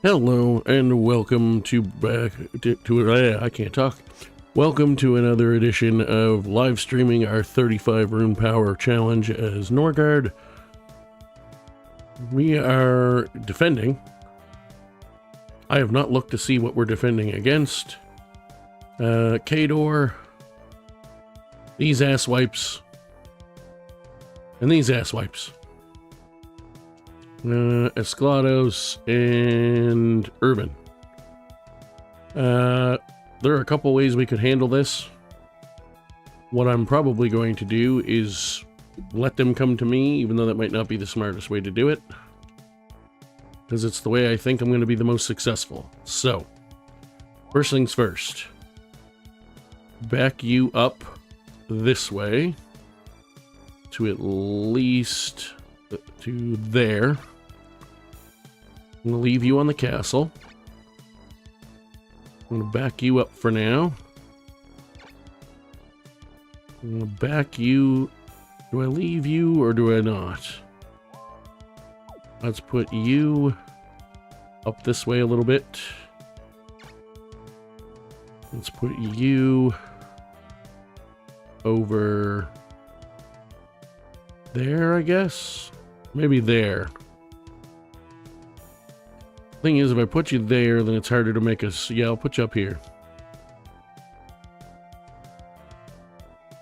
Hello and welcome to I can't talk. Welcome to another edition of live streaming our 35 rune power challenge as Norgard. We are defending. I have not looked to see what we're defending against. Kador, these asswipes, and these asswipes. Esclados and Urban. There are a couple ways we could handle this. What I'm probably going to do is let them come to me, even though that might not be the smartest way to do it, because it's the way I think I'm going to be the most successful. So, first things first. Back you up this way to at least to there. I'm going to leave you on the castle. I'm going to back you up for now. I'm going to back you. Do I leave you or do I not? Let's put you up this way a little bit. Let's put you over there, I guess. Maybe there. Thing is, if I put you there, then it's harder to make us. Yeah, I'll put you up here.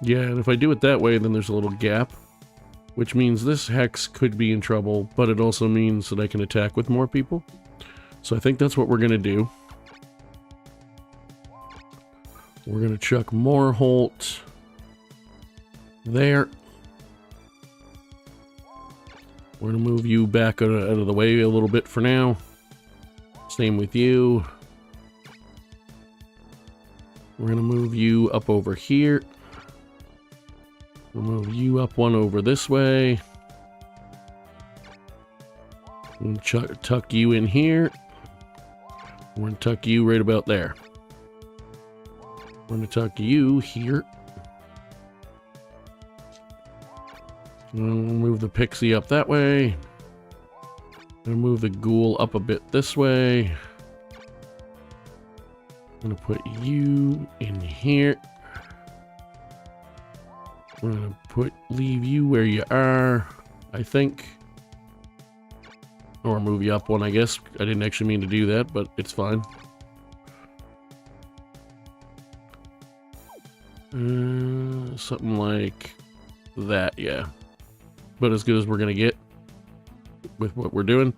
Yeah, and if I do it that way, then there's a little gap, which means this hex could be in trouble, but it also means that I can attack with more people. So I think that's what we're going to do. We're going to chuck more Holt there. We're going to move you back out of the way a little bit for now. Same with you. We're going to move you up over here. We'll move you up one over this way. And tuck you in here. We're going to tuck you right about there. We're going to tuck you here. And we'll move the pixie up that way. I'm going to move the ghoul up a bit this way. I'm going to put you in here. We're going to leave you where you are, I think. Or move you up one, I guess. I didn't actually mean to do that, but it's fine. Something like that, yeah. But as good as we're going to get with what we're doing.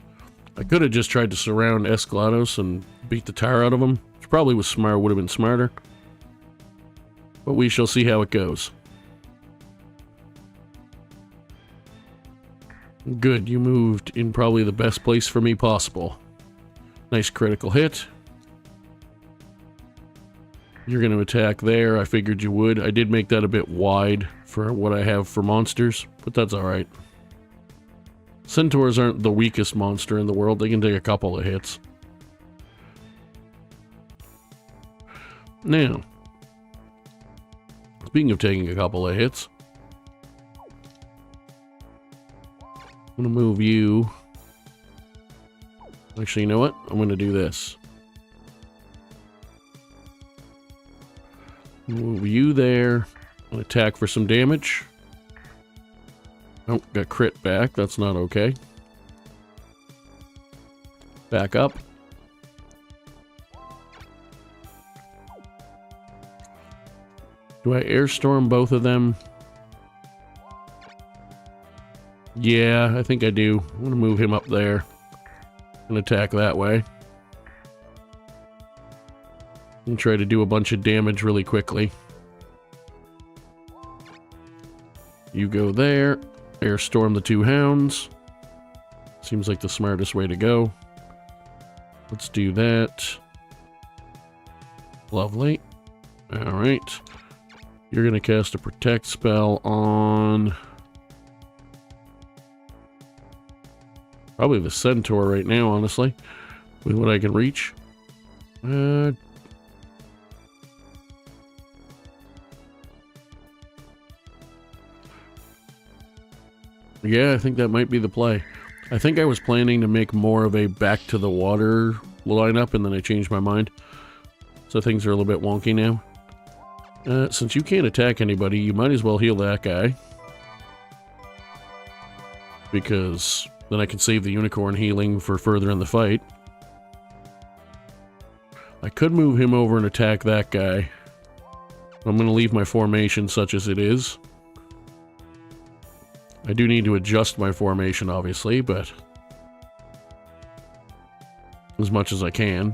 I could have just tried to surround Esclados and beat the tar out of them, which probably was smart, would have been smarter. But we shall see how it goes. Good, you moved in probably the best place for me possible. Nice critical hit. You're going to attack there. I figured you would. I did make that a bit wide for what I have for monsters, but that's alright. Centaurs aren't the weakest monster in the world. They can take a couple of hits. Now, speaking of taking a couple of hits, I'm going to move you. Actually, you know what? I'm going to do this. Move you there. And attack for some damage. Oh, got crit back. That's not okay. Back up. Do I airstorm both of them? Yeah, I think I do. I'm going to move him up there and attack that way. And try to do a bunch of damage really quickly. You go there. Airstorm the two hounds. Seems like the smartest way to go. Let's do that. Lovely. Alright. You're going to cast a protect spell on probably the centaur right now, honestly, with what I can reach. Yeah, I think that might be the play. I think I was planning to make more of a back to the water line up and then I changed my mind. So things are a little bit wonky now. Since you can't attack anybody, you might as well heal that guy. Because then I can save the unicorn healing for further in the fight. I could move him over and attack that guy. I'm going to leave my formation such as it is. I do need to adjust my formation, obviously, but as much as I can.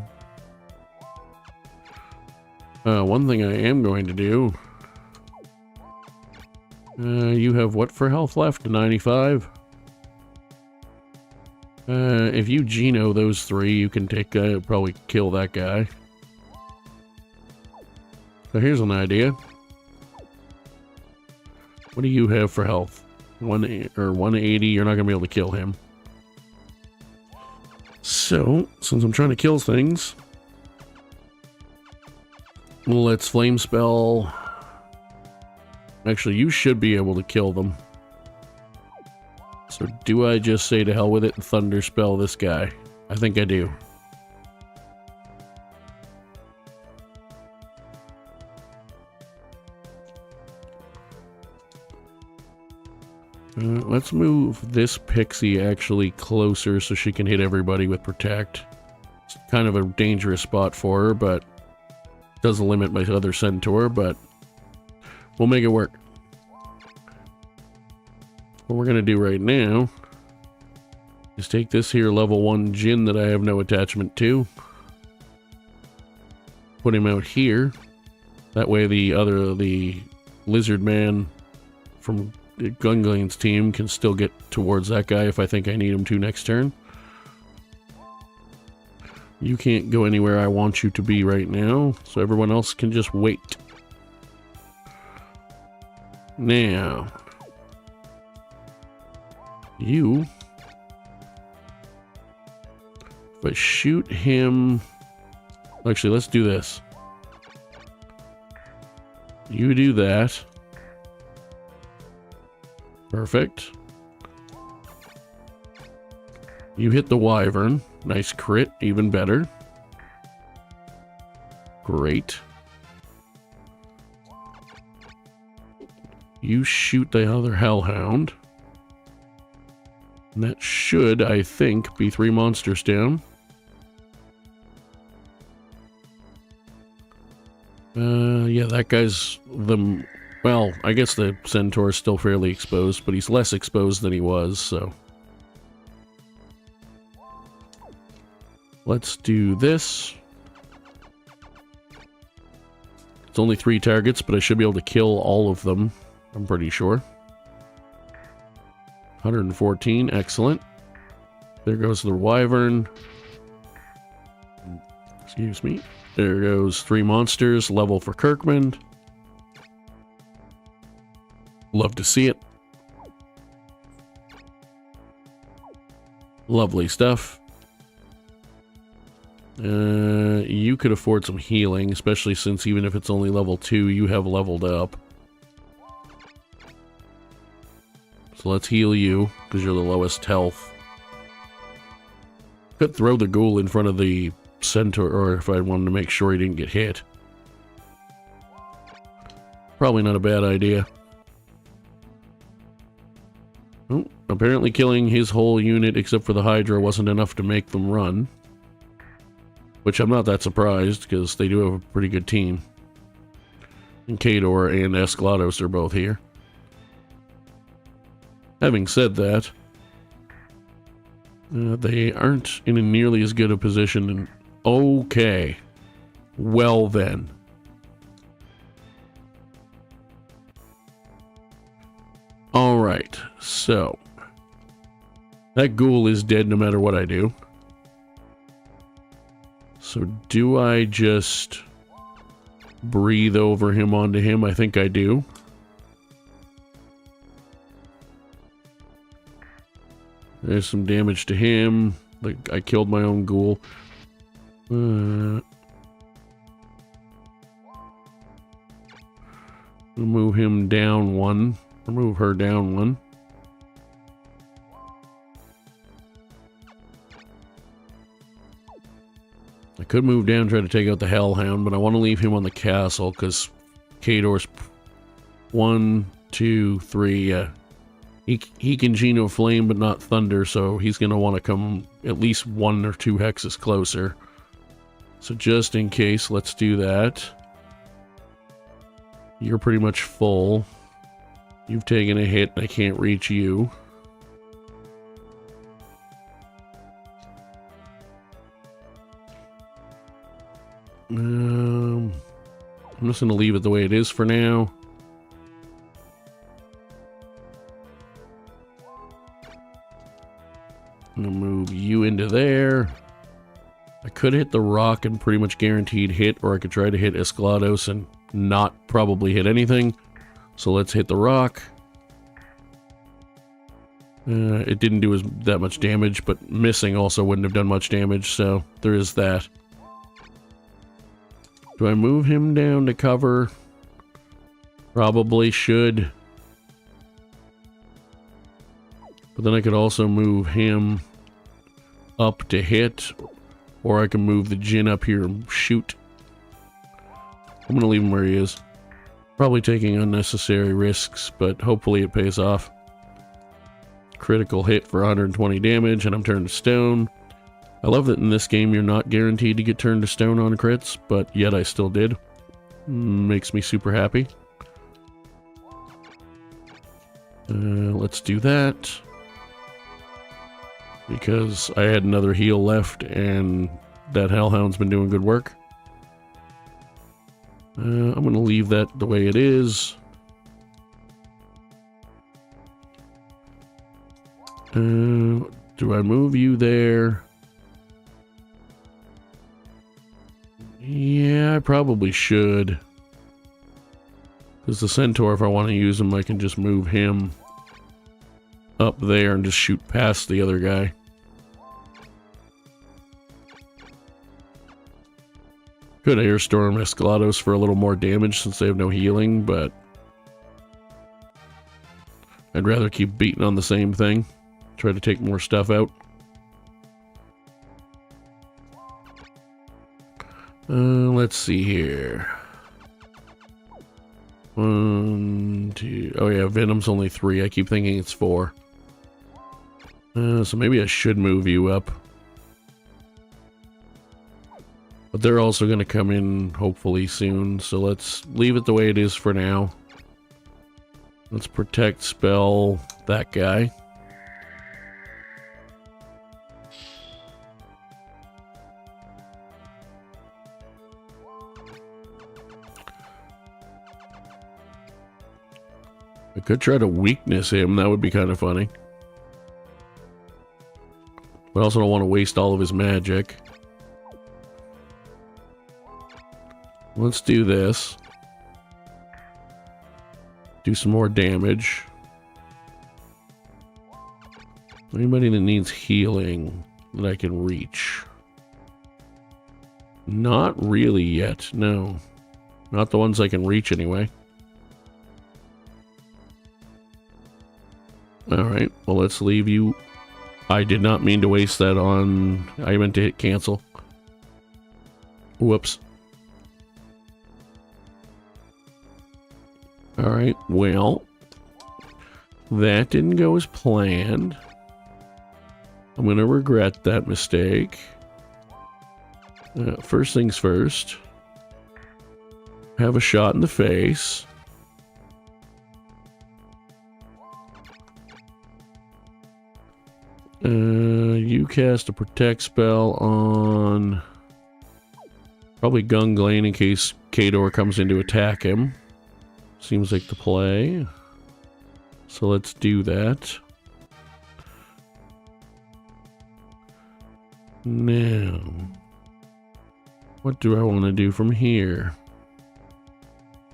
One thing I am going to do... you have what for health left? 95? If you Geno those three, you can take, probably kill that guy. So here's an idea. What do you have for health? 180, you're not going to be able to kill him. So, since I'm trying to kill things, let's flame spell. Actually, you should be able to kill them. So do I just say to hell with it and thunder spell this guy? I think I do. Let's move this pixie actually closer so she can hit everybody with protect. It's kind of a dangerous spot for her, but does limit my other centaur, but we'll make it work. What we're going to do right now is take this here level 1 Jinn that I have no attachment to. Put him out here. That way the lizard man from Gungling's team can still get towards that guy if I think I need him to next turn. You can't go anywhere I want you to be right now, so everyone else can just wait. Now, you, if I shoot him, actually let's do this. You do that. Perfect. You hit the wyvern. Nice crit, even better. Great. You shoot the other hellhound. And that should, I think, be 3 monsters down. Yeah, that guy's the... Well, I guess the centaur is still fairly exposed, but he's less exposed than he was, so... Let's do this. It's only 3 targets, but I should be able to kill all of them, I'm pretty sure. 114, excellent. There goes the wyvern. Excuse me. There goes 3 monsters, level for Kirkman. Love to see it. Lovely stuff. You could afford some healing, especially since even if it's only level 2, you have leveled up. So let's heal you, because you're the lowest health. Could throw the ghoul in front of the centaur, or if I wanted to make sure he didn't get hit. Probably not a bad idea. Oh, apparently killing his whole unit except for the Hydra wasn't enough to make them run. Which I'm not that surprised, because they do have a pretty good team. And Kador and Esclados are both here. Having said that, they aren't in a nearly as good a position. And okay, well then. Alright, so that ghoul is dead no matter what I do. So do I just breathe over him onto him? I think I do. There's some damage to him. Like, I killed my own ghoul. Move him down 1. Or move her down 1. I could move down and try to take out the Hellhound, but I want to leave him on the castle, because Khador's 1, 2, 3, he can Geno Flame, but not Thunder, so he's going to want to come at least 1 or 2 hexes closer. So just in case, let's do that. You're pretty much full. You've taken a hit, and I can't reach you. I'm just going to leave it the way it is for now. I'm going to move you into there. I could hit the rock and pretty much guaranteed hit, or I could try to hit Escalados and not probably hit anything. So let's hit the rock. It didn't do that much damage, but missing also wouldn't have done much damage, so there is that. Do I move him down to cover? Probably should. But then I could also move him up to hit, or I can move the Jinn up here and shoot. I'm going to leave him where he is. Probably taking unnecessary risks, but hopefully it pays off. Critical hit for 120 damage, and I'm turned to stone. I love that in this game you're not guaranteed to get turned to stone on crits, but yet I still did. Makes me super happy. Let's do that. Because I had another heal left, and that Hellhound's been doing good work. I'm going to leave that the way it is. Do I move you there? Yeah, I probably should. Because the Centaur, if I want to use him, I can just move him up there and just shoot past the other guy. Could Airstorm Escalados for a little more damage since they have no healing, but I'd rather keep beating on the same thing. Try to take more stuff out. Let's see here. 1, 2. Oh yeah, Venom's only 3. I keep thinking it's 4. So maybe I should move you up. But they're also going to come in hopefully soon, so let's leave it the way it is for now. Let's protect spell that guy. I could try to weakness him, that would be kind of funny. But I also don't want to waste all of his magic. Let's do this. Do some more damage. Anybody that needs healing that I can reach? Not really yet, no. Not the ones I can reach anyway. Alright, well let's leave you. I did not mean to waste that on... I meant to hit cancel. Whoops. Alright, well, that didn't go as planned. I'm going to regret that mistake. First things first. Have a shot in the face. You cast a protect spell on... probably Gunglane in case Khador comes in to attack him. Seems like the play. So let's do that. Now, what do I want to do from here?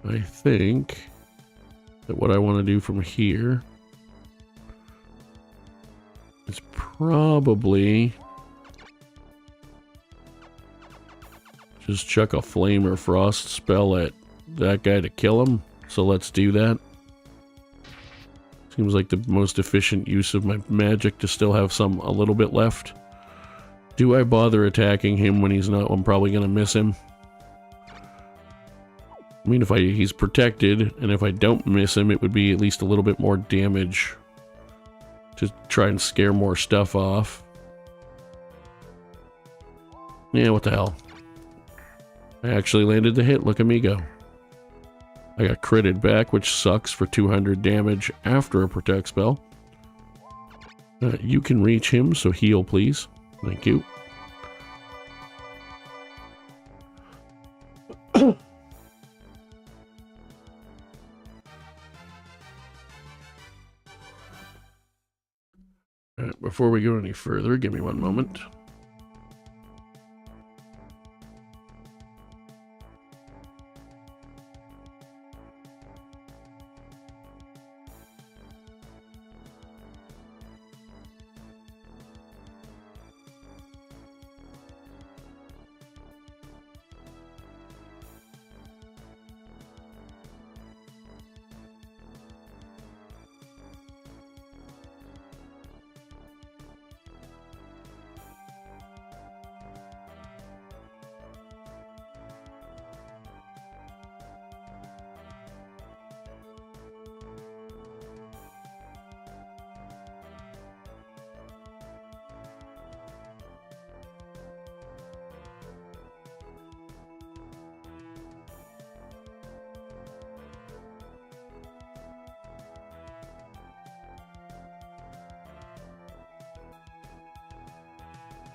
I think that what I want to do from here is probably just chuck a flame or frost spell at that guy to kill him. So let's do that. Seems like the most efficient use of my magic to still have a little bit left. Do I bother attacking him when he's not? I'm probably going to miss him. I mean, if he's protected, and if I don't miss him, it would be at least a little bit more damage to try and scare more stuff off. Yeah, what the hell? I actually landed the hit. Look at me go. I got critted back, which sucks, for 200 damage after a protect spell. You can reach him, so heal, please. Thank you. Alright, before we go any further, give me one moment.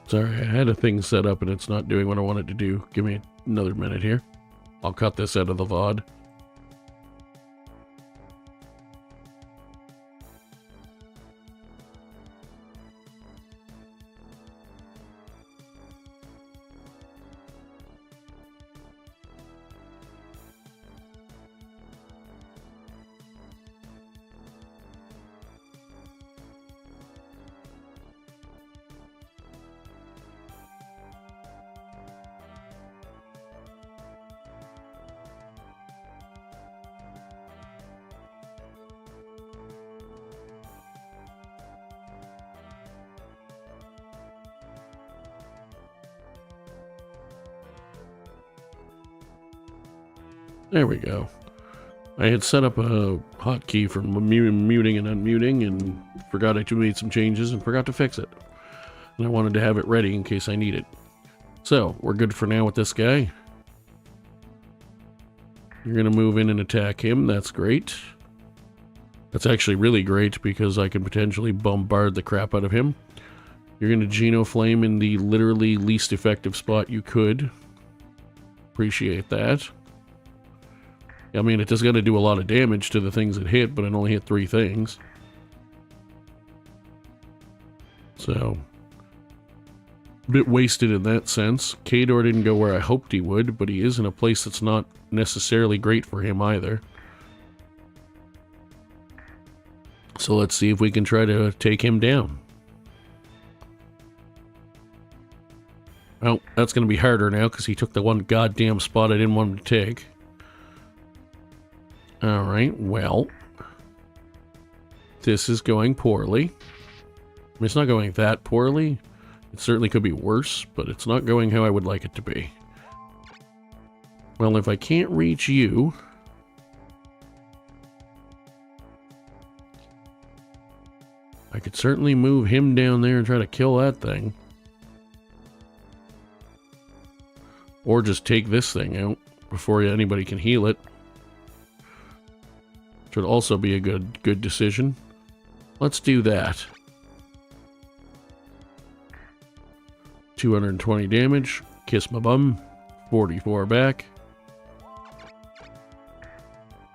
Sorry, I had a thing set up and it's not doing what I wanted to do. Give me another minute here. I'll cut this out of the VOD. There we go. I had set up a hotkey for muting and unmuting and forgot I made some changes and forgot to fix it. And I wanted to have it ready in case I need it. So, we're good for now with this guy. You're going to move in and attack him. That's great. That's actually really great because I can potentially bombard the crap out of him. You're going to Geno Flame in the literally least effective spot you could. Appreciate that. I mean, it just got to do a lot of damage to the things it hit, but it only hit 3 things. So, a bit wasted in that sense. Kador didn't go where I hoped he would, but he is in a place that's not necessarily great for him either. So let's see if we can try to take him down. Well, that's going to be harder now because he took the one goddamn spot I didn't want him to take. Alright, well, this is going poorly. I mean, it's not going that poorly. It certainly could be worse, but it's not going how I would like it to be. Well, if I can't reach you, I could certainly move him down there and try to kill that thing. Or just take this thing out before anybody can heal it. Should also be a good decision. Let's do that. 220 damage. Kiss my bum. 44 back.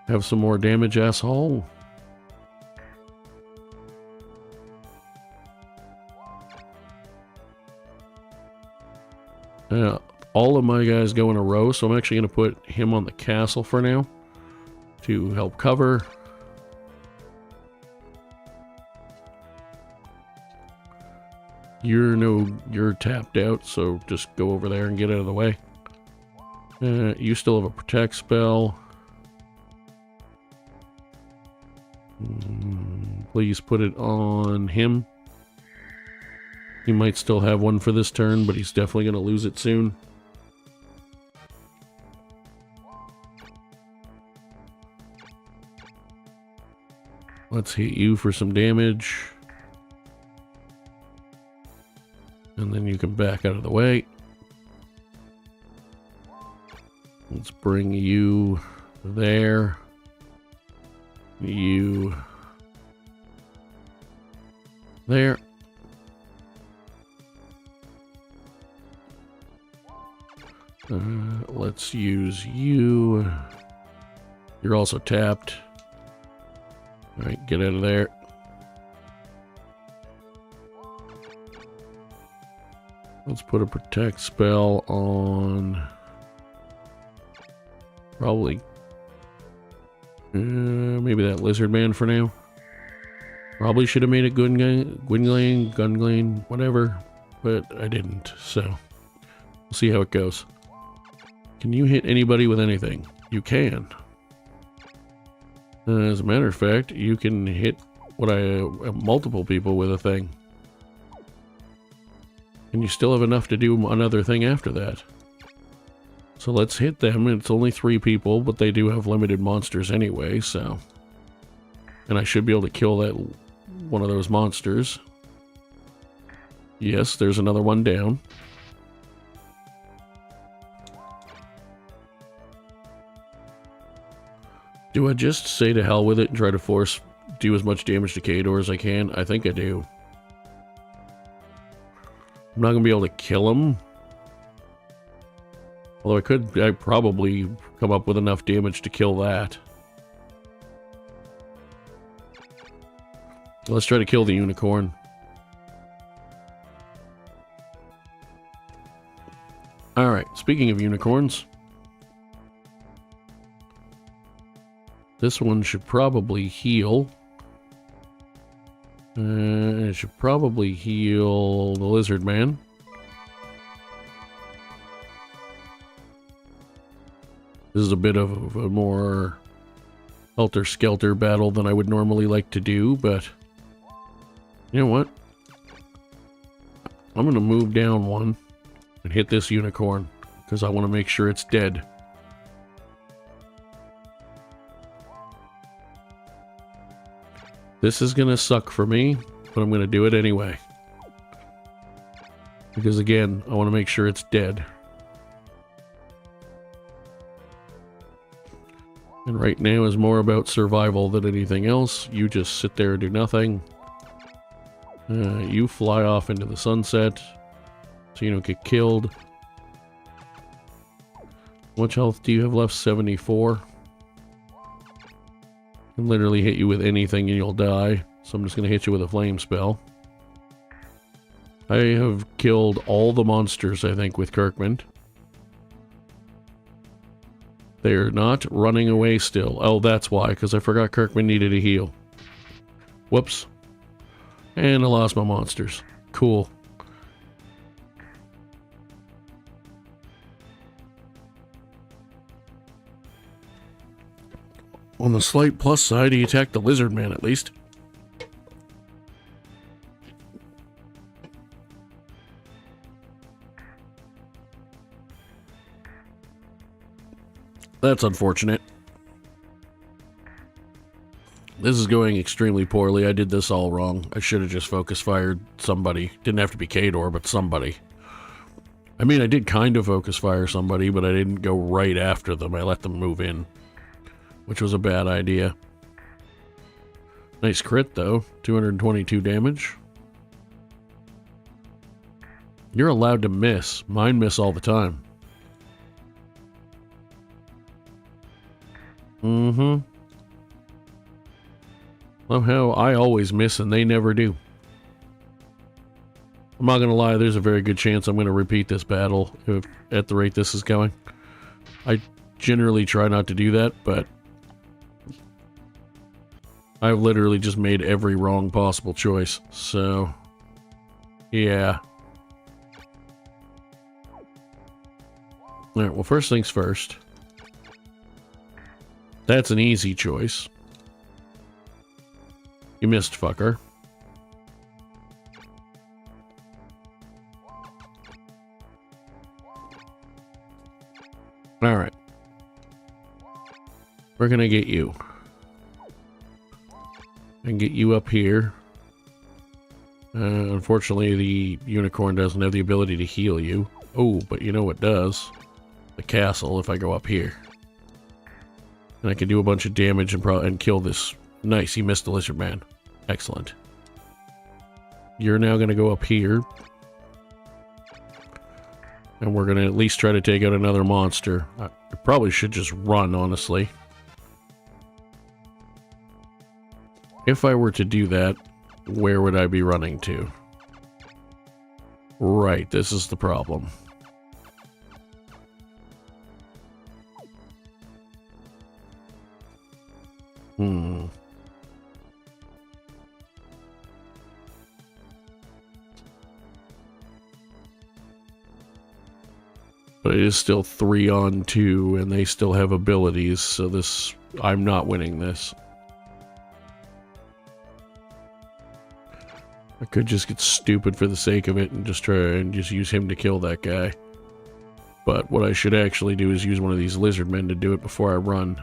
Have some more damage, asshole. All of my guys go in a row, so I'm actually going to put him on the castle for now to help cover. You're tapped out, so just go over there and get out of the way. You still have a protect spell. Please put it on him. He might still have one for this turn, but he's definitely going to lose it soon. Let's hit you for some damage. And then you can back out of the way. Let's bring you there. You there. Let's use you. You're also tapped. Alright, get out of there. Let's put a protect spell on... Probably... maybe that lizard man for now. Probably should have made it Gunglane, whatever. But I didn't, so... We'll see how it goes. Can you hit anybody with anything? You can. As a matter of fact, you can hit multiple people with a thing. And you still have enough to do another thing after that. So let's hit them. It's only 3 people, but they do have limited monsters anyway, so... And I should be able to kill that one of those monsters. Yes, there's another one down. Do I just say to hell with it and try to do as much damage to Khador as I can? I think I do. I'm not going to be able to kill him. Although I'd probably come up with enough damage to kill that. Let's try to kill the unicorn. Alright, speaking of unicorns. This one should probably heal. It should probably heal the lizard man. This is a bit of a more helter-skelter battle than I would normally like to do, but you know what? I'm going to move down one and hit this unicorn because I want to make sure it's dead. This is going to suck for me, but I'm going to do it anyway. Because again, I want to make sure it's dead. And right now is more about survival than anything else. You just sit there and do nothing. You fly off into the sunset, so you don't get killed. How much health do you have left? 74. Can literally hit you with anything and you'll die. So I'm just going to hit you with a flame spell. I have killed all the monsters, I think, with Kirkman. They're not running away still. Oh, that's why, because I forgot Kirkman needed a heal. Whoops. And I lost my monsters. Cool. On the slight plus side, he attacked the lizard man at least. That's unfortunate. This is going extremely poorly. I did this all wrong. I should have just focus fired somebody. Didn't have to be Khador, but somebody. I mean, I did kind of focus fire somebody, but I didn't go right after them. I let them move in, which was a bad idea. Nice crit, though. 222 damage. You're allowed to miss. Mine miss all the time. Mm-hmm. Somehow I always miss and they never do. I'm not gonna lie, there's a very good chance I'm gonna repeat this battle at the rate this is going. I generally try not to do that, but I've literally just made every wrong possible choice, so yeah. Alright, well, first things first. That's an easy choice. You missed, fucker. Alright. We're gonna get you. And get you up here. Unfortunately, the unicorn doesn't have the ability to heal you. Oh, but you know what does? The castle, if I go up here. And I can do a bunch of damage and kill this. Nice, he missed the lizard man. Excellent. You're now going to go up here. And we're going to at least try to take out another monster. I probably should just run, honestly. If I were to do that, where would I be running to? Right, this is the problem. But it is still 3-on-2, and they still have abilities, so this... I'm not winning this. I could just get stupid for the sake of it and just try and just use him to kill that guy. But what I should actually do is use one of these lizard men to do it before I run.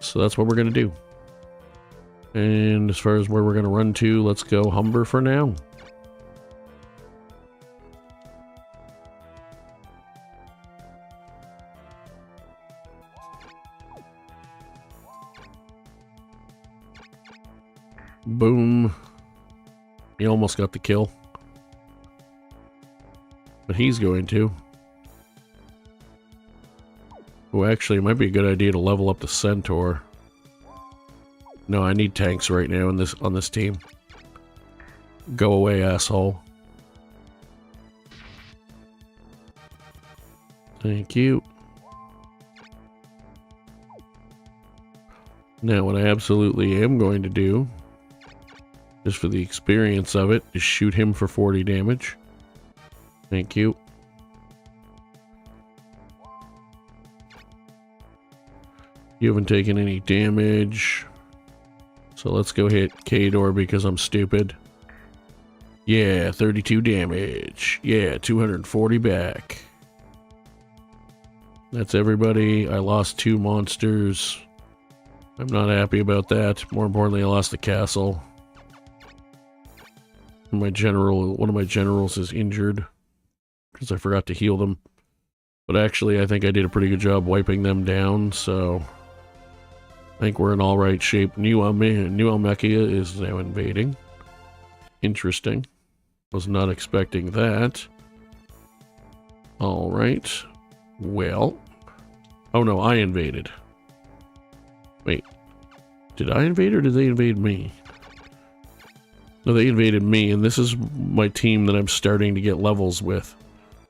So that's what we're going to do. And as far as where we're going to run to, let's go Humber for now. Boom. He almost got the kill. But he's going to. Oh, actually, it might be a good idea to level up the Centaur. No, I need tanks right now on this team. Go away, asshole. Thank you. Now, what I absolutely am going to do, just for the experience of it, is shoot him for 40 damage. Thank you. You haven't taken any damage. So let's go hit Kador because I'm stupid. Yeah, 32 damage. Yeah, 240 back. That's everybody. I lost 2 monsters. I'm not happy about that. More importantly, I lost the castle. One of my generals is injured because I forgot to heal them. But actually, I think I did a pretty good job wiping them down, so I think we're in all right shape. New Almechia is now invading. Interesting. Was not expecting that. All right. Well. Oh no, I invaded. Wait. Did I invade or did they invade me? No, they invaded me, and this is my team that I'm starting to get levels with.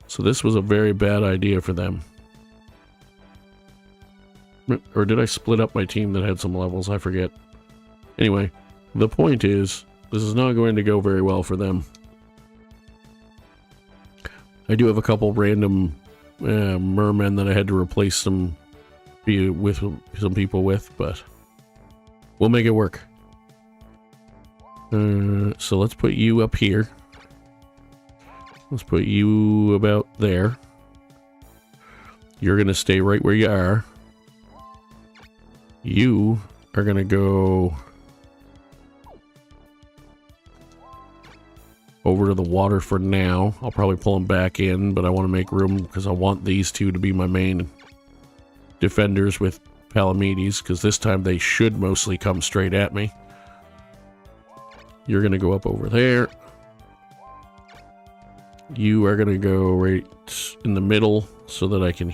So this was a very bad idea for them. Or did I split up my team that had some levels? I forget. Anyway, the point is, this is not going to go very well for them. I do have a couple random mermen that I had to replace some people with, but we'll make it work. So let's put you up here. Let's put you about there. You're going to stay right where you are. You are going to go over to the water for now. I'll probably pull them back in, but I want to make room because I want these two to be my main defenders with Palamedes, because this time they should mostly come straight at me. You're going to go up over there. You are going to go right in the middle so that I can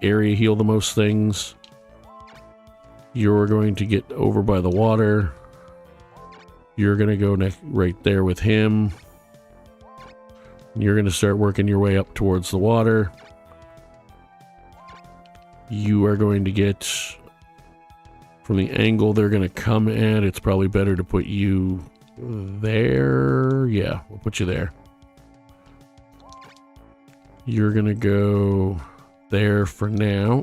area heal the most things. You're going to get over by the water. You're going to go right there with him. You're going to start working your way up towards the water. You are going to get... From the angle they're going to come at, it's probably better to put you there. Yeah, we'll put you there. You're going to go there for now.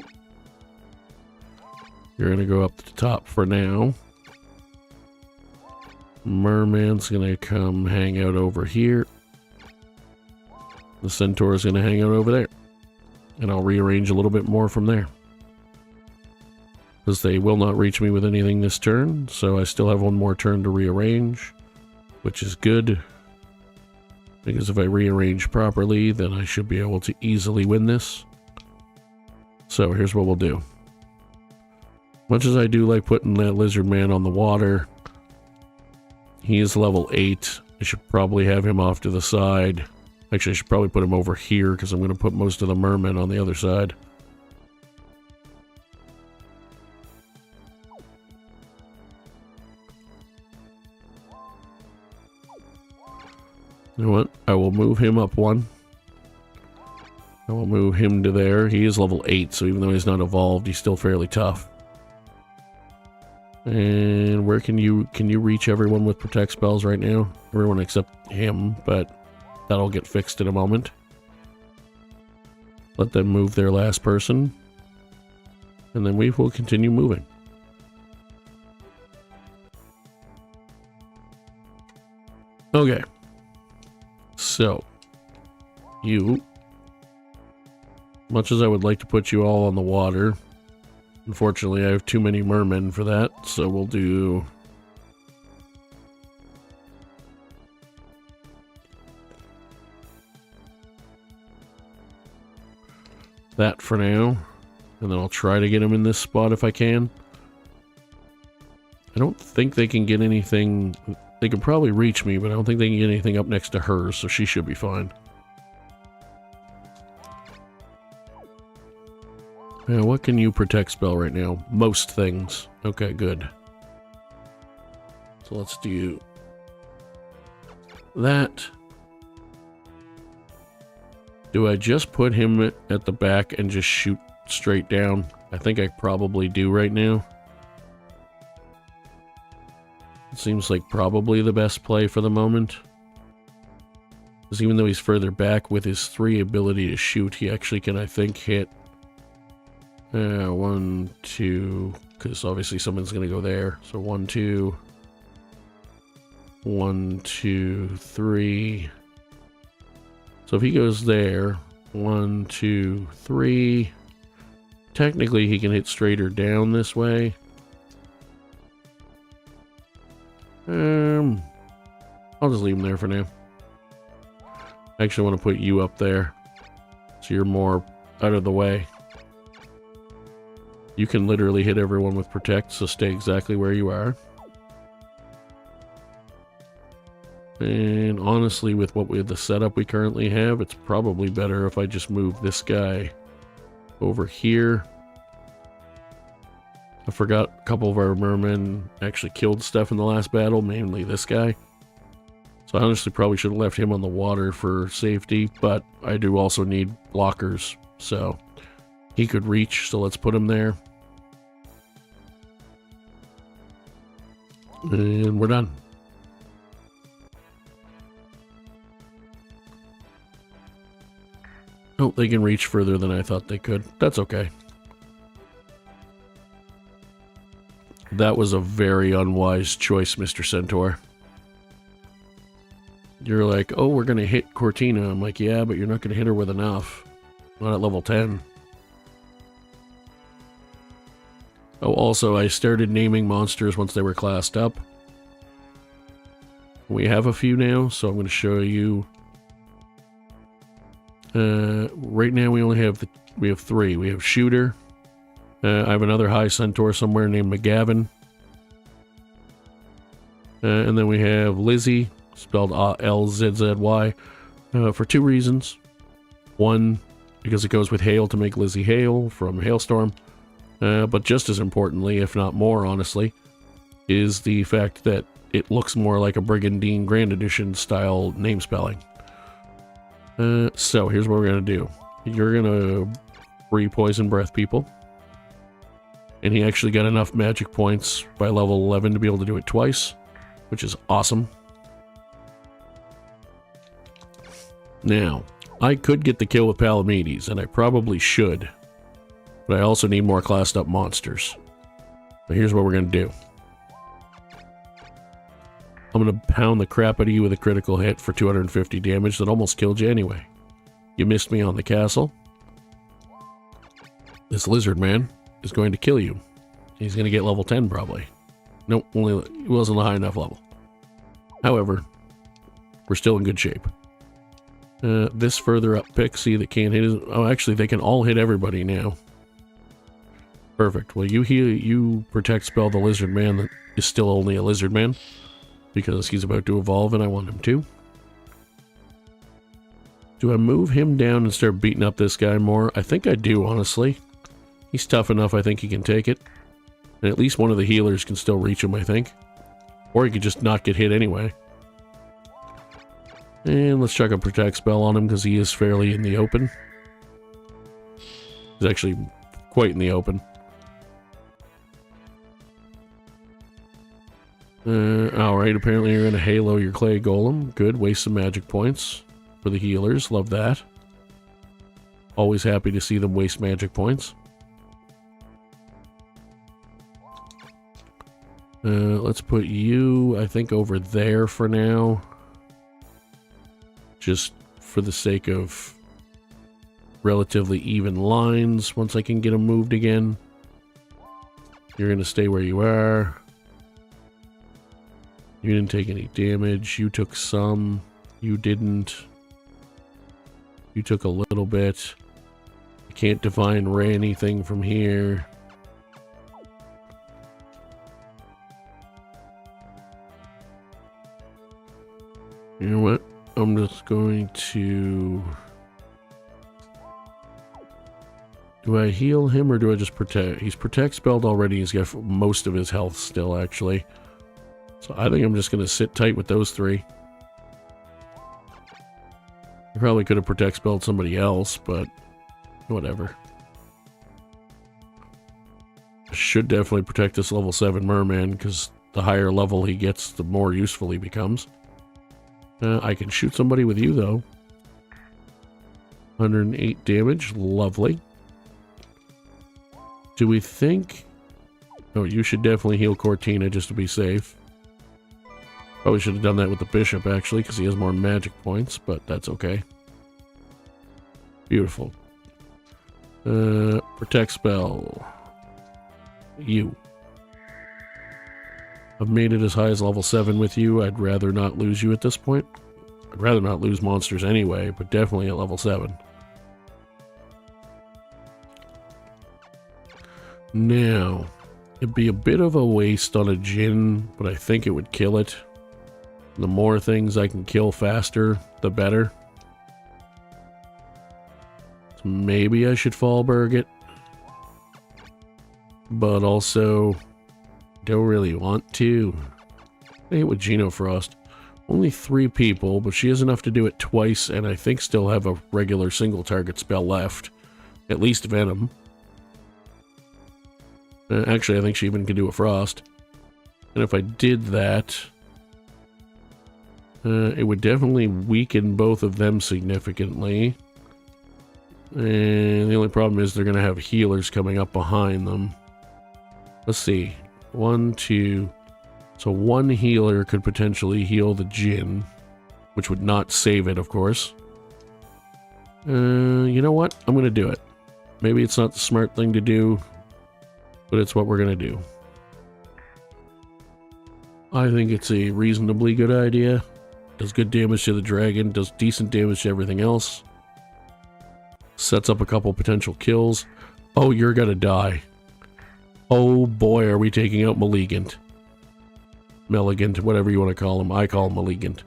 You're going to go up to the top for now. Merman's going to come hang out over here. The Centaur is going to hang out over there. and I'll rearrange a little bit more from there. Because they will not reach me with anything this turn, so I still have one more turn to rearrange, which is good. Because if I rearrange properly, then I should be able to easily win this. So here's what we'll do. Much as I do like putting that lizard man on the water, he is level 8. I should probably have him off to the side. Actually, I should probably put him over here because I'm going to put most of the mermen on the other side. You know what? I will move him up one. I will move him to there. He is level 8, so even though he's not evolved, he's still fairly tough. And where can you reach everyone with protect spells right now? Everyone except him, but that'll get fixed in a moment. Let them move their last person. And then we will continue moving. Okay. So, you, much as I would like to put you all on the water, unfortunately I have too many mermen for that, so we'll do that for now, and then I'll try to get them in this spot if I can. I don't think they can get anything. They can probably reach me, but I don't think they can get anything up next to her, so she should be fine. Now, what can you protect spell right now? Most things. Okay, good. So let's do that. Do I just put him at the back and just shoot straight down? I think I probably do right now. It seems like probably the best play for the moment. Because even though he's further back, with his 3 ability to shoot, he actually can, I think, hit 1, 2, because obviously someone's going to go there. So 1, 2, 1, 2, 3. So if he goes there, 1, 2, 3, technically he can hit straight or down this way. I'll just leave him there for now. I actually want to put you up there, so you're more out of the way. You can literally hit everyone with protect, so stay exactly where you are. And honestly, with the setup we currently have, it's probably better if I just move this guy over here. I forgot a couple of our mermen actually killed stuff in the last battle, mainly this guy. So I honestly probably should have left him on the water for safety, but I do also need blockers, so he could reach, so let's put him there. And we're done. Oh, they can reach further than I thought they could. That's okay. That was a very unwise choice, Mr. Centaur. You're like, oh, we're going to hit Cortina. I'm like, yeah, but you're not going to hit her with enough. Not at level 10. Oh, also, I started naming monsters once they were classed up. We have a few now, so I'm going to show you. Right now we only have we have 3. We have Shooter. I have another high centaur somewhere named McGavin. And then we have Lizzie, spelled L-Z-Z-Y, for 2 reasons. One, because it goes with Hail to make Lizzie Hail from Hailstorm. But just as importantly, if not more honestly, is the fact that it looks more like a Brigandine Grand Edition style name spelling. So here's what we're going to do. You're going to free Poison Breath people. And he actually got enough magic points by level 11 to be able to do it twice, which is awesome. Now, I could get the kill with Palamedes, and I probably should. But I also need more classed up monsters. But here's what we're going to do. I'm going to pound the crap out of you with a critical hit for 250 damage that almost killed you anyway. You missed me on the castle. This lizard man is going to kill you. He's going to get level 10 probably. Nope, he wasn't a high enough level. However, we're still in good shape. This further up pixie that can't hit oh, actually, they can all hit everybody now. Perfect. Well, you protect spell the lizard man that is still only a lizard man, because he's about to evolve and I want him to. Do I move him down and start beating up this guy more? I think I do, honestly. He's tough enough, I think he can take it. And at least one of the healers can still reach him, I think. Or he could just not get hit anyway. And let's chuck a protect spell on him because he is fairly in the open. He's actually quite in the open. Alright, apparently you're going to halo your clay golem. Good, waste some magic points for the healers. Love that. Always happy to see them waste magic points. Let's put you, I think, over there for now. Just for the sake of relatively even lines once I can get them moved again. You're going to stay where you are. You didn't take any damage. You took some. You didn't. You took a little bit. I can't divine ray anything from here. You know what? I'm just going to... Do I heal him or do I just protect? He's protect spelled already. He's got most of his health still, actually. So I think I'm just going to sit tight with those three. I probably could have protect spelled somebody else, but whatever. I should definitely protect this level 7 merman, because the higher level he gets, the more useful he becomes. I can shoot somebody with you, though. 108 damage. Lovely. Do we think... Oh, you should definitely heal Cortina just to be safe. Probably should have done that with the bishop, actually, because he has more magic points, but that's okay. Beautiful. Protect spell. You. I've made it as high as level 7 with you. I'd rather not lose you at this point. I'd rather not lose monsters anyway, but definitely at level 7. Now, it'd be a bit of a waste on a Djinn, but I think it would kill it. The more things I can kill faster, the better. So maybe I should Fallberg it. But also... don't really want to. I hate with Genofrost. Only 3 people, but she has enough to do it twice, and I think still have a regular single target spell left. At least Venom. Actually, I think she even can do a Frost. And if I did that, it would definitely weaken both of them significantly. And the only problem is they're going to have healers coming up behind them. Let's see. 1, 2. So 1 healer could potentially heal the Djinn, which would not save it, of course. You know what? I'm going to do it. Maybe it's not the smart thing to do, but it's what we're going to do. I think it's a reasonably good idea. Does good damage to the dragon, does decent damage to everything else. Sets up a couple potential kills. Oh, you're going to die. Oh boy, are we taking out Malignant. Malignant, whatever you want to call him. I call him Malignant.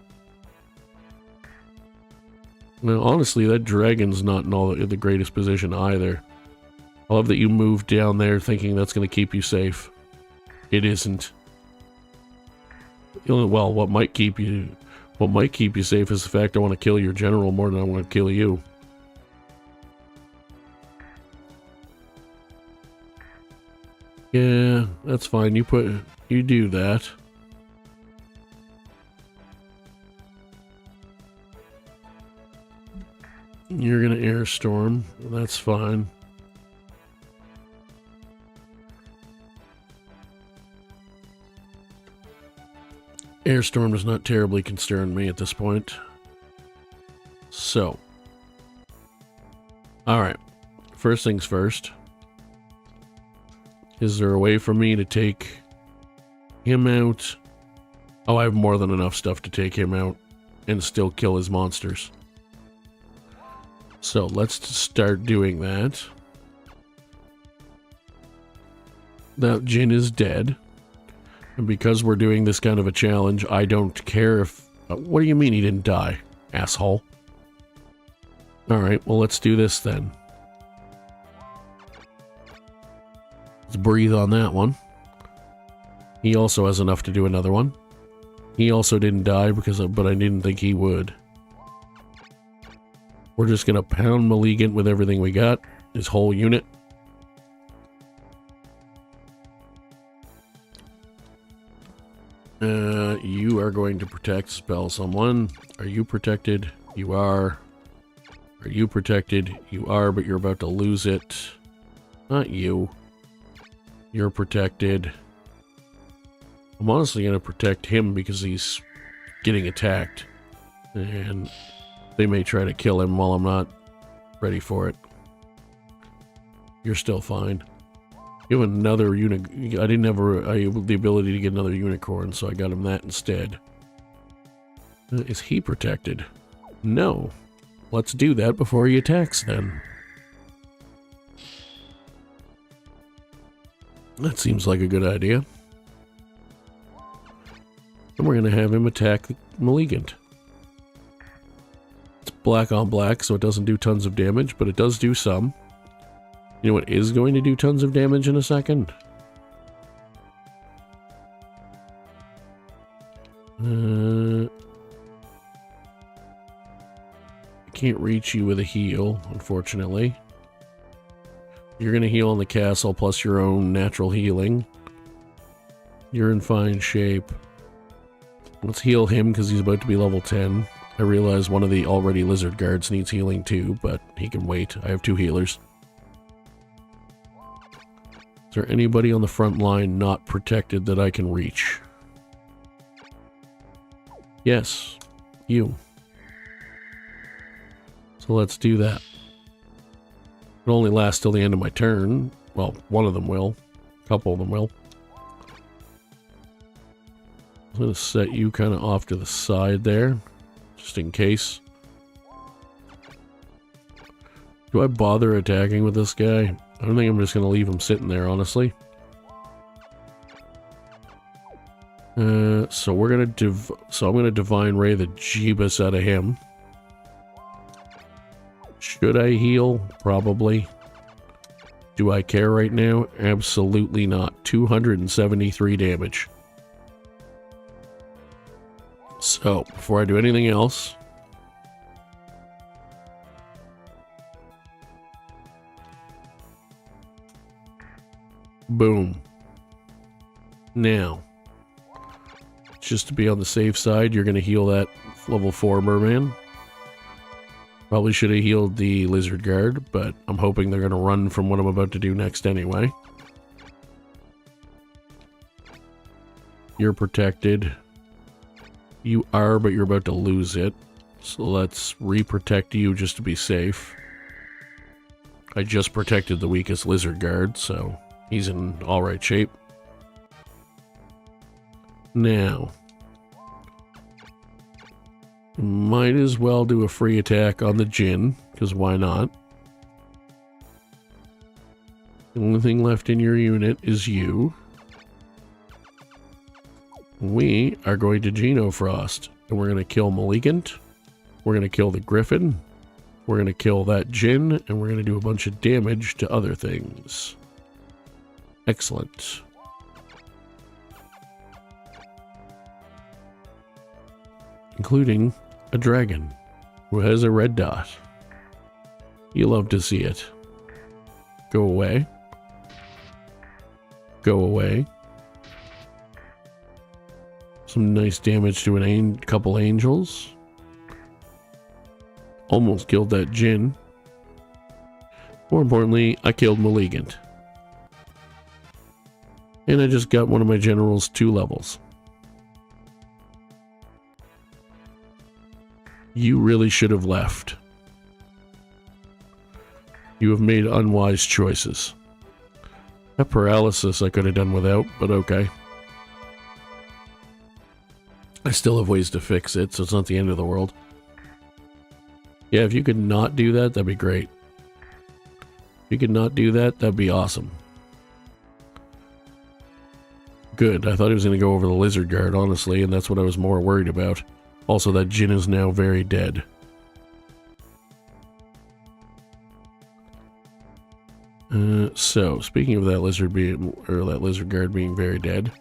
Now, honestly, that dragon's not in all the greatest position either. I love that you moved down there thinking that's going to keep you safe. It isn't. Well, what might keep you safe is the fact I want to kill your general more than I want to kill you. Yeah, that's fine. You do that. You're gonna airstorm. That's fine. Airstorm does not terribly concern me at this point. So. Alright. First things first. Is there a way for me to take him out? Oh, I have more than enough stuff to take him out and still kill his monsters. So let's start doing that. That Jin is dead. And because we're doing this kind of a challenge, I don't care if... what do you mean he didn't die, asshole? Alright, well let's do this then. Let's breathe on that one. He also has enough to do another one. He also didn't die but I didn't think he would. We're just gonna pound Malignant with everything we got. His whole unit. You are going to protect, spell someone. Are you protected? You are. Are you protected? You are, but you're about to lose it. Not you. You're protected. I'm honestly going to protect him because he's getting attacked. And they may try to kill him while I'm not ready for it. You're still fine. You have another I didn't have the ability to get another unicorn, so I got him that instead. Is he protected? No. Let's do that before he attacks then. That seems like a good idea. And we're going to have him attack Malignant. It's black on black, so it doesn't do tons of damage, but it does do some. You know what is going to do tons of damage in a second? I can't reach you with a heal, unfortunately. You're going to heal on the castle plus your own natural healing. You're in fine shape. Let's heal him because he's about to be level 10. I realize one of the already lizard guards needs healing too, but he can wait. I have 2 healers. Is there anybody on the front line not protected that I can reach? Yes, you. So let's do that. It'll only last till the end of my turn. Well, one of them will. A couple of them will. I'm going to set you kind of off to the side there, just in case. Do I bother attacking with this guy? I don't think I'm just going to leave him sitting there, honestly. So we're going to I'm going to Divine Ray the Jeebus out of him. Should I heal? Probably. Do I care right now? Absolutely not. 273 damage. So, before I do anything else, boom. Now, just to be on the safe side, you're going to heal that level 4 merman. Probably should have healed the lizard guard, but I'm hoping they're going to run from what I'm about to do next anyway. You're protected. You are, but you're about to lose it. So let's re-protect you just to be safe. I just protected the weakest lizard guard, so he's in alright shape. Now, might as well do a free attack on the Jinn, because why not? The only thing left in your unit is you. We are going to Genofrost, and we're going to kill Malignant. We're going to kill the Griffin. We're going to kill that Jinn, and we're going to do a bunch of damage to other things. Excellent. Including a dragon who has a red dot. You love to see it. Go away. Go away. Some nice damage to a couple angels. Almost killed that Jinn. More importantly, I killed Malignant. And I just got one of my generals 2 levels. You really should have left. You have made unwise choices. That paralysis I could have done without, but okay. I still have ways to fix it, so it's not the end of the world. Yeah, if you could not do that, that'd be great. If you could not do that, that'd be awesome. Good. I thought he was going to go over the lizard guard, honestly, and that's what I was more worried about. Also, that Jin is now very dead. So, speaking of that lizard guard being very dead,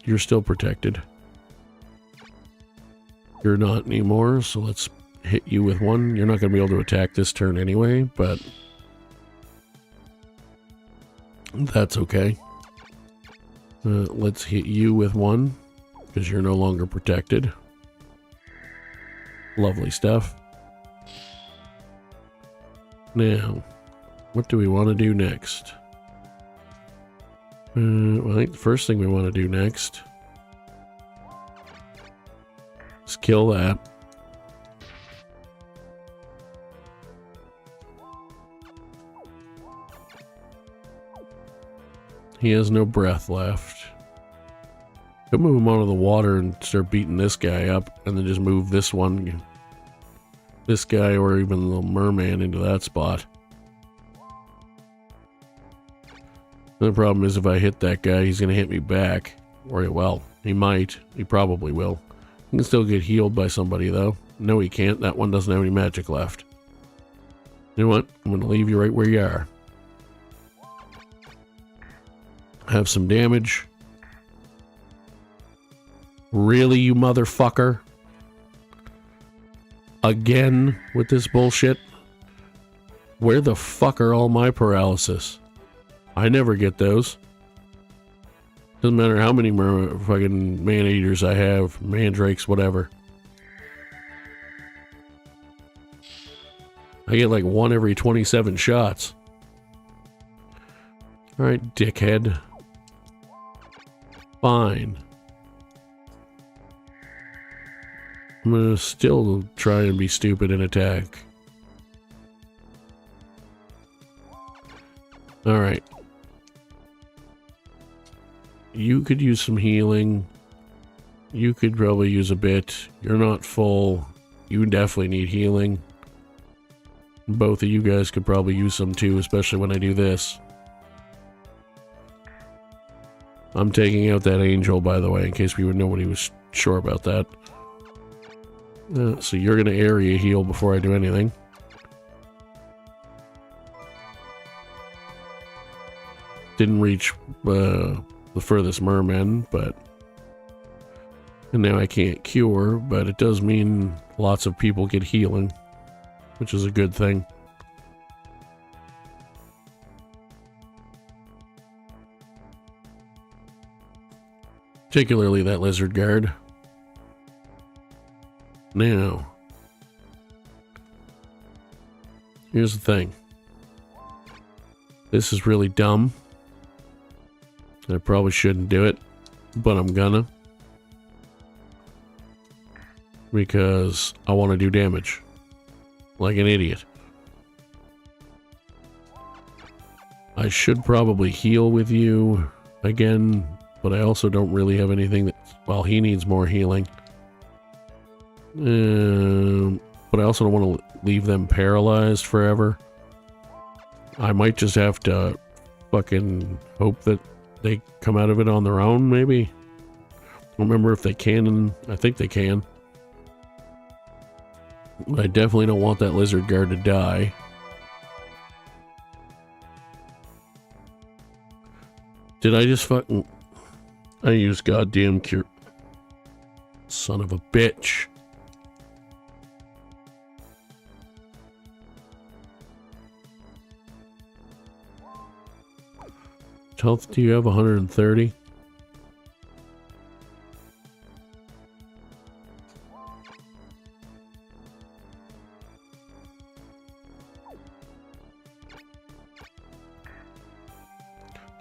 you're still protected. You're not anymore, so let's hit you with one. You're not going to be able to attack this turn anyway, but that's okay. Let's hit you with one, because you're no longer protected. Lovely stuff. Now, what do we want to do next? Well, I think the first thing we want to do next is kill that. He has no breath left. Could move him onto the water and start beating this guy up, and then just move this one, this guy, or even the merman into that spot. The problem is if I hit that guy, he's going to hit me back. Or, well, he might. He probably will. He can still get healed by somebody, though. No, he can't. That one doesn't have any magic left. You know what? I'm going to leave you right where you are. Have some damage. Really, you motherfucker? Again with this bullshit? Where the fuck are all my paralysis? I never get those. Doesn't matter how many fucking man-eaters I have, mandrakes, whatever. I get like one every 27 shots. Alright, dickhead. Fine. I'm gonna still try and be stupid and attack. Alright. You could use some healing. You could probably use a bit. You're not full. You definitely need healing. Both of you guys could probably use some too, especially when I do this. I'm taking out that angel, by the way, in case nobody was sure about that. So you're going to area heal before I do anything. Didn't reach the furthest merman, but... And now I can't cure, but it does mean lots of people get healing, which is a good thing. Particularly that lizard guard. Now, here's the thing. This is really dumb. I probably shouldn't do it, but I'm gonna. Because I want to do damage. Like an idiot. I should probably heal with you again, but I also don't really have anything that... Well, he needs more healing. But I also don't want to leave them paralyzed forever. I might just have to fucking hope that they come out of it on their own, maybe. I don't remember if they can, and I think they can. I definitely don't want that lizard guard to die. Did I just fucking... I used goddamn cure... Son of a bitch. Health do you have? 130?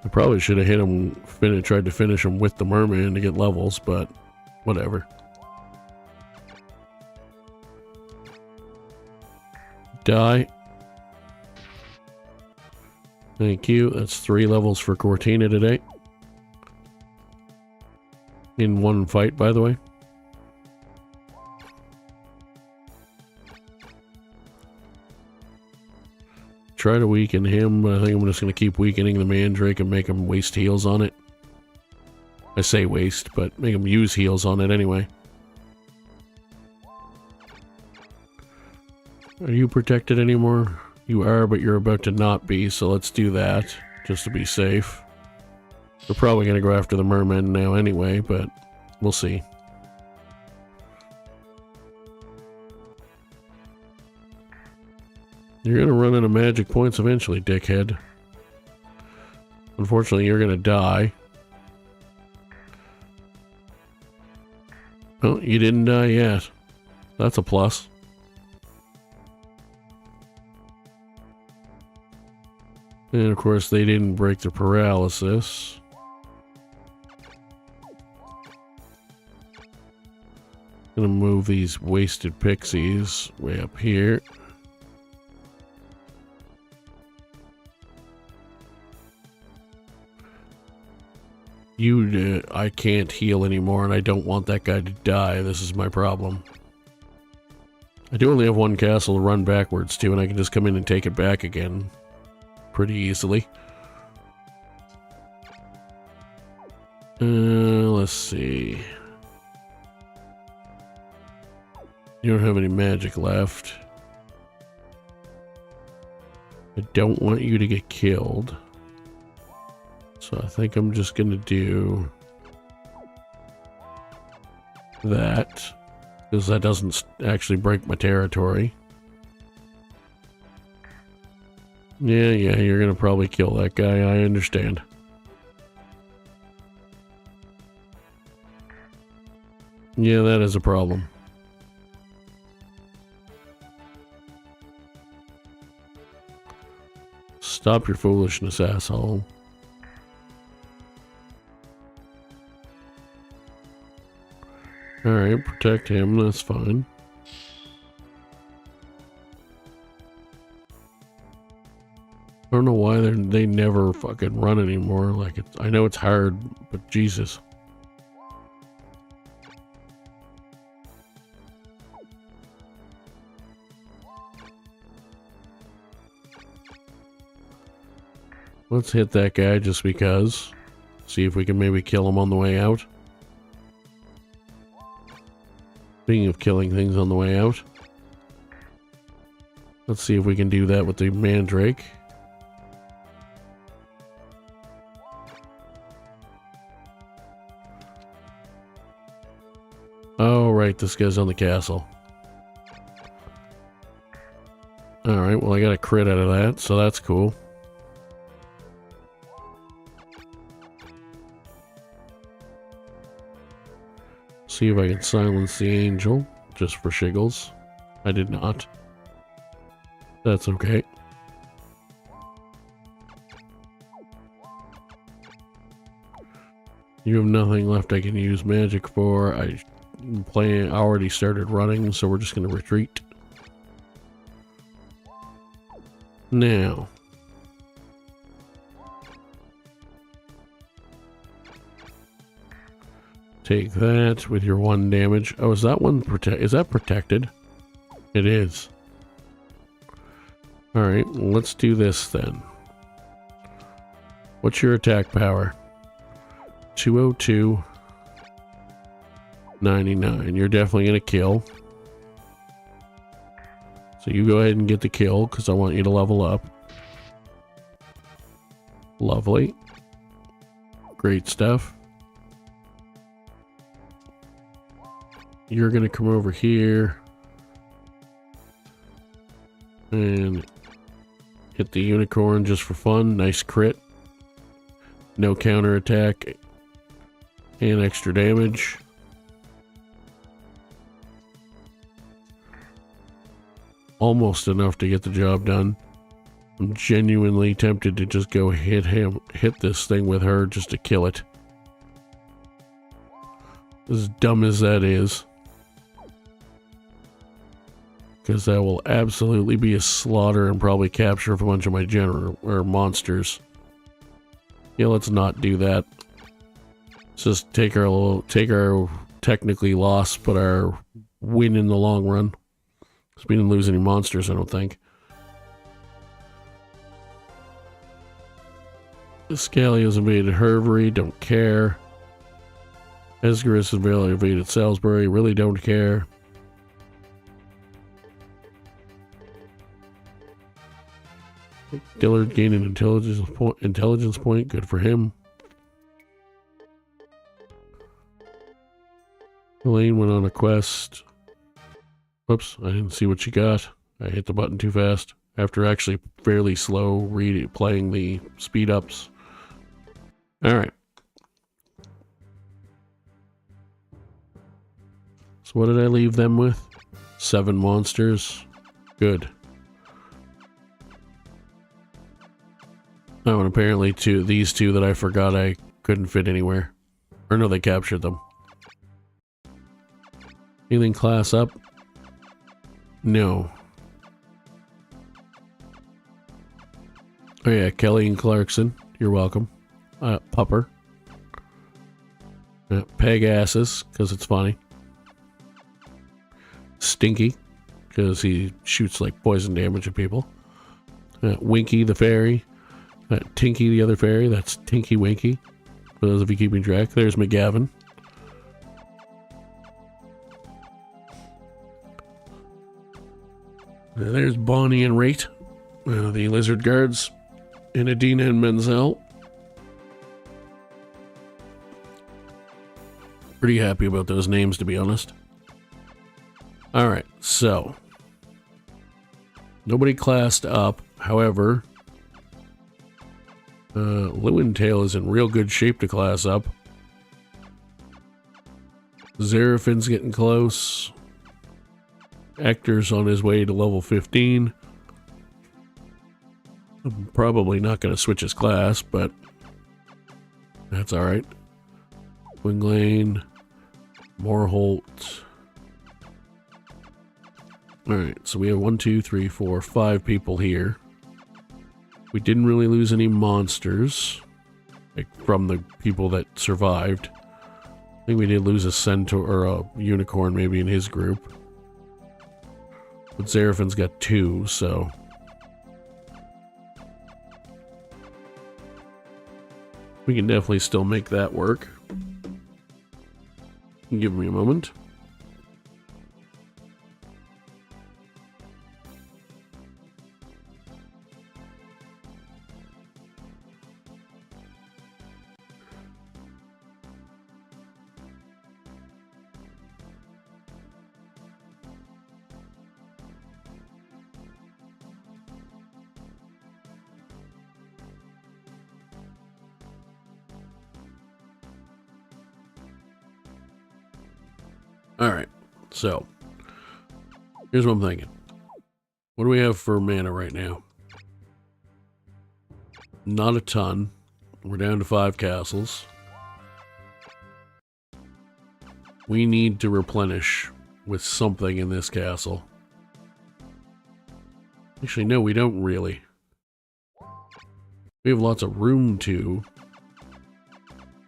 I probably should have hit him, tried to finish him with the merman to get levels, but whatever. Die. Thank you. That's 3 levels for Cortina today. In one fight, by the way. Try to weaken him, but I think I'm just going to keep weakening the Mandrake and make him waste heals on it. I say waste, but make him use heals on it anyway. Are you protected anymore? You are, but you're about to not be, so let's do that, just to be safe. We're probably going to go after the merman now anyway, but we'll see. You're going to run out of magic points eventually, dickhead. Unfortunately, you're going to die. Oh, you didn't die yet. That's a plus. And of course, they didn't break the paralysis. Gonna move these wasted pixies way up here. I can't heal anymore, and I don't want that guy to die. This is my problem. I do only have one castle to run backwards to, and I can just come in and take it back again pretty easily. Let's see. You don't have any magic left. I don't want you to get killed. So I think I'm just going to do that, because that doesn't actually break my territory. Yeah, you're going to probably kill that guy, I understand. Yeah, that is a problem. Stop your foolishness, asshole. Alright, protect him, that's fine. I don't know why they never fucking run anymore. Like, I know it's hard, but Jesus. Let's hit that guy just because. See if we can maybe kill him on the way out. Speaking of killing things on the way out, let's see if we can do that with the Mandrake. Oh, right, this guy's on the castle. Alright, well I got a crit out of that, so that's cool. See if I can silence the angel, just for shiggles. I did not. That's okay. You have nothing left I can use magic for. I already started running, so we're just going to retreat. Now. Take that with your 1 damage. Oh, is that one is that protected? It is. Alright, let's do this then. What's your attack power? 202. 99. You're definitely going to kill. So you go ahead and get the kill, because I want you to level up. Lovely. Great stuff. You're going to come over here and hit the unicorn just for fun. Nice crit. No counter attack and extra damage. Almost enough to get the job done. I'm genuinely tempted to just go hit this thing with her just to kill it. As dumb as that is. because that will absolutely be a slaughter and probably capture a bunch of my or monsters. Yeah, let's not do that. Let's just take our technically loss, but our win in the long run. Because we didn't lose any monsters, I don't think. Scalia's invaded Hervery, don't care. Esgarus has barely invaded Salisbury, really don't care. Dillard gained an intelligence point, good for him. Elaine went on a quest. Whoops, I didn't see what she got. I hit the button too fast after actually fairly slow playing the speed ups. Alright. So what did I leave them with? 7 monsters. Good. Oh, and apparently these two that I forgot I couldn't fit anywhere. Or no, they captured them. Anything class up? No. Oh yeah, Kelly and Clarkson. You're welcome. Pupper. Pegasus, because it's funny. Stinky, because he shoots like poison damage at people. Winky the fairy. Tinky the other fairy. That's Tinky Winky. For those of you keeping track. There's McGavin. There's Bonnie and Rate. The lizard guards. And Adina and Menzel. Pretty happy about those names, to be honest. Alright, so. Nobody classed up. However, Lewintail is in real good shape to class up. Zerafin's getting close. Hector's on his way to level 15. I'm probably not going to switch his class, but that's alright. Winglane, Moorholt. Alright, so we have 1, 2, 3, 4, 5 people here. We didn't really lose any monsters, like from the people that survived. I think we did lose a centaur or a unicorn maybe in his group. But Zerafin's got 2, so... we can definitely still make that work. Give me a moment. Alright, so here's what I'm thinking. What do we have for mana right now? Not a ton. We're down to 5 castles. We need to replenish with something in this castle. Actually, no, we don't really. We have lots of room to.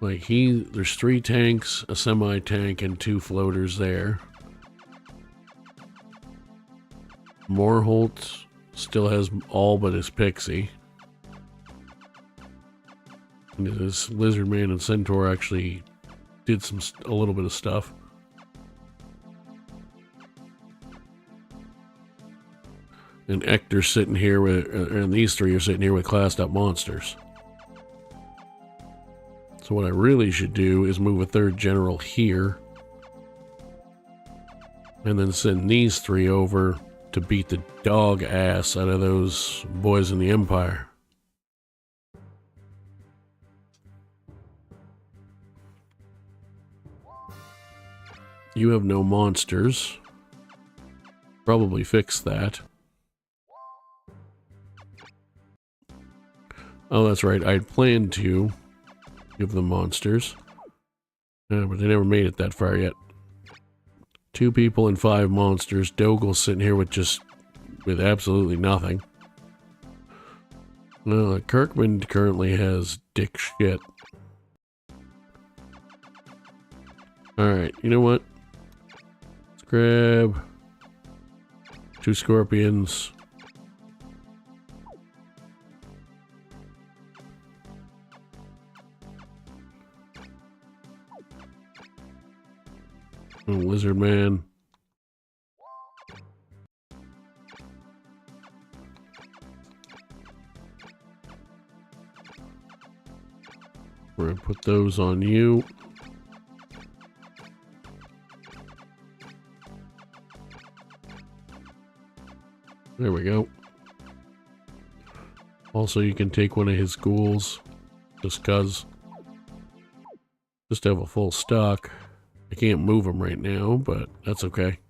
Like there's 3 tanks, a semi-tank, and 2 floaters there. Moorholt still has all but his pixie. And this lizard man and centaur actually did a little bit of stuff. And Hector's sitting here with, and these 3 are sitting here with classed up monsters. So what I really should do is move a 3rd general here. And then send these 3 over to beat the dog ass out of those boys in the Empire. You have no monsters. Probably fix that. Oh, that's right. I'd planned to give them monsters. But they never made it that far yet. 2 people and 5 monsters. Dogel's sitting here with absolutely nothing. Well, Kirkman currently has dick shit. Alright, you know what? Let's grab 2 scorpions. A lizard man. We're gonna put those on you. There we go. Also, you can take one of his ghouls, just cuz. Just to have a full stock. I can't move them right now, but that's okay.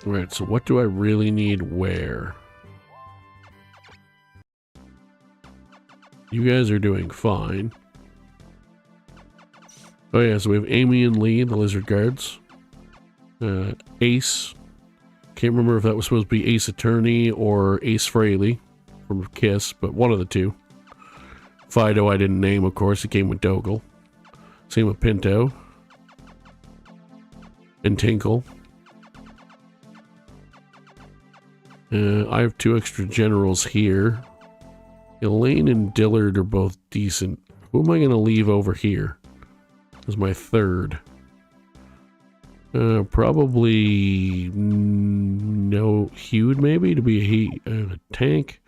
Alright, so what do I really need where? You guys are doing fine. Oh yeah, so we have Amy and Lee, the lizard guards. Ace. Can't remember if that was supposed to be Ace Attorney or Ace Frehley from Kiss, but one of the two. Fido I didn't name, of course. He came with Dogel. Same with Pinto. And Tinkle. I have 2 extra generals here. Elaine and Dillard are both decent. Who am I going to leave over here as my 3rd? Probably no Hewed, maybe, to be a tank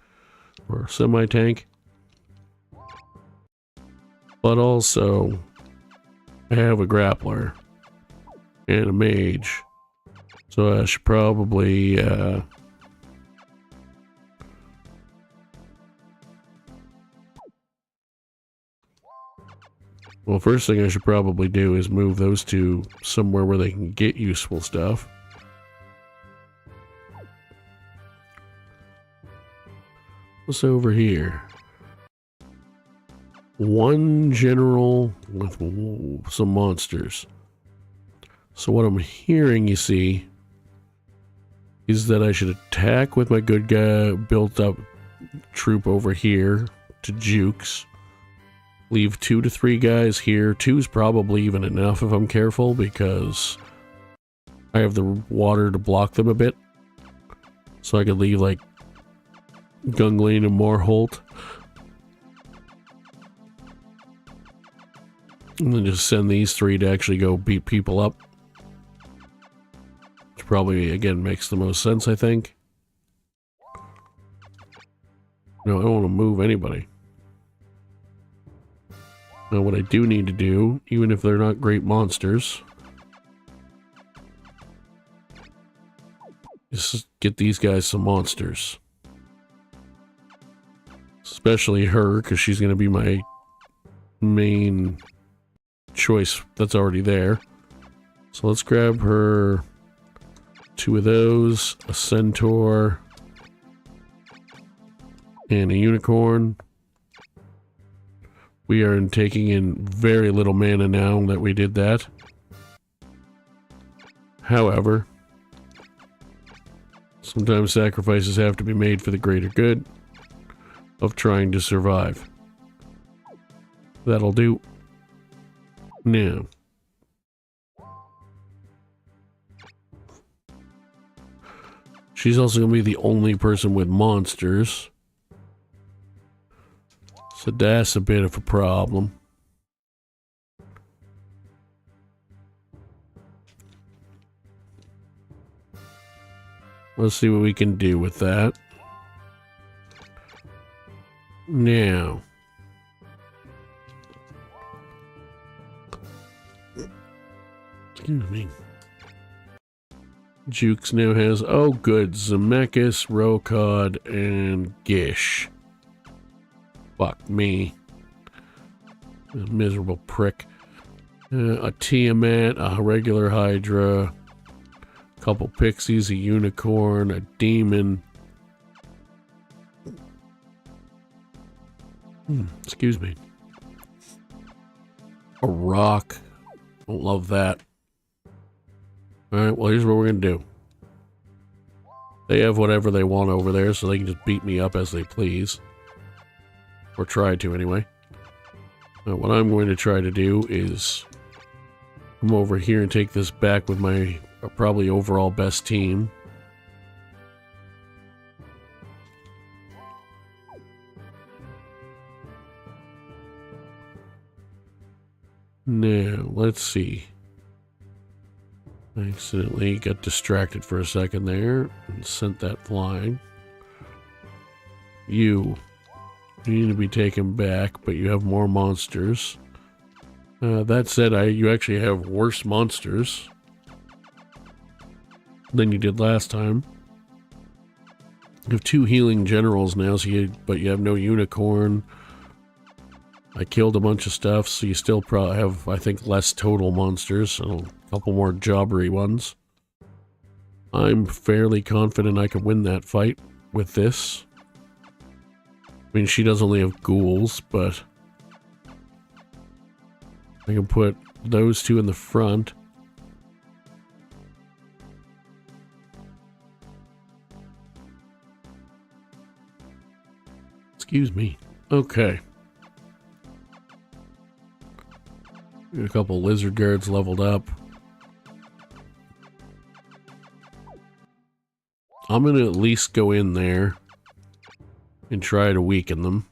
or a semi-tank. But also, I have a grappler and a mage, so I should probably well, first thing I should probably do is move those 2 somewhere where they can get useful stuff. What's over here? 1 general with some monsters. So what I'm hearing, you see, is that I should attack with my good guy built up troop over here to Jukes. Leave 2 to 3 guys here. 2's probably even enough if I'm careful, because I have the water to block them a bit. So I could leave like Gungling and Moorholt. And then just send these 3 to actually go beat people up. Which probably, again, makes the most sense, I think. No, I don't want to move anybody. Now, what I do need to do, even if they're not great monsters, is get these guys some monsters. Especially her, because she's going to be my main choice that's already there. So let's grab her 2 of those, a centaur, and a unicorn. We are taking in very little mana now that we did that. However, sometimes sacrifices have to be made for the greater good of trying to survive. That'll do. Now, she's also going to be the only person with monsters. So that's a bit of a problem. Let's see what we can do with that. Now, excuse me. Jukes now has, oh good, Zemeckis, Rokod, and Gish. Fuck me. A miserable prick. A Tiamat, a regular Hydra, a couple pixies, a unicorn, a demon. Excuse me. A rock. Don't love that. Alright, well, here's what we're gonna do. They have whatever they want over there, so they can just beat me up as they please. Or try to, anyway. Now, what I'm going to try to do is come over here and take this back with my probably overall best team. Now, let's see. I accidentally got distracted for a second there and sent that flying. You need to be taken back, but you have more monsters. That said, you actually have worse monsters than you did last time. You have 2 healing generals now, but you have no unicorn. I killed a bunch of stuff, so you still probably have, I think, less total monsters, and a couple more jobbery ones. I'm fairly confident I can win that fight with this. I mean, she does only have ghouls, but I can put those 2 in the front. Excuse me. Okay. A couple lizard guards leveled up. I'm going to at least go in there and try to weaken them.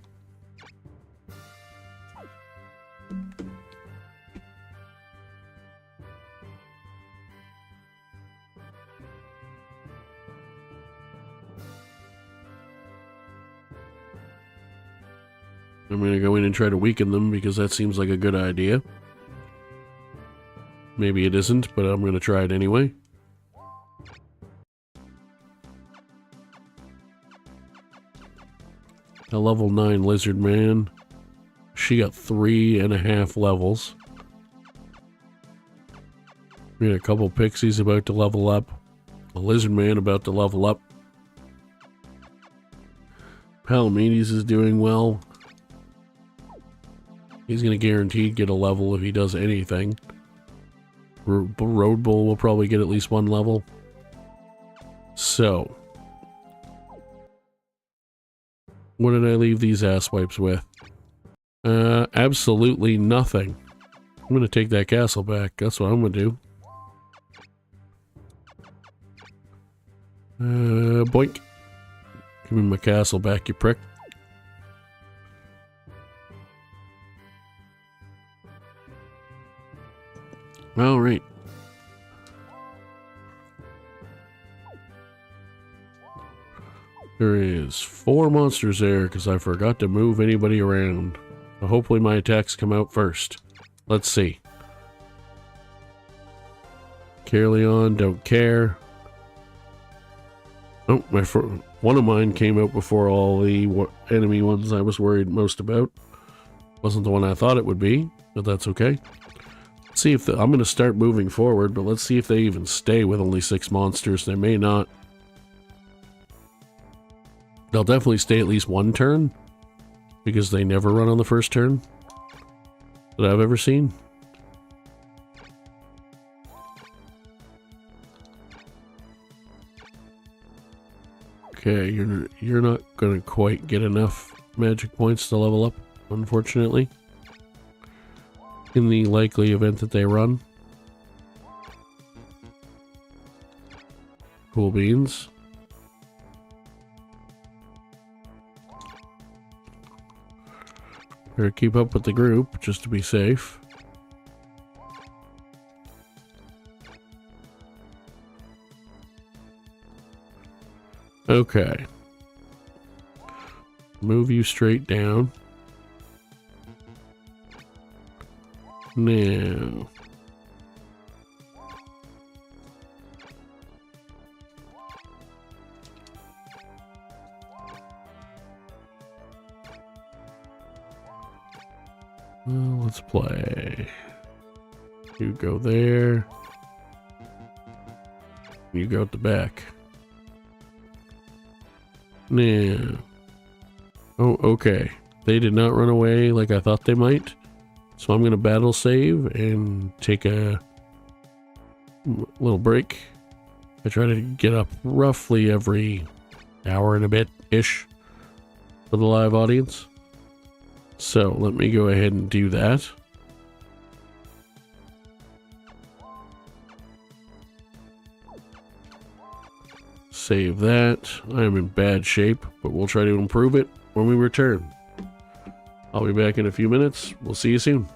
I'm going to go in and try to weaken them because that seems like a good idea. Maybe it isn't, but I'm going to try it anyway. A level 9 lizard man. She got 3.5 levels. We got a couple pixies about to level up. A lizard man about to level up. Palamedes is doing well. He's going to guaranteed get a level if he does anything. Road Bull will probably get at least 1 level. So, what did I leave these asswipes with? Absolutely nothing. I'm going to take that castle back. That's what I'm going to do. Boink. Give me my castle back, you prick. All right. There is 4 monsters there because I forgot to move anybody around. So hopefully my attacks come out first. Let's see. Carleon, don't care. Oh, one of mine came out before all the enemy ones I was worried most about. Wasn't the one I thought it would be, but that's okay. Let's see if I'm going to start moving forward, but let's see if they even stay with only 6 monsters. They may not. They'll definitely stay at least 1 turn, because they never run on the first turn that I've ever seen. Okay, you're not going to quite get enough magic points to level up, unfortunately. In the likely event that they run. Cool beans. Better keep up with the group, just to be safe. Okay. Move you straight down. Now. Well, let's play. You go there. You go at the back. Now. Oh, okay. They did not run away like I thought they might. So I'm going to battle save and take a little break. I try to get up roughly every hour and a bit-ish for the live audience. So let me go ahead and do that. Save that. I am in bad shape, but we'll try to improve it when we return. I'll be back in a few minutes. We'll see you soon.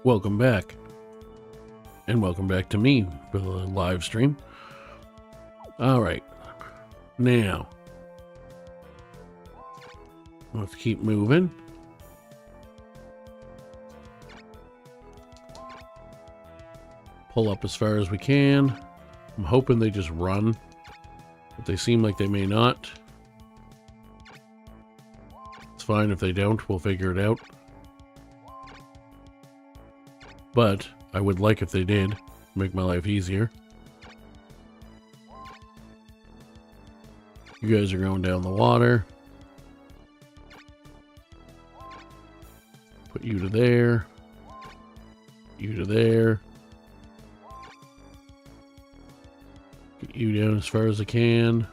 Welcome back. And welcome back to me for the live stream. Alright. Now, let's keep moving. Pull up as far as we can. I'm hoping they just run, but they seem like they may not. It's fine if they don't, we'll figure it out. But I would like if they did, make my life easier. You guys are going down the water. Put you to there. You to there. Get you down as far as I can.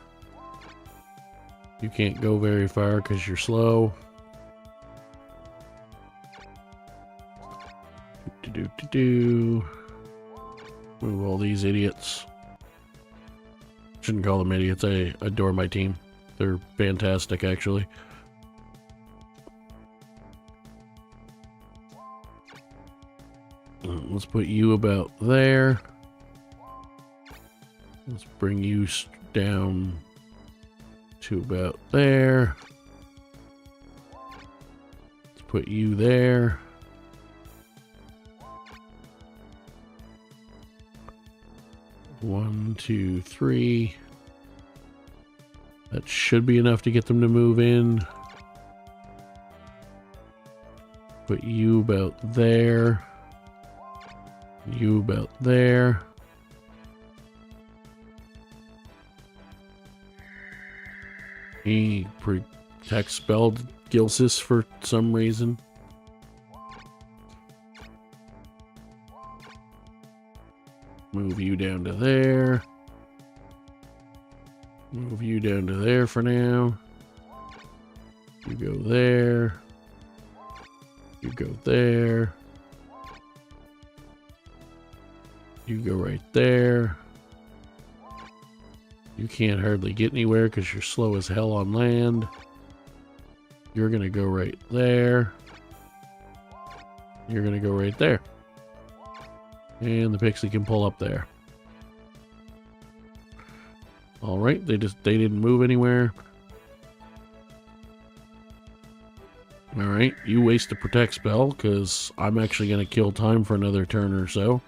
You can't go very far because you're slow. Move all these idiots. Shouldn't call them idiots. I adore my team. They're fantastic, actually. Let's put you about there. Let's bring you down to about there. Let's put you there. One, two, three. That should be enough to get them to move in. Put you about there. You about there. He protect spelled Gilsis for some reason. Move you down to there. Move you down to there for now. You go there. You go there. You go right there. You can't hardly get anywhere because you're slow as hell on land. You're gonna go right there. You're gonna go right there. And the pixie can pull up there. Alright, they didn't move anywhere. Alright, you waste a protect spell because I'm actually gonna kill time for another turn or so.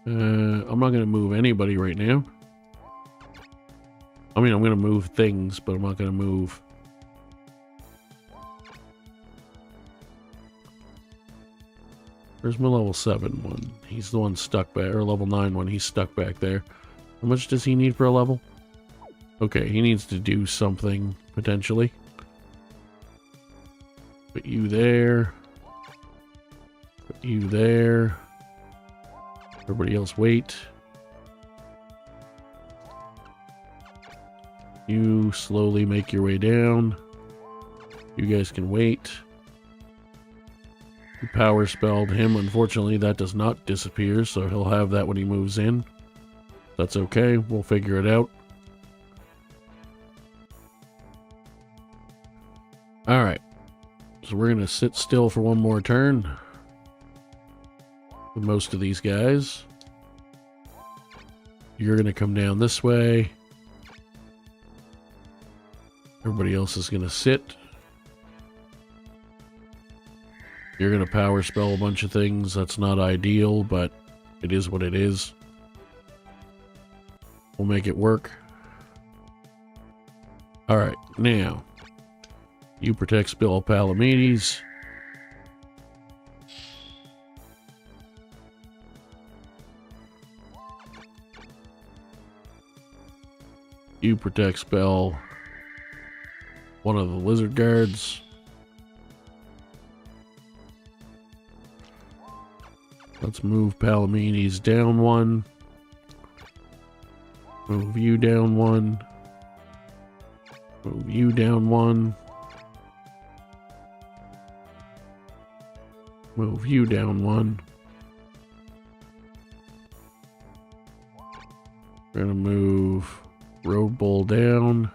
I'm not gonna move anybody right now. I mean, I'm gonna move things, but I'm not gonna move. Where's my level 7 one? He's the one stuck back, or level 9 one, he's stuck back there. How much does he need for a level? Okay, he needs to do something, potentially. Put you there. Put you there. Everybody else wait. You slowly make your way down. You guys can wait. You power spelled him. Unfortunately, that does not disappear, so he'll have that when he moves in. That's okay. We'll figure it out. Alright. So we're going to sit still for one more turn. With most of these guys. You're going to come down this way. Everybody else is going to sit. You're going to power spell a bunch of things. That's not ideal, but it is what it is. We'll make it work. Alright, now. You protect spell Palamedes. You protect spell one of the lizard guards. Let's move Palamedes down one. Move you down one. Move you down one. Move you down one. We're gonna move Road Bull down.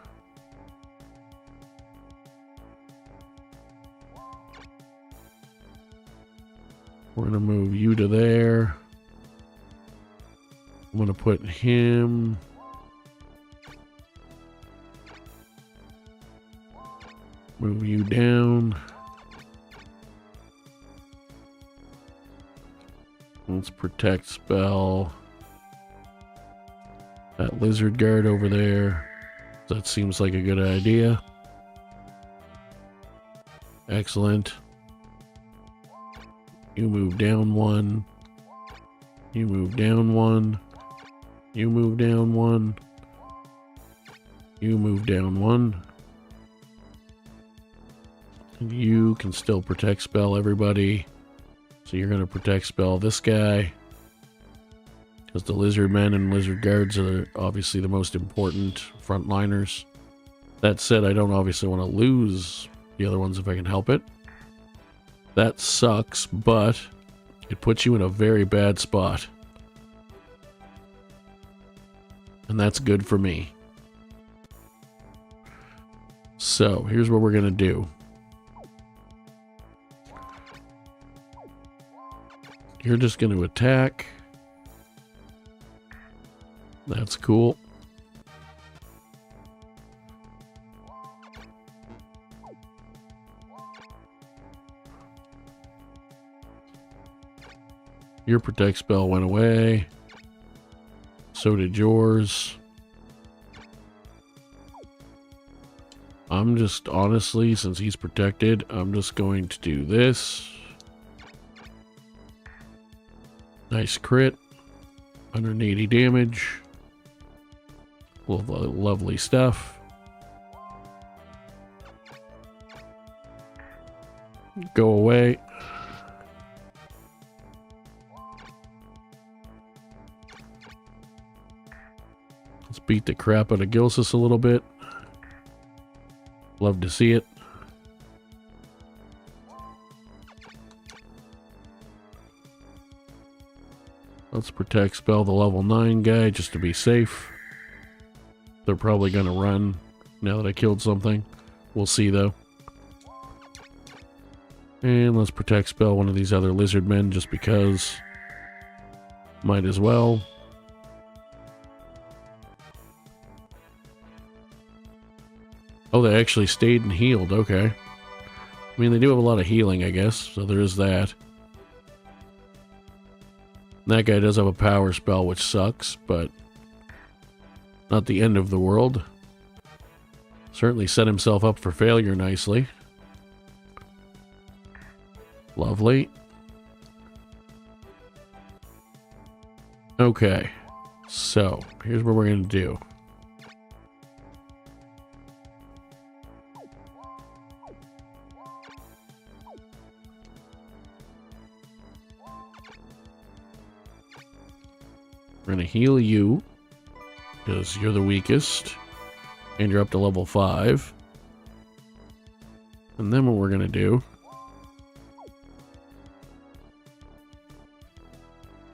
We're going to move you to there. I'm going to put him... Move you down. Let's protect spell. That lizard guard over there. That seems like a good idea. Excellent. You move down one. You move down one. You move down one. You move down one. And you can still protect spell everybody. So you're going to protect spell this guy. Because the lizard men and lizard guards are obviously the most important frontliners. That said, I don't obviously want to lose the other ones if I can help it. That sucks, but it puts you in a very bad spot. And that's good for me. So, here's what we're going to do. You're just going to attack. That's cool. Your protect spell went away. So did yours. I'm just, honestly, since he's protected, I'm just going to do this. Nice crit. 180 damage. Lovely stuff. Go away. Let's beat the crap out of Gilsis a little bit. Love to see it. Let's protect spell the level 9 guy just to be safe. They're probably going to run now that I killed something. We'll see though. And let's protect spell one of these other lizard men just because. Might as well. Oh, they actually stayed and healed. Okay. I mean, they do have a lot of healing, I guess, so there is that. That guy does have a power spell, which sucks, but not the end of the world. Certainly set himself up for failure nicely. Lovely. Okay, so here's what we're going to do. We're going to heal you, because you're the weakest, and you're up to level 5. And then what we're going to do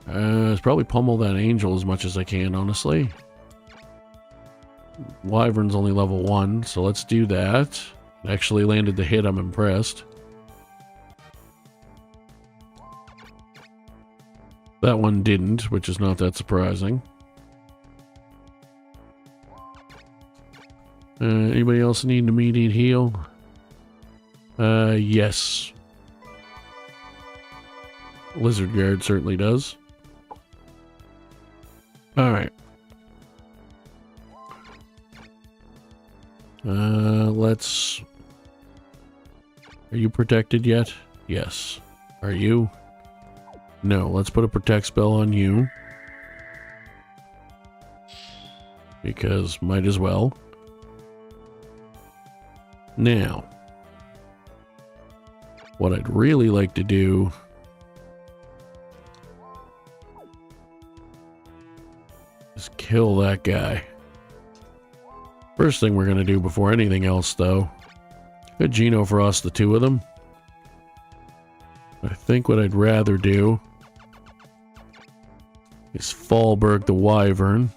is probably pummel that angel as much as I can, honestly. Wyvern's only level 1, so let's do that. It actually landed the hit, I'm impressed. That one didn't, which is not that surprising. Anybody else need an immediate heal? Yes. Lizard Guard certainly does. Alright. Let's... Are you protected yet? Yes. Are you? No, let's put a protect spell on you. Because might as well. Now, what I'd really like to do is kill that guy. First thing we're going to do before anything else, though, could Geno Frost the two of them. I think what I'd rather do is Fallberg the Wyvern.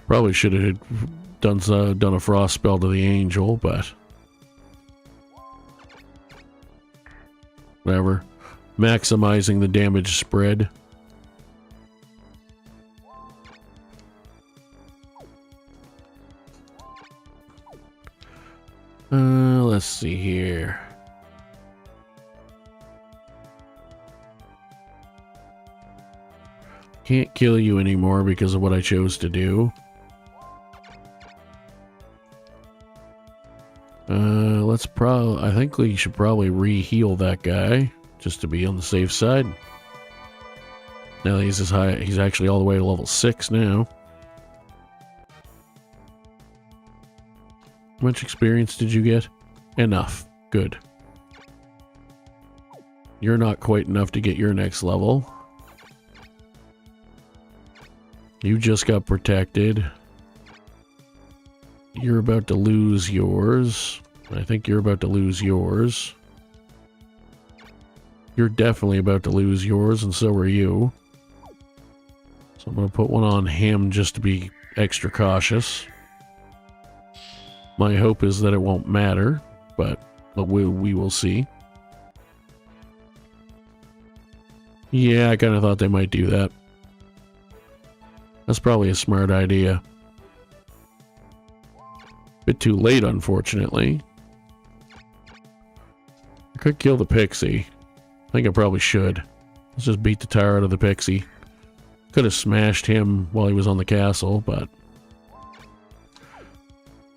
Probably should have done a frost spell to the angel, but Whatever. Maximizing the damage spread. Let's see here. Can't kill you anymore because of what I chose to do. I think we should probably re-heal that guy just to be on the safe side. Now that he's as high, he's actually all the way to level 6 now. How much experience did you get? Enough. Good. You're not quite enough to get your next level. You just got protected. You're about to lose yours. I think you're about to lose yours. You're definitely about to lose yours, and so are you. So I'm going to put one on him just to be extra cautious. My hope is that it won't matter, but we will see. Yeah, I kind of thought they might do that. That's probably a smart idea. Bit too late, unfortunately. I could kill the pixie. I think I probably should. Let's just beat the tar out of the pixie. Could have smashed him while he was on the castle, but...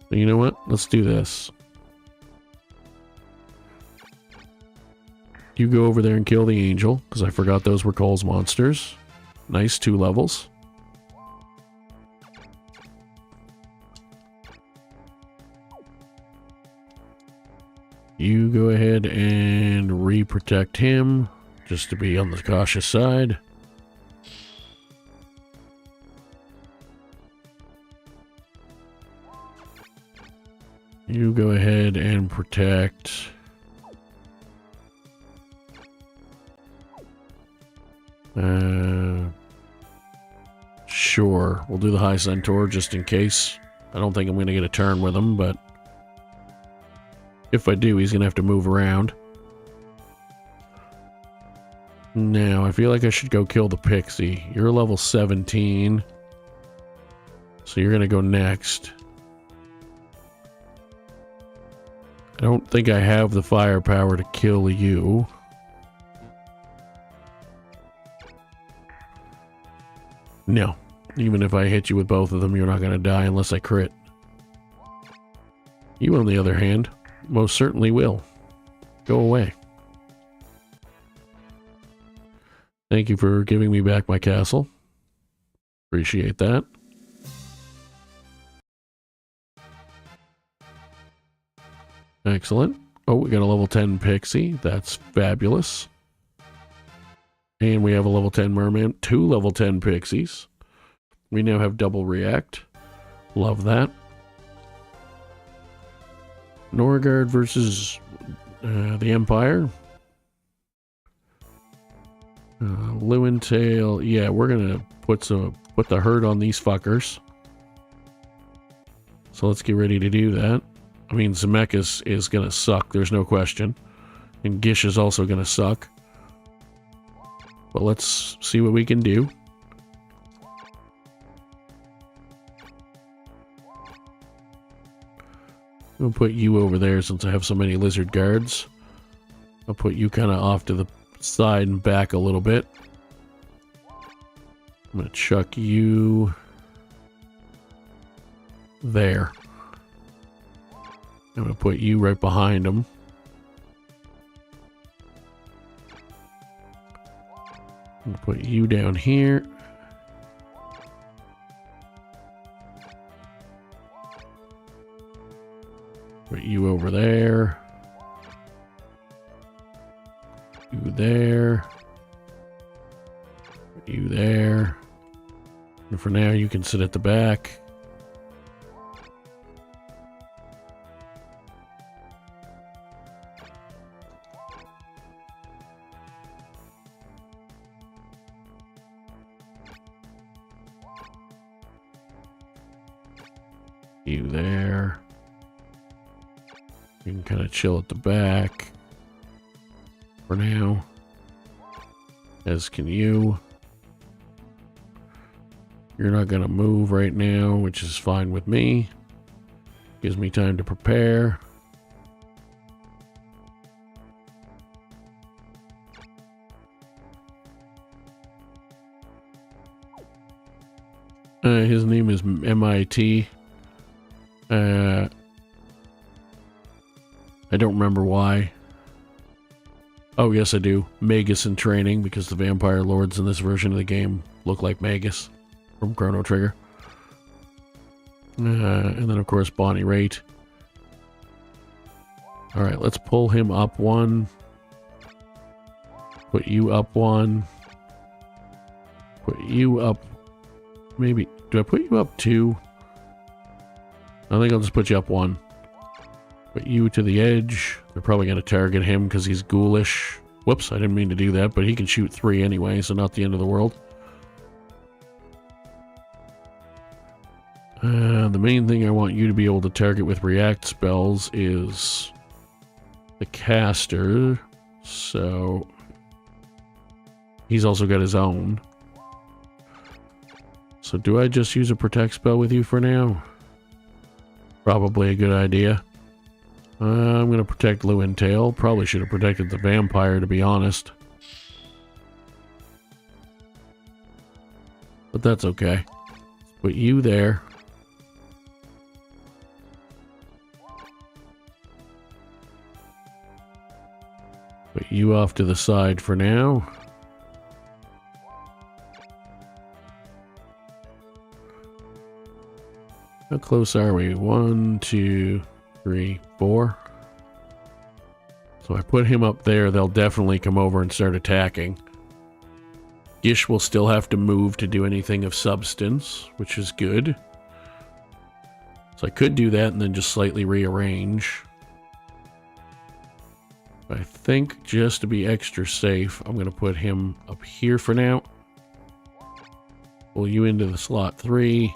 You know what? Let's do this. You go over there and kill the angel, because I forgot those were Cole's monsters. Nice, 2 levels. You go ahead and re-protect him, just to be on the cautious side. You go ahead and protect... Sure, we'll do the High Centaur just in case. I don't think I'm going to get a turn with him, but... If I do, he's going to have to move around. Now, I feel like I should go kill the pixie. You're level 17. So you're going to go next. I don't think I have the firepower to kill you. No. Even if I hit you with both of them, you're not going to die unless I crit. You, on the other hand, most certainly will. Go away. Thank you for giving me back my castle. Appreciate that. Excellent. Oh, we got a level 10 pixie. That's fabulous. And we have a level 10 merman. 2 level 10 pixies. We now have double react. Love that. Norgard versus the Empire. Lewintail. Yeah, we're gonna put the hurt on these fuckers. So let's get ready to do that. I mean, Zemeckis is gonna suck. There's no question, and Gish is also gonna suck. But let's see what we can do. I'll put you over there since I have so many lizard guards. I'll put you kind of off to the side and back a little bit. I'm going to chuck you there. I'm going to put you right behind him. I'm going to put you down here. Put you over there. You there. You there. And for now, you can sit at the back. You there. You can kind of chill at the back. for now. As can you. You're not going to move right now, which is fine with me. Gives me time to prepare. His name is MIT. I don't remember why. Oh, yes, I do. Magus in training, because the vampire lords in this version of the game look like Magus from Chrono Trigger. And then, of course, Bonnie Raitt. Alright, let's pull him up one. Put you up one. Put you up... Maybe... Do I put you up two? I think I'll just put you up one. Put you to the edge. They're probably going to target him because he's ghoulish. Whoops, I didn't mean to do that, but he can shoot 3 anyway, so not the end of the world. The main thing I want you to be able to target with react spells is the caster. So he's also got his own. So do I just use a protect spell with you for now? Probably a good idea. I'm going to protect Lewin-Tail. Probably should have protected the vampire, to be honest. But that's okay. Put you there. Put you off to the side for now. How close are we? 1, 2, 3, 4. So I put him up there. They'll definitely come over and start attacking. Gish will still have to move to do anything of substance, which is good. So I could do that and then just slightly rearrange. I think just to be extra safe, I'm going to put him up here for now. Pull you into the slot 3.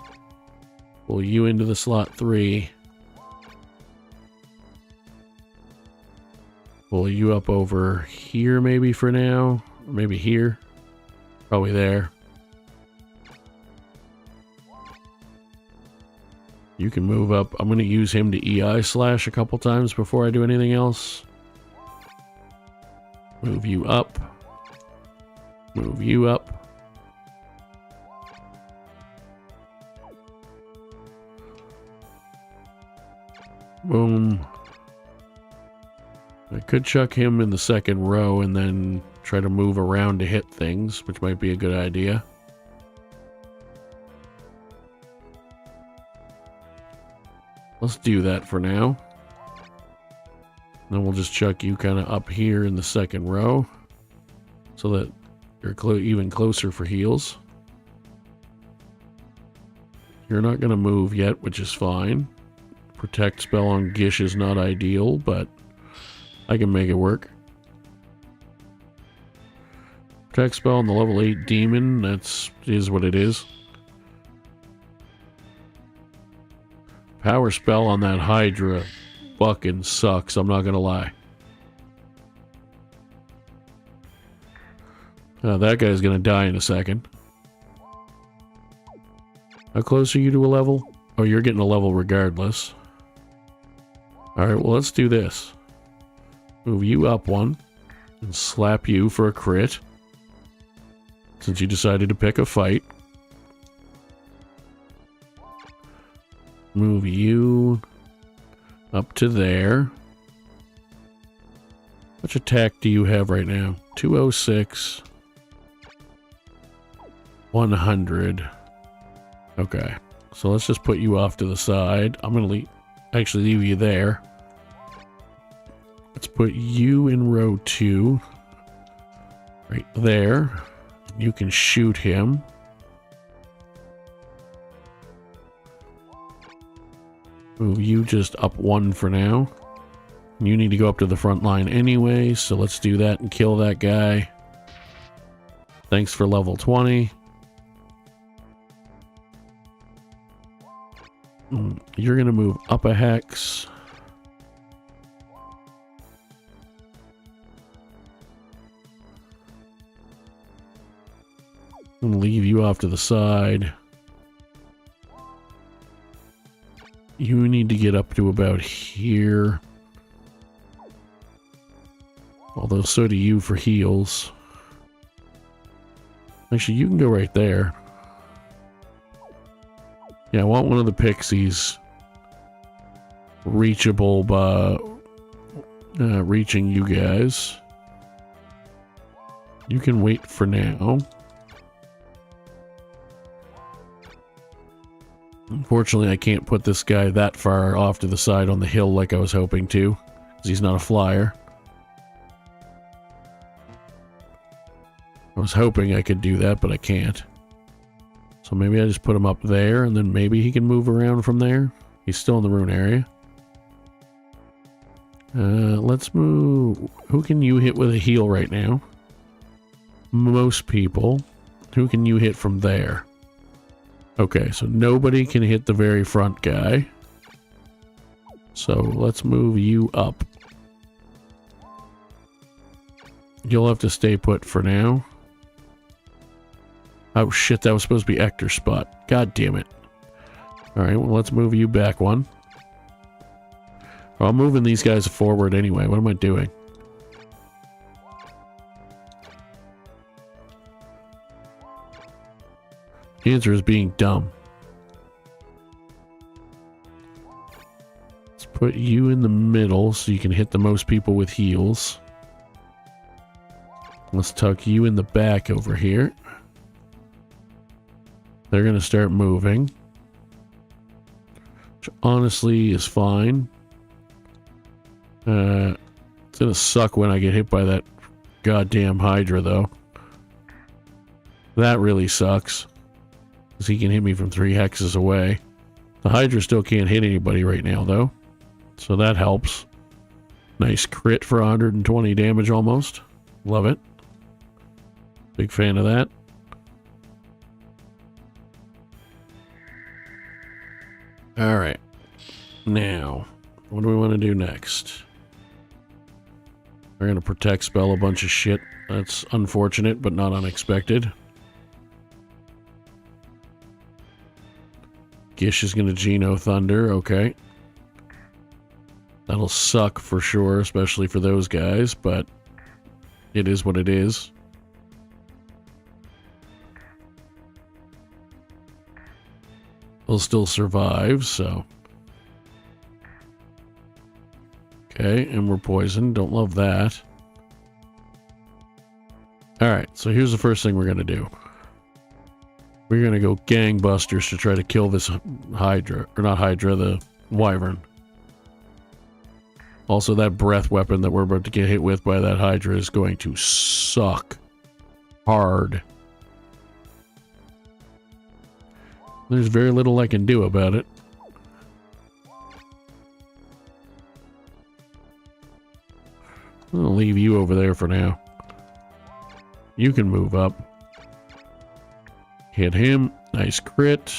Pull you into the slot 3. Pull you up over here maybe for now. Or maybe here. Probably there. You can move up. I'm going to use him to EI slash a couple times before I do anything else. Move you up. Move you up. Boom. I could chuck him in the second row and then try to move around to hit things, which might be a good idea. Let's do that for now. Then we'll just chuck you kind of up here in the second row so that you're even closer for heals. You're not going to move yet, which is fine. Protect spell on Gish is not ideal, but I can make it work. Protect spell on the level 8 demon, is what it is. Power spell on that Hydra fucking sucks, I'm not gonna lie. That guy's gonna die in a second. How close are you to a level? Oh, you're getting a level regardless. Alright, well, let's do this. Move you up one and slap you for a crit. Since you decided to pick a fight. Move you up to there. How much attack do you have right now? 206. 100. Okay. So let's just put you off to the side. I'm going to actually leave you there. Let's put you in row 2. Right there. You can shoot him. Move you just up 1 for now. You need to go up to the front line anyway, so let's do that and kill that guy. Thanks for level 20. You're going to move up a hex. I'm gonna leave you off to the side. You need to get up to about here. Although so do you for heals. Actually, you can go right there. Yeah, I want one of the pixies reachable by reaching you guys. You can wait for now. Unfortunately, I can't put this guy that far off to the side on the hill like I was hoping to, because he's not a flyer. I was hoping I could do that, but I can't. So maybe I just put him up there, and then maybe he can move around from there. He's still in the Rune area. Let's move... Who can you hit with a heal right now? Most people. Who can you hit from there? Okay, so nobody can hit the very front guy. So let's move you up. You'll have to stay put for now. Oh shit, that was supposed to be Ector's spot. God damn it. Alright, well let's move you back one. Well, I'm moving these guys forward anyway. What am I doing? The answer is being dumb. Let's put you in the middle so you can hit the most people with heals. Let's tuck you in the back over here. They're going to start moving. Which honestly is fine. It's going to suck when I get hit by that goddamn Hydra, though. That really sucks. Because he can hit me from 3 hexes away. The Hydra still can't hit anybody right now, though. So that helps. Nice crit for 120 damage almost. Love it. Big fan of that. Alright. Now, what do we want to do next? We're going to protect spell a bunch of shit. That's unfortunate, but not unexpected. Gish is going to Geno Thunder, okay. That'll suck for sure, especially for those guys, but it is what it is. They'll still survive, so. Okay, and we're poisoned. Don't love that. Alright, so here's the first thing we're going to do. We're going to go gangbusters to try to kill this Hydra. Or not Hydra, the Wyvern. Also, that breath weapon that we're about to get hit with by that Hydra is going to suck hard. There's very little I can do about it. I'll leave you over there for now. You can move up. Hit him. Nice crit.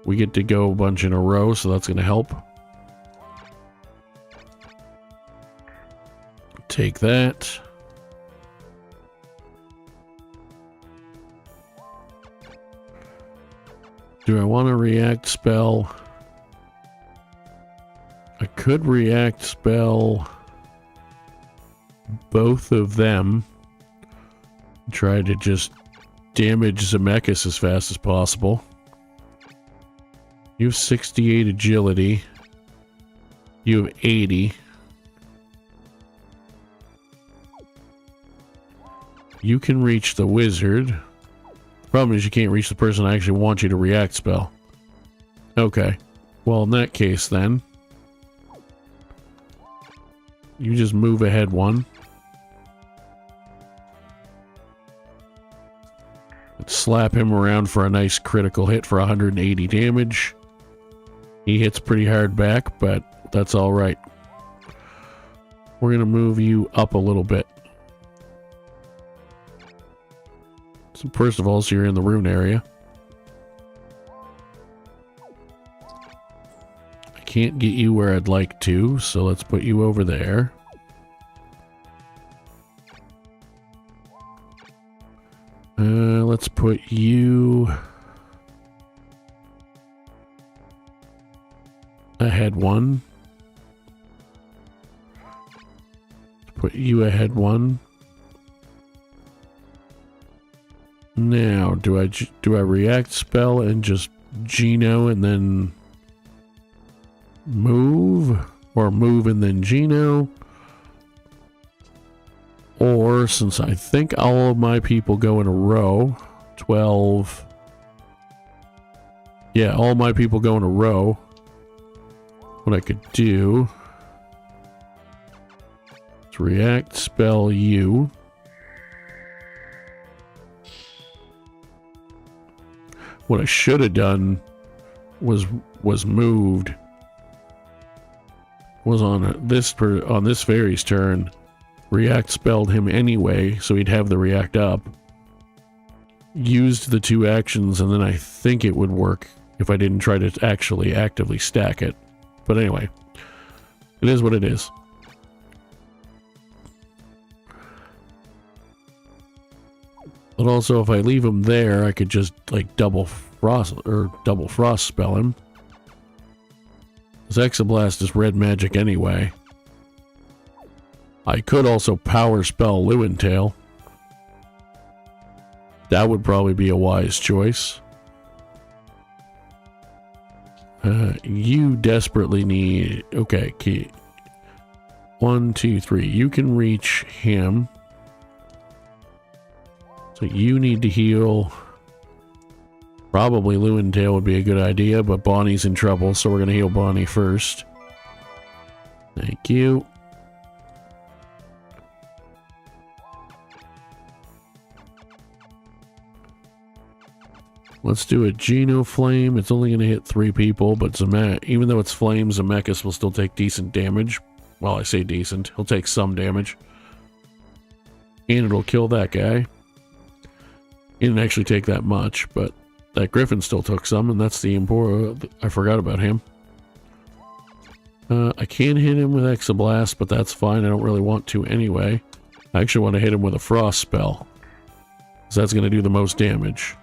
We get to go a bunch in a row, so that's going to help. Take that. Do I want to react spell? I could react spell both of them. Try to just damage Zemeckis as fast as possible. You have 68 agility. You have 80. You can reach the wizard. The problem is you can't reach the person I actually want you to react spell. Okay. Well, in that case then, you just move ahead one. Slap him around for a nice critical hit for 180 damage. He hits pretty hard back, but that's alright. We're going to move you up a little bit. So first of all, so you're in the Rune area. I can't get you where I'd like to, so let's put you over there. put you ahead one. Put you ahead one. Now, do I react spell and just Geno and then move? Or move and then Geno? Or, since I think all of my people go in a row, 12... Yeah, all my people go in a row. What I could do is react spell you. What I should have done was moved. Was on this fairy's turn. React spelled him anyway, so he'd have the react up. Used the two actions, and then I think it would work if I didn't try to actually actively stack it. But anyway, it is what it is. But also, if I leave him there, I could just like double frost spell him. This Exoblast is red magic anyway. I could also power spell Lewintail. That would probably be a wise choice. You desperately need... Okay, key. 1, 2, 3. You can reach him. So you need to heal. Probably Lewintail would be a good idea, but Bonnie's in trouble, so we're going to heal Bonnie first. Thank you. Let's do a Geno Flame. It's only going to hit 3 people, but even though it's Flame, Zemeckis will still take decent damage. Well, I say decent. He'll take some damage. And it'll kill that guy. He didn't actually take that much, but that Griffin still took some, and that's the important... I forgot about him. I can hit him with Exoblast, but that's fine. I don't really want to anyway. I actually want to hit him with a Frost spell, because that's going to do the most damage.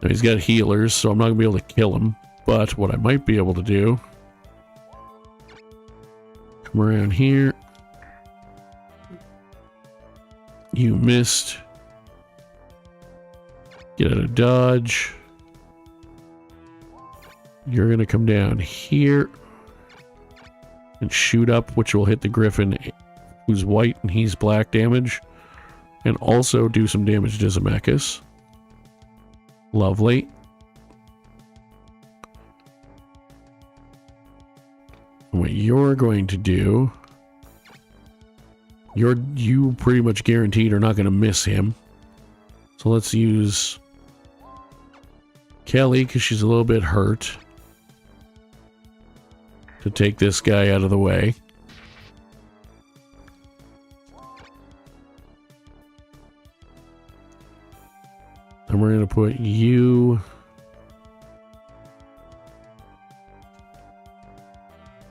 Now, he's got healers, so I'm not going to be able to kill him. But what I might be able to do... Come around here. You missed. Get out of dodge. You're going to come down here. And shoot up, which will hit the Griffin, who's white and he's black damage. And also do some damage to Zemeckis. Lovely. And what you're going to do... You pretty much guaranteed are not going to miss him. So let's use Kelly, because she's a little bit hurt, to take this guy out of the way. And we're going to put you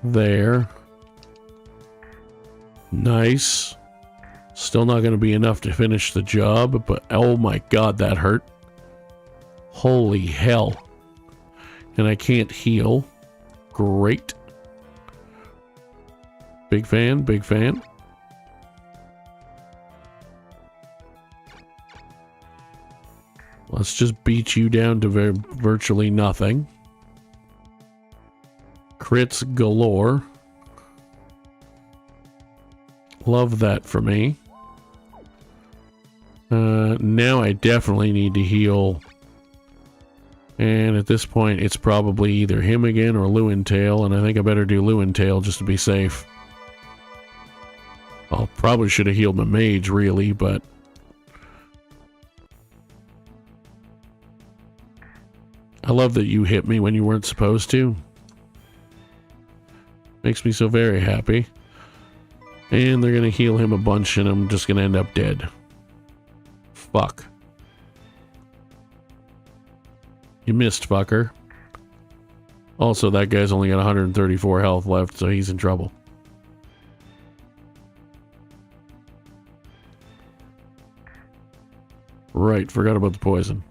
there. Nice. Still not going to be enough to finish the job, but oh my god, that hurt. Holy hell. And I can't heal. Great. Big fan, big fan. Let's just beat you down to virtually nothing. Crits galore. Love that for me. Now I definitely need to heal. And at this point, it's probably either him again or Lewintail, and I think I better do Lewintail just to be safe. Well, probably should have healed my mage, really, but... I love that you hit me when you weren't supposed to. Makes me so very happy. And they're going to heal him a bunch, and I'm just going to end up dead. Fuck. You missed, fucker. Also, that guy's only got 134 health left, so he's in trouble. Right, forgot about the poison.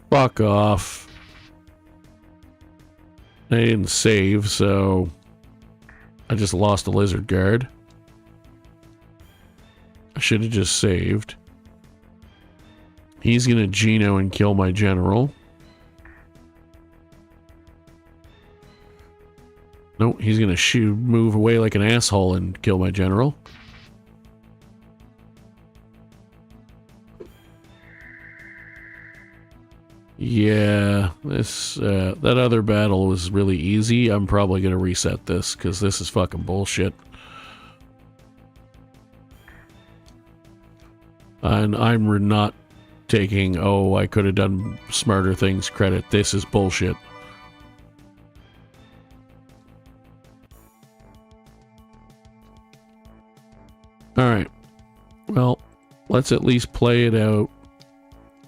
Fuck off. I didn't save, so I just lost a lizard guard. I should have just saved. He's gonna Geno and kill my general. Nope, he's gonna move away like an asshole and kill my general. Yeah, that other battle was really easy. I'm probably gonna reset this because this is fucking bullshit. And I'm not taking, oh, I could have done smarter things credit. This is bullshit. Alright. Well, let's at least play it out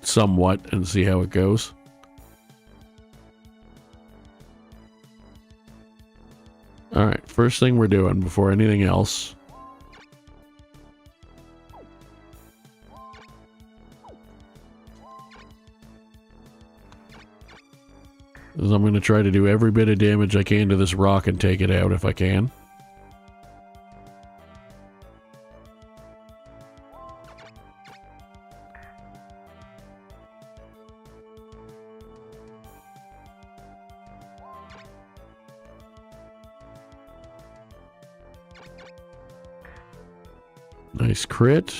somewhat and see how it goes. Alright, first thing we're doing before anything else is I'm going to try to do every bit of damage I can to this rock and take it out if I can. Nice crit.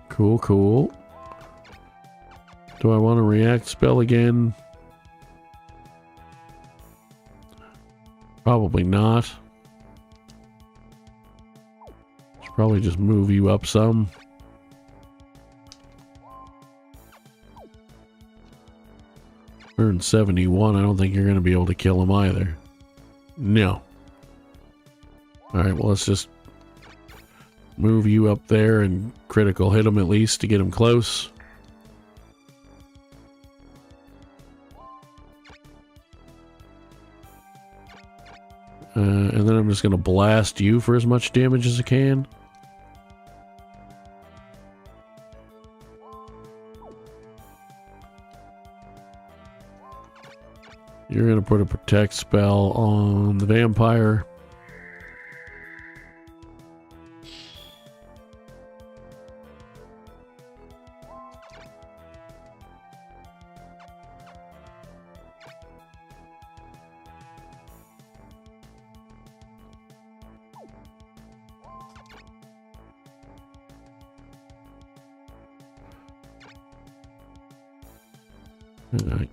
Cool, cool. Do I want to react spell again? Probably not. Should probably just move you up some. We're in 71. I don't think you're going to be able to kill him either. No. Alright, well, let's just move you up there and critical hit him at least to get him close. And then I'm just going to blast you for as much damage as I can. You're going to put a protect spell on the vampire.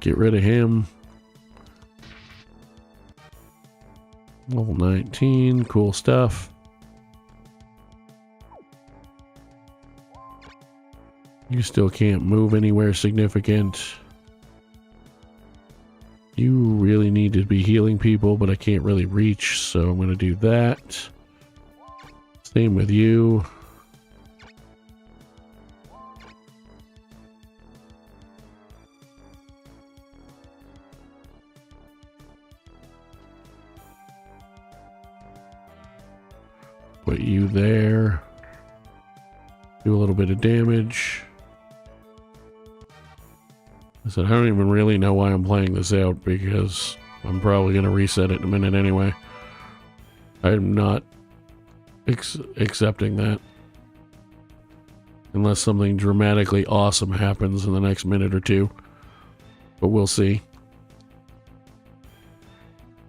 Get rid of him. Level 19, cool stuff. You still can't move anywhere significant. You really need to be healing people, but I can't really reach, so I'm going to do that. Same with you. Put you there. Do a little bit of damage. I said, I don't even really know why I'm playing this out because I'm probably going to reset it in a minute anyway. I'm not accepting that. Unless something dramatically awesome happens in the next minute or two. But we'll see.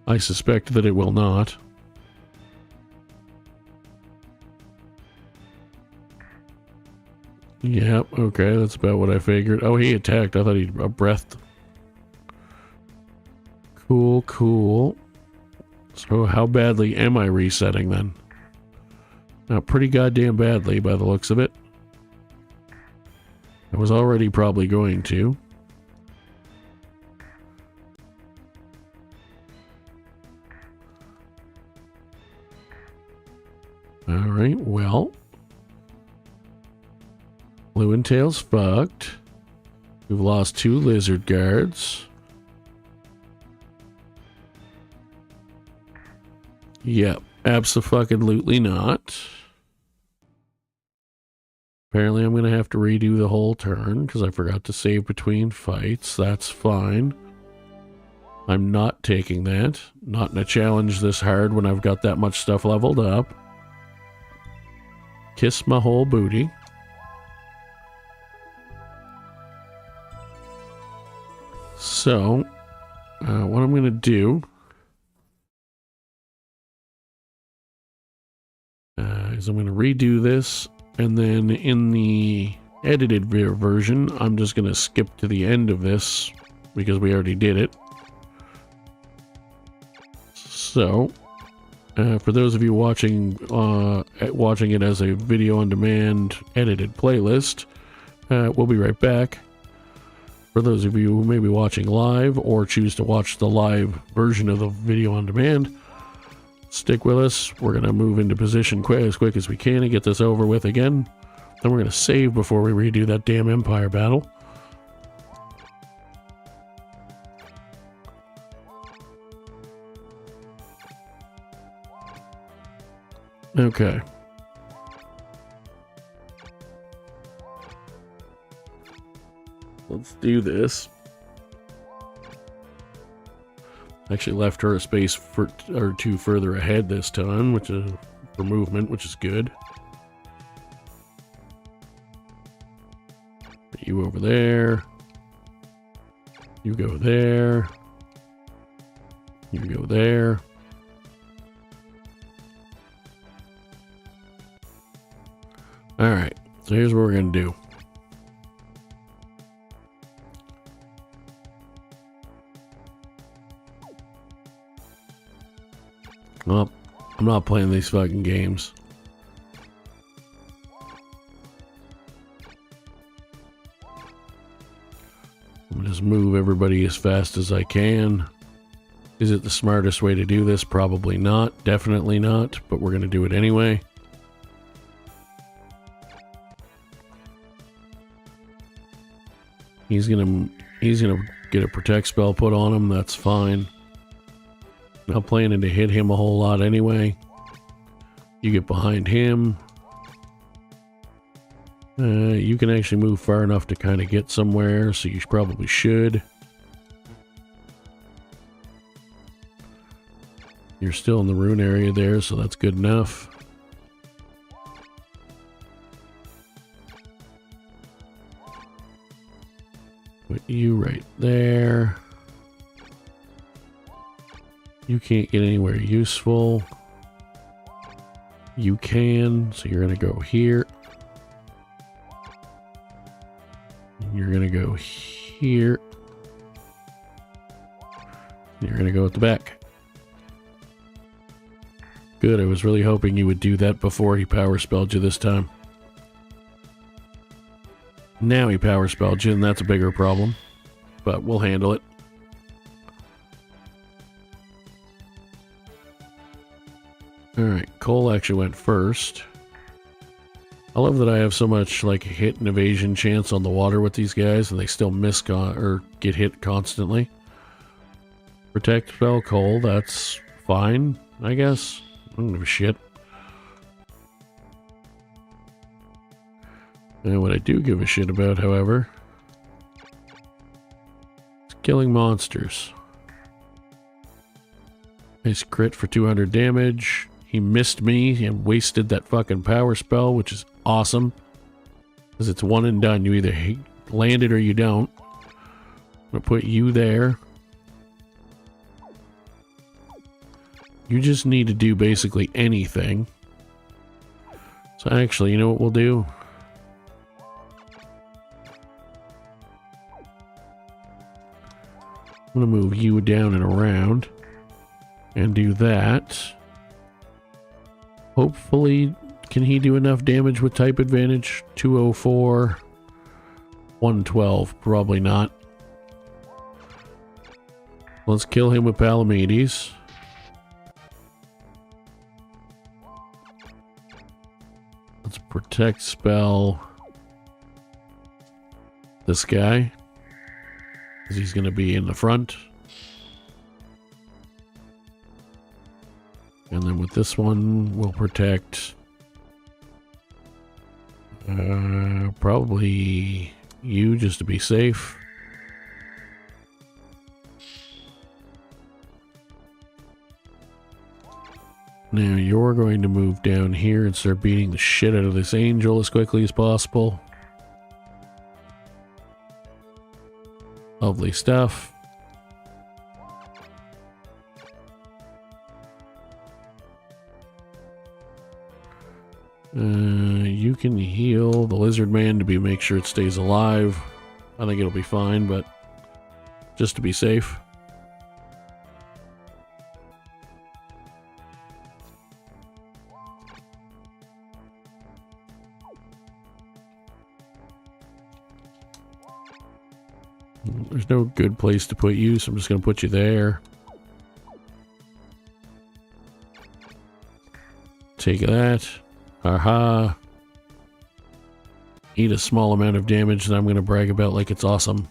I suspect that it will not. Yep, okay, that's about what I figured. Oh, he attacked. I thought he breathed. Cool, cool. So how badly am I resetting then? Not pretty goddamn badly by the looks of it. I was already probably going to. Alright, well. Blue and Tail's fucked. We've lost 2 lizard guards. Yep, abso-fucking-lutely not. Apparently I'm going to have to redo the whole turn because I forgot to save between fights. That's fine. I'm not taking that. Not in a challenge this hard when I've got that much stuff leveled up. Kiss my whole booty. So, what I'm going to do is I'm going to redo this, and then in the edited version, I'm just going to skip to the end of this because we already did it. So, for those of you watching it as a video on demand edited playlist, we'll be right back. For those of you who may be watching live or choose to watch the live version of the video on demand, stick with us. We're going to move into position as quick as we can and get this over with again. Then we're going to save before we redo that damn Empire battle. Okay. Let's do this. Actually left her a space or two further ahead this time, which is for movement, which is good. Put you over there. You go there. You go there. Alright, so here's what we're going to do. Well, I'm not playing these fucking games. I'm gonna just move everybody as fast as I can. Is it the smartest way to do this? Probably not. Definitely not. But we're gonna do it anyway. He's gonna get a protect spell put on him. That's fine. Not planning to hit him a whole lot anyway. You get behind him. You can actually move far enough to kind of get somewhere, so you probably should. You're still in the rune area there, so that's good enough. Put you right there. You can't get anywhere useful. You can, so you're going to go here. You're going to go here. You're going to go at the back. Good, I was really hoping you would do that before he power spelled you this time. Now he power spelled you, and that's a bigger problem. But we'll handle it. Alright, Cole actually went first. I love that I have so much like hit and evasion chance on the water with these guys, and they still miss or get hit constantly. Protect spell Cole, that's fine, I guess. I don't give a shit. And what I do give a shit about, however, is killing monsters. Nice crit for 200 damage. He missed me and wasted that fucking power spell, which is awesome. Because it's one and done. You either land it or you don't. I'm going to put you there. You just need to do basically anything. So actually, you know what we'll do? I'm going to move you down and around. And do that. Hopefully, can he do enough damage with type advantage? 204, 112, probably not. Let's kill him with Palamedes. Let's protect spell this guy, because he's going to be in the front. And then with this one, we'll protect probably you just to be safe. Now you're going to move down here and start beating the shit out of this angel as quickly as possible. Lovely stuff. You can heal the lizard man to make sure it stays alive. I think it'll be fine, but just to be safe. There's no good place to put you, so I'm just going to put you there. Take that. Aha. Eat a small amount of damage that I'm going to brag about like it's awesome.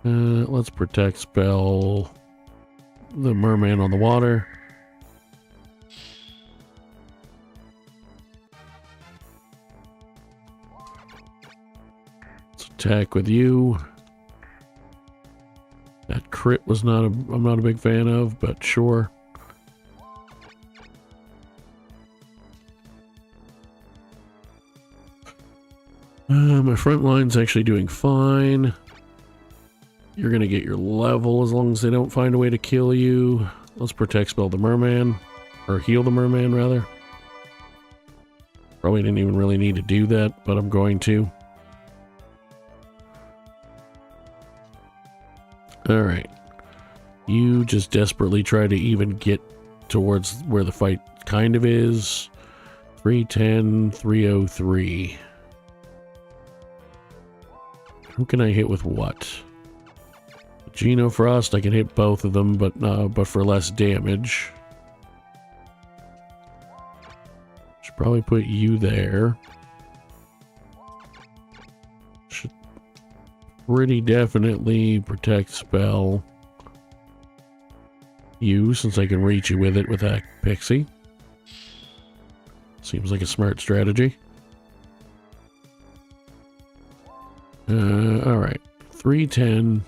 Let's protect spell the merman on the water. Let's attack with you. That crit was I'm not a big fan of, but sure. My front line's actually doing fine. You're going to get your level as long as they don't find a way to kill you. Let's protect spell the merman. Or heal the merman, rather. Probably didn't even really need to do that, but I'm going to. Alright. You just desperately try to even get towards where the fight kind of is. 310, 303. Who can I hit with what? Genofrost, I can hit both of them, but for less damage. Should probably put you there. Should pretty definitely protect spell you, since I can reach you with it with that pixie. Seems like a smart strategy. Alright. 310,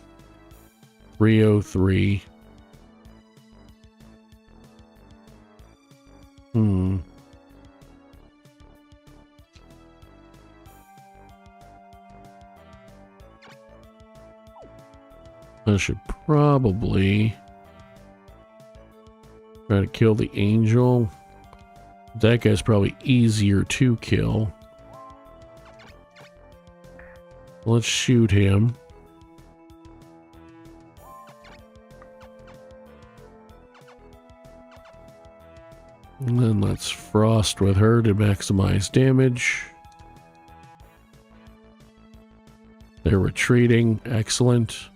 303. I should probably try to kill the angel. That guy's probably easier to kill. Let's shoot him. And then let's frost with her to maximize damage. They're retreating. Excellent.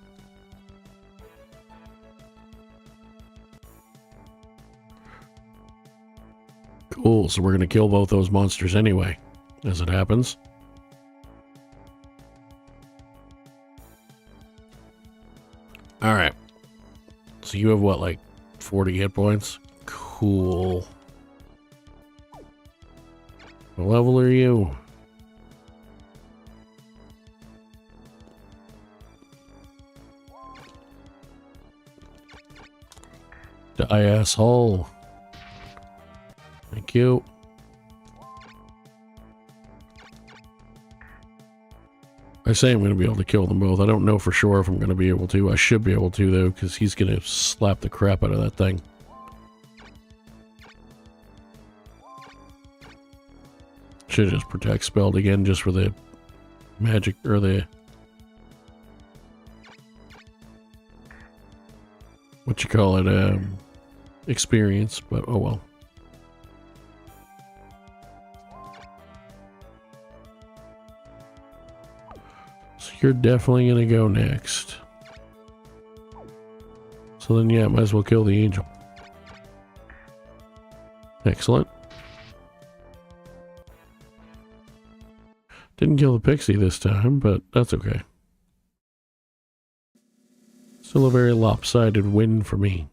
Cool, so we're going to kill both those monsters anyway, as it happens. Alright. So you have what, like 40 hit points? Cool. What level are you? Die, asshole. Thank you. I say I'm going to be able to kill them both. I don't know for sure if I'm going to be able to. I should be able to, though, because he's going to slap the crap out of that thing. Should just protect spelled again just for the magic, or the... what you call it, experience, but oh well. So you're definitely going to go next. So then, yeah, might as well kill the angel. Excellent. Didn't kill the pixie this time, but that's okay. Still a very lopsided win for me.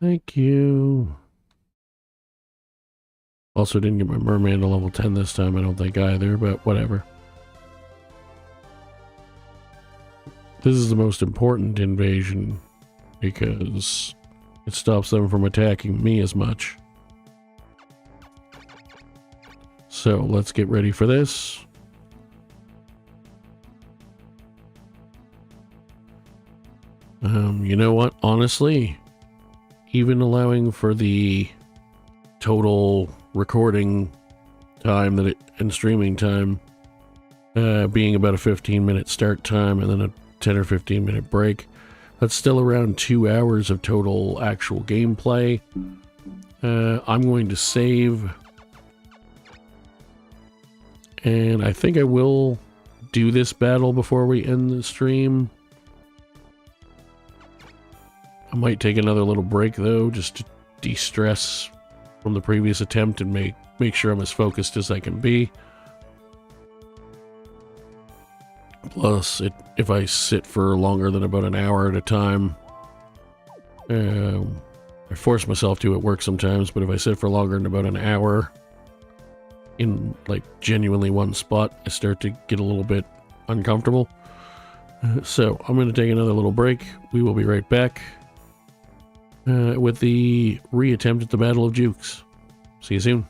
Thank you. Also didn't get my merman to level 10 this time, I don't think either, but whatever. This is the most important invasion because it stops them from attacking me as much. So let's get ready for this. You know what? Honestly, even allowing for the total recording time and streaming time being about a 15-minute start time and then a 10 or 15-minute break, that's still around 2 hours of total actual gameplay. I'm going to save, and I think I will do this battle before we end the stream. I might take another little break though, just to de-stress from the previous attempt and make sure I'm as focused as I can be. Plus, if I sit for longer than about an hour at a time, I force myself to at work sometimes, but if I sit for longer than about an hour in like genuinely one spot, I start to get a little bit uncomfortable. So I'm going to take another little break. We will be right back with the reattempt at the Battle of Jukes. See you soon.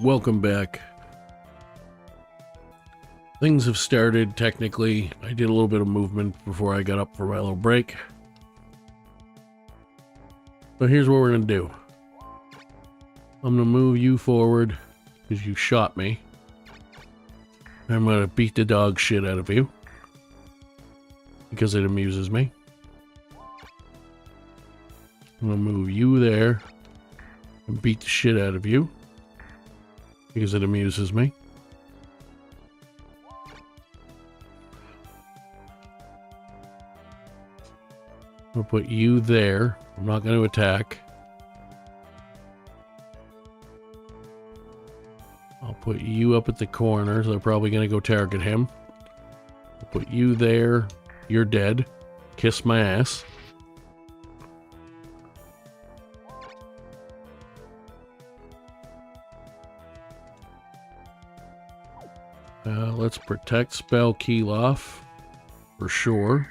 welcome back. Things have started, technically. I did a little bit of movement before I got up for my little break. But here's what we're going to do. I'm going to move you forward because you shot me. I'm going to beat the dog shit out of you because it amuses me. I'm going to move you there and beat the shit out of you because it amuses me. I'll put you there. I'm not going to attack. I'll put you up at the corner, so they're probably going to go target him. I'll put you there. You're dead. Kiss my ass. Let's protect spell Keeloff for sure.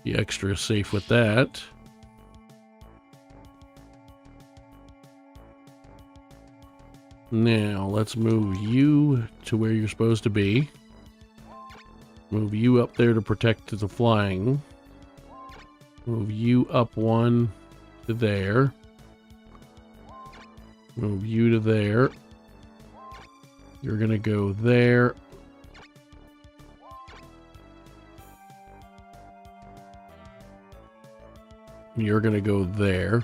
Be extra safe with that. Now, let's move you to where you're supposed to be. Move you up there to protect the flying. Move you up one to there. Move you to there. You're gonna go there. You're gonna go there.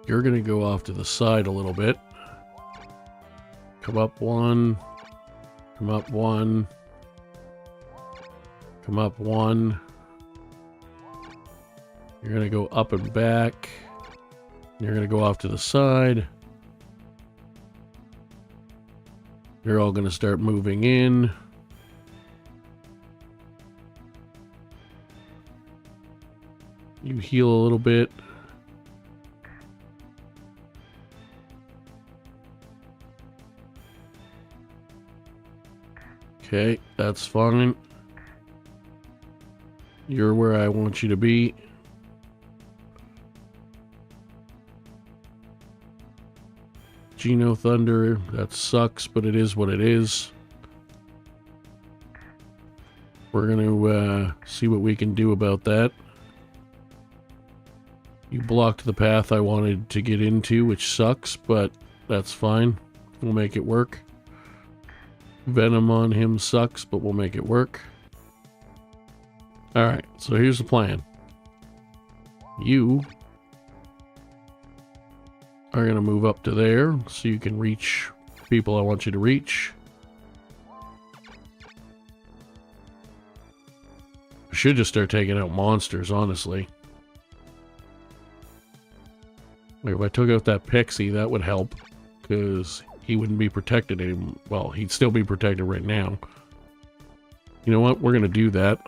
You're gonna go off to the side a little bit. Come up one. Come up one. Come up one. You're gonna go up and back. You're gonna go off to the side. You're all gonna start moving in. You heal a little bit. Okay, that's fine. You're where I want you to be. Geno Thunder, that sucks, but it is what it is. We're gonna see what we can do about that. You blocked the path I wanted to get into, which sucks, but that's fine. We'll make it work. Venom on him sucks, but we'll make it work. Alright, so here's the plan. You are going to move up to there so you can reach people I want you to reach. I should just start taking out monsters, honestly. Like if I took out that pixie, that would help, because he wouldn't be protected anymore. Well, he'd still be protected right now. You know what? We're going to do that.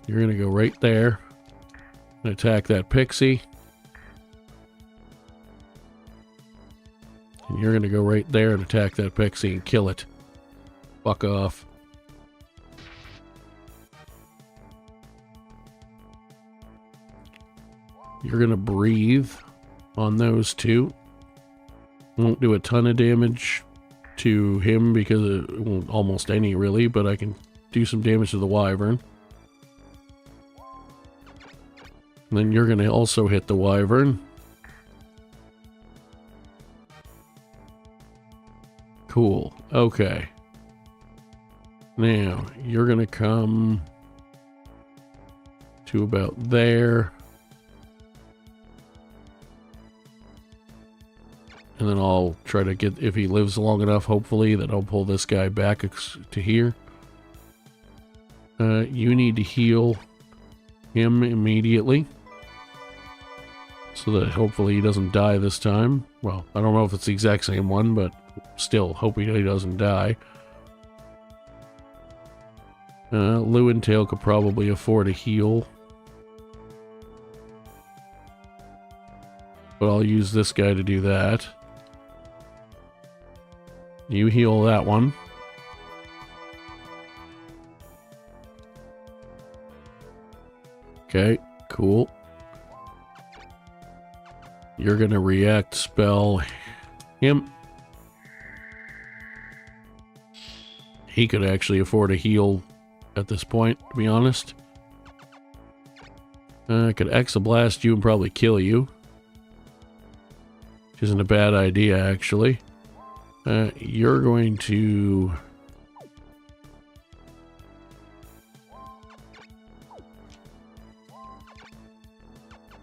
You're going to go right there and attack that pixie. And you're going to go right there and attack that pixie and kill it. Fuck off. You're going to breathe on those two. Won't do a ton of damage to him because it won't almost any really, but I can do some damage to the wyvern. And then you're going to also hit the wyvern. Cool. Okay. Now, you're going to come to about there. And then I'll try to get, if he lives long enough, hopefully, that I'll pull this guy back to here. You need to heal him immediately, so that hopefully he doesn't die this time. Well, I don't know if it's the exact same one, but still, hoping he doesn't die. Lewintail could probably afford a heal. But I'll use this guy to do that. You heal that one. Okay, cool. You're gonna react spell him. He could actually afford a heal at this point, to be honest. I could Exablast you and probably kill you. Which isn't a bad idea, actually. You're going to...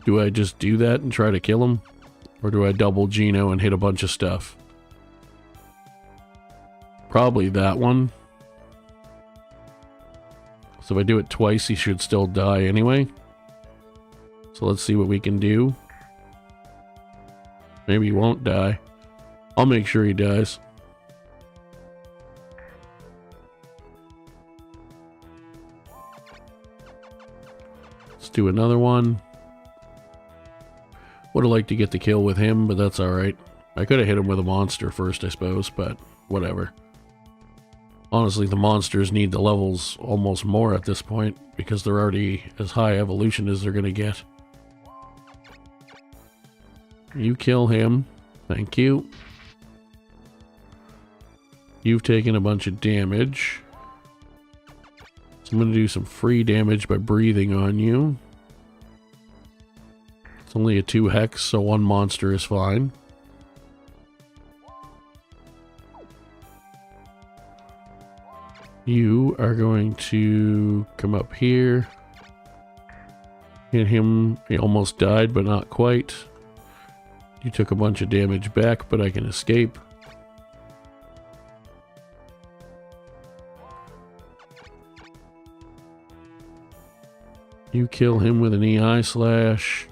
Do I just do that and try to kill him? Or do I double Geno and hit a bunch of stuff? Probably that one. So if I do it twice, he should still die anyway. So let's see what we can do. Maybe he won't die. I'll make sure he dies. Let's do another one. Would have liked to get the kill with him, but that's alright. I could have hit him with a monster first, I suppose, but whatever. Honestly, the monsters need the levels almost more at this point, because they're already as high evolution as they're going to get. You kill him. Thank you. You've taken a bunch of damage. So I'm going to do some free damage by breathing on you. It's only a 2 hex, so 1 monster is fine. You are going to come up here. Hit him. He almost died, but not quite. You took a bunch of damage back, but I can escape. You kill him with an EI slash.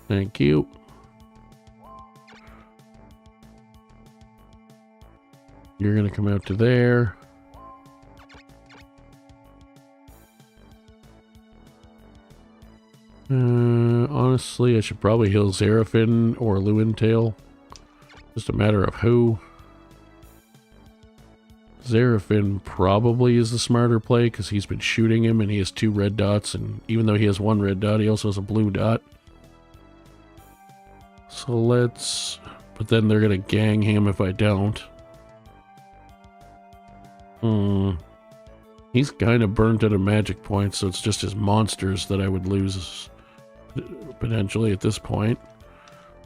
Thank you. You're going to come out to there. Honestly, I should probably heal Xerafen or Lewintail. Just a matter of who. Xerafen probably is the smarter play because he's been shooting him and he has 2 red dots, and even though he has 1 red dot, he also has a blue dot. So let's... But then they're going to gang him if I don't. He's kind of burnt out of magic points, so it's just his monsters that I would lose potentially at this point.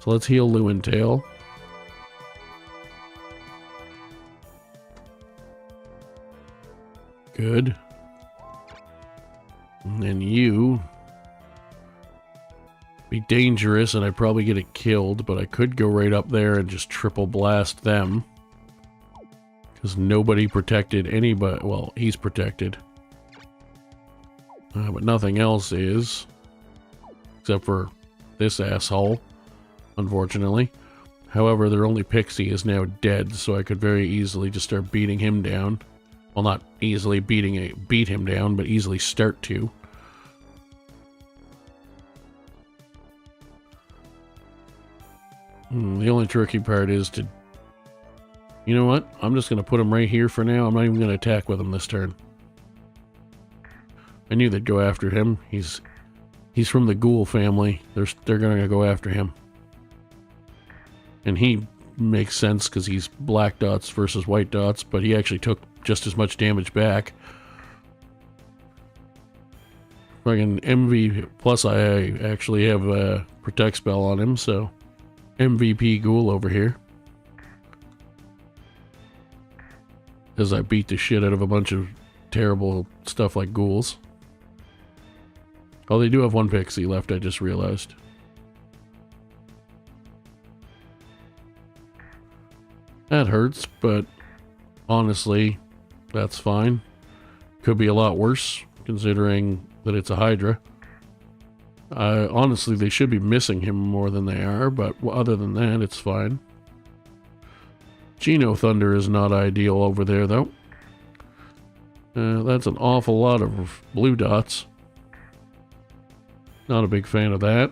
So let's heal Lewintail. Good. And then you be dangerous, and I'd probably get it killed, but I could go right up there and just triple blast them. Because nobody protected anybody. Well, he's protected. But nothing else is. Except for this asshole, unfortunately. However, their only pixie is now dead, so I could very easily just start beating him down. Well, not easily beat him down, but easily start to. The only tricky part is to... You know what? I'm just going to put him right here for now. I'm not even going to attack with him this turn. I knew they'd go after him. He's from the ghoul family. They're going to go after him. And he makes sense because he's black dots versus white dots, but he actually took just as much damage back. Fucking MV, plus I actually have a protect spell on him, so MVP ghoul over here. As I beat the shit out of a bunch of terrible stuff like ghouls. Oh, they do have 1 pixie left, I just realized. That hurts, but honestly, that's fine. Could be a lot worse, considering that it's a Hydra. Honestly, they should be missing him more than they are, but other than that, it's fine. Geno Thunder is not ideal over there, though. That's an awful lot of blue dots. Not a big fan of that.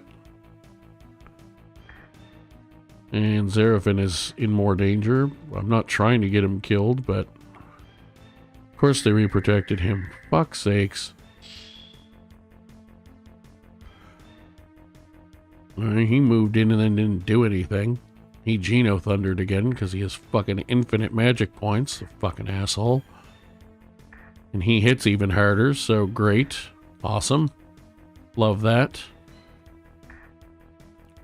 And Xerafen is in more danger. I'm not trying to get him killed, but... Of course they reprotected him. Fuck's sakes. He moved in and then didn't do anything. He Geno Thundered again because he has fucking infinite magic points, the fucking asshole. And he hits even harder, so great. Awesome. Love that.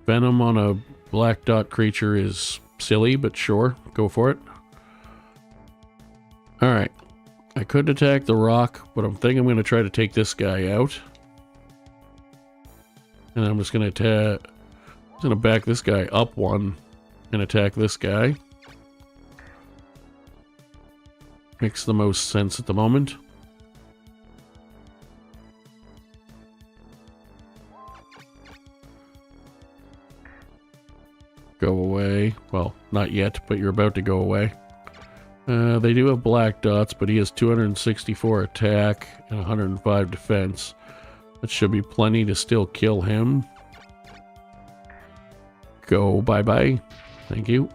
Venom on a black dot creature is silly, but sure, go for it. Alright. I could attack the rock, but I'm thinking I'm going to try to take this guy out. And I'm just going to back this guy up one and attack this guy. Makes the most sense at the moment. Go away. Well, not yet, but you're about to go away. They do have black dots, but he has 264 attack and 105 defense. That should be plenty to still kill him. Go bye-bye. Thank you.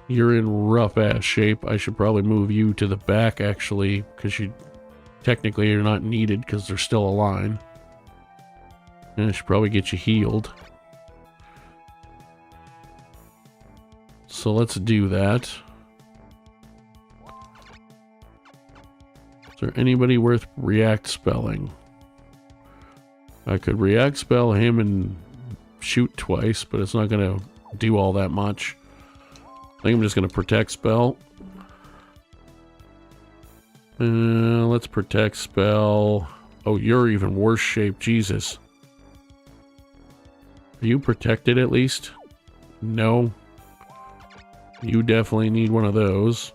You're in rough-ass shape. I should probably move you to the back, actually, because you technically are not needed because there's still a line. And I should probably get you healed. So let's do that. Is there anybody worth react spelling? I could react spell him and shoot twice, but it's not going to do all that much. I think I'm just going to protect spell. Let's protect spell. Oh, you're even worse shape. Jesus. Are you protected at least? No. You definitely need one of those.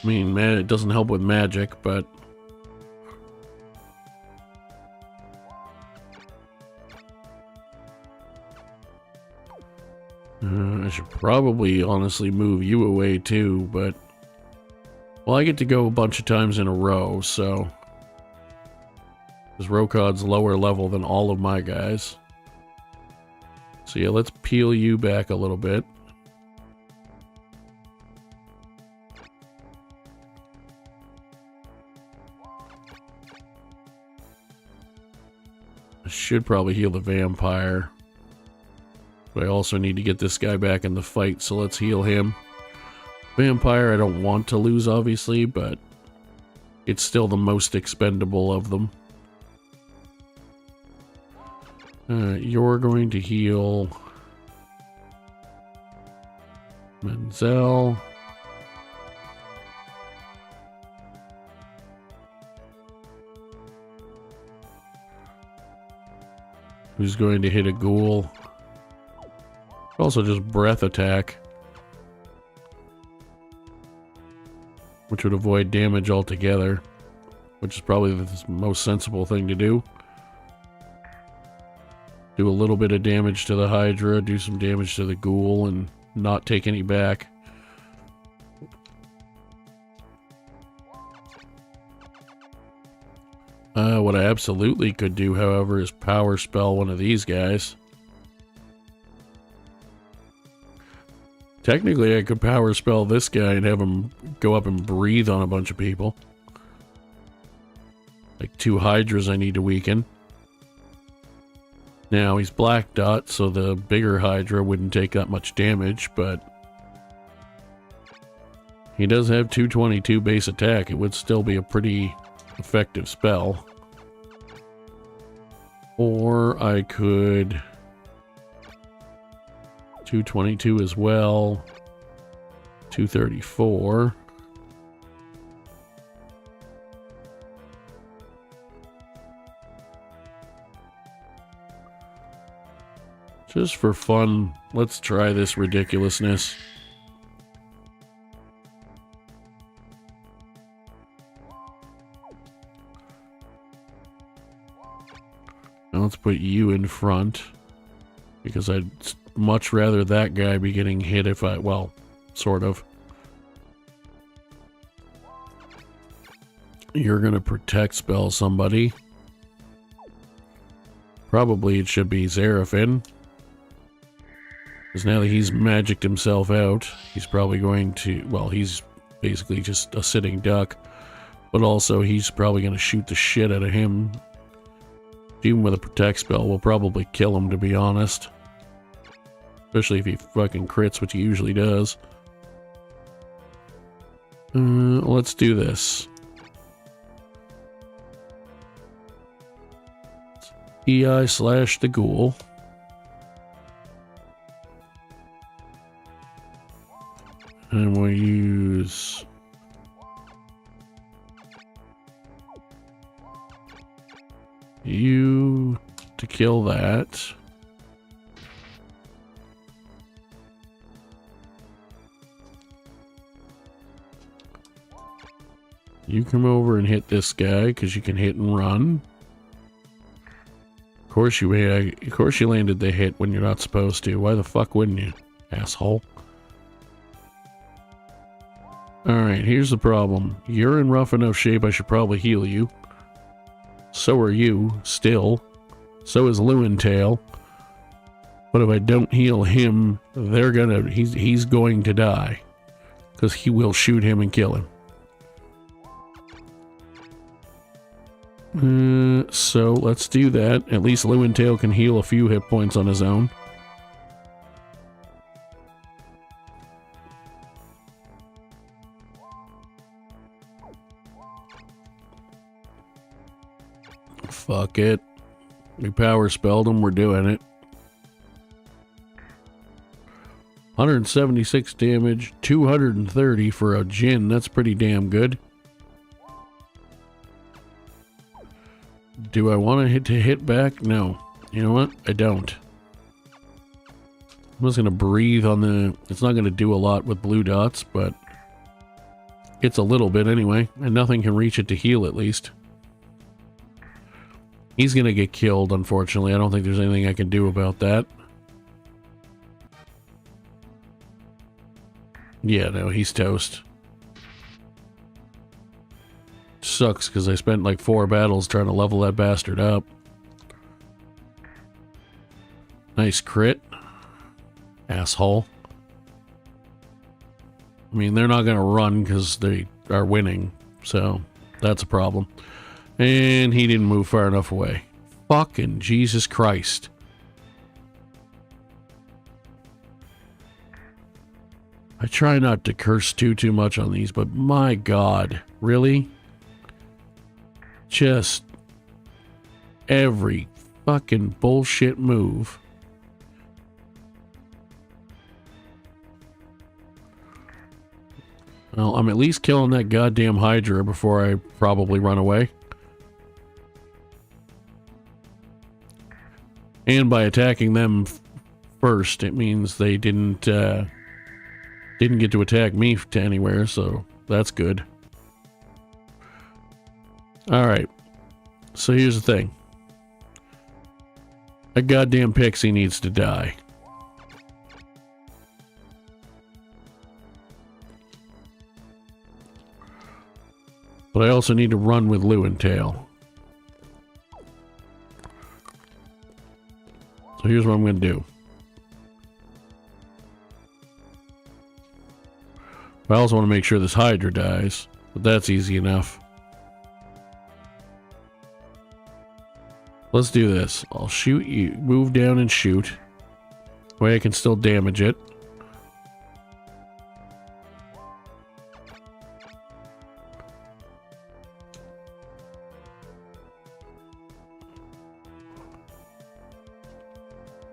I mean, man, it doesn't help with magic, but... I should probably honestly move you away too, but... Well, I get to go a bunch of times in a row, so... Because Rokad's lower level than all of my guys. So yeah, let's peel you back a little bit. I should probably heal the vampire. But I also need to get this guy back in the fight, so let's heal him. Vampire I don't want to lose, obviously, but it's still the most expendable of them. You're going to heal Menzel. Who's going to hit a ghoul? Also just breath attack, which would avoid damage altogether, which is probably the most sensible thing to do. Do a little bit of damage to the Hydra, do some damage to the ghoul, and not take any back. What I absolutely could do, however, is power spell one of these guys. Technically, I could power spell this guy and have him go up and breathe on a bunch of people. Like 2 Hydras I need to weaken. Now, he's black dot, so the bigger Hydra wouldn't take that much damage, but he does have 222 base attack. It would still be a pretty effective spell. Or I could 222 as well. 234. Just for fun, let's try this ridiculousness. Now let's put you in front, because I'd much rather that guy be getting hit if I, well, sort of. You're gonna protect spell somebody. Probably it should be Xerafen. Because now that he's magicked himself out, he's probably going to, well, he's basically just a sitting duck. But also, he's probably going to shoot the shit out of him. Even with a protect spell, we'll probably kill him, to be honest. Especially if he fucking crits, which he usually does. Let's do this. EI slash the ghoul. And we'll use... you to kill that. You come over and hit this guy because you can hit and run. Of course you landed the hit when you're not supposed to. Why the fuck wouldn't you, asshole? Alright, here's the problem. You're in rough enough shape I should probably heal you. So are you, still. So is Rune Tail. But if I don't heal him, he's going to die. Because he will shoot him and kill him. So let's do that. At least Rune Tail can heal a few hit points on his own. Fuck it. We power spelled him, we're doing it. 176 damage, 230 for a Jinn. That's pretty damn good. Do I want to hit back? No. You know what? I don't. I'm just going to breathe on the... It's not going to do a lot with blue dots, but... it's a little bit anyway, and nothing can reach it to heal at least. He's going to get killed, unfortunately. I don't think there's anything I can do about that. Yeah, no, he's toast. Sucks, because I spent like 4 battles trying to level that bastard up. Nice crit. Asshole. I mean, they're not going to run because they are winning, so that's a problem. And he didn't move far enough away. Fucking Jesus Christ. I try not to curse too much on these, but my God, really? Just every fucking bullshit move. Well, I'm at least killing that goddamn Hydra before I probably run away. And by attacking them first, it means they didn't get to attack me to anywhere, so that's good. Alright, so here's the thing. A goddamn pixie needs to die. But I also need to run with Rune Tail. So here's what I'm going to do. I also want to make sure this Hydra dies, but that's easy enough. Let's do this. I'll shoot you, move down and shoot. That way I can still damage it.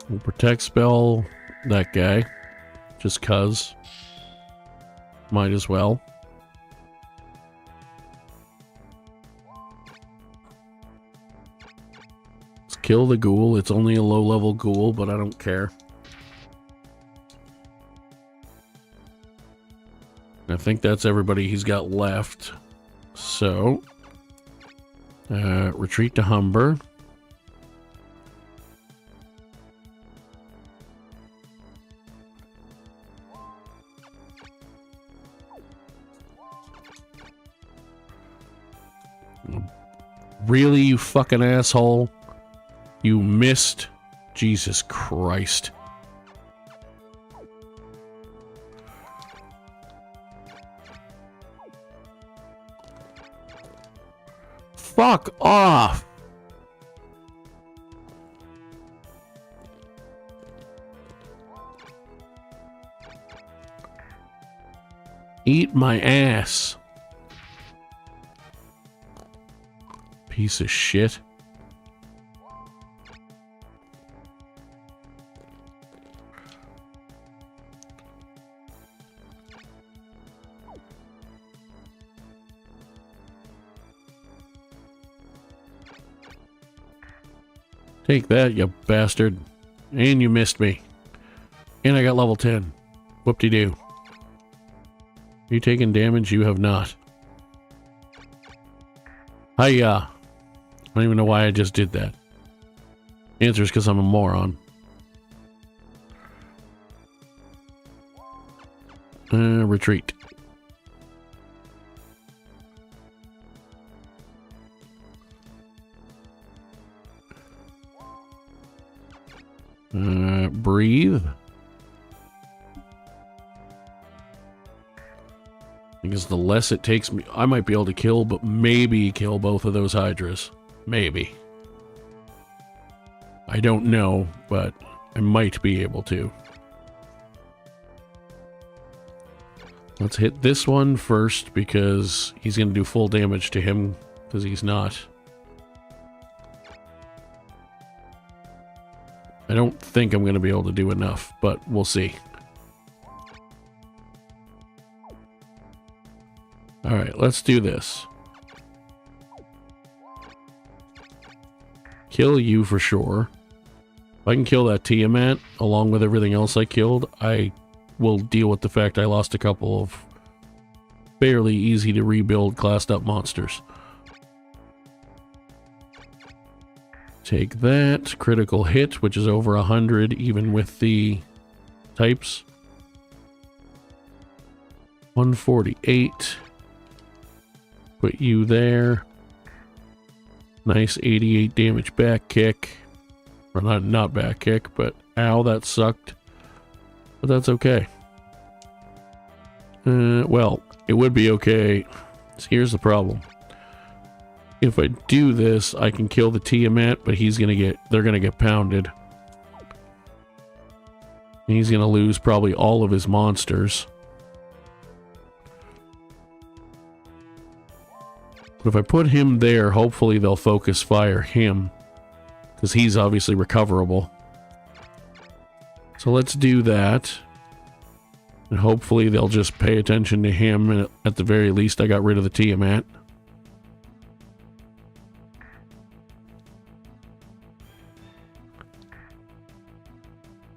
We'll protect spell that guy, just cuz. Might as well. Let's kill the ghoul. It's only a low-level ghoul, but I don't care. I think that's everybody he's got left. So, retreat to Humber. Really, you fucking asshole? You missed? Jesus Christ. Fuck off! Eat my ass. Piece of shit. Take that, you bastard. And you missed me. And I got level 10. Whoop-de-doo. You taking damage? You have not. Hiya. I don't even know why I just did that. Answer is because I'm a moron. Retreat. Breathe. Because the less it takes me, I might be able to kill, but maybe kill both of those hydras. Maybe. I don't know, but I might be able to. Let's hit this one first because he's going to do full damage to him because he's not. I don't think I'm going to be able to do enough, but we'll see. Alright, let's do this. Kill you for sure. If I can kill that Tiamat, along with everything else I killed, I will deal with the fact I lost a couple of fairly easy to rebuild classed up monsters. Take that. Critical hit, which is over 100, even with the types. 148. Put you there. Nice 88 damage back kick. Or not back kick, but ow, that sucked. But that's okay. Well, it would be okay. So here's the problem. If I do this, I can kill the Tiamat, but they're gonna get pounded. He's gonna lose probably all of his monsters. But if I put him there, hopefully they'll focus fire him. Because he's obviously recoverable. So let's do that. And hopefully they'll just pay attention to him. And at the very least, I got rid of the Tiamat.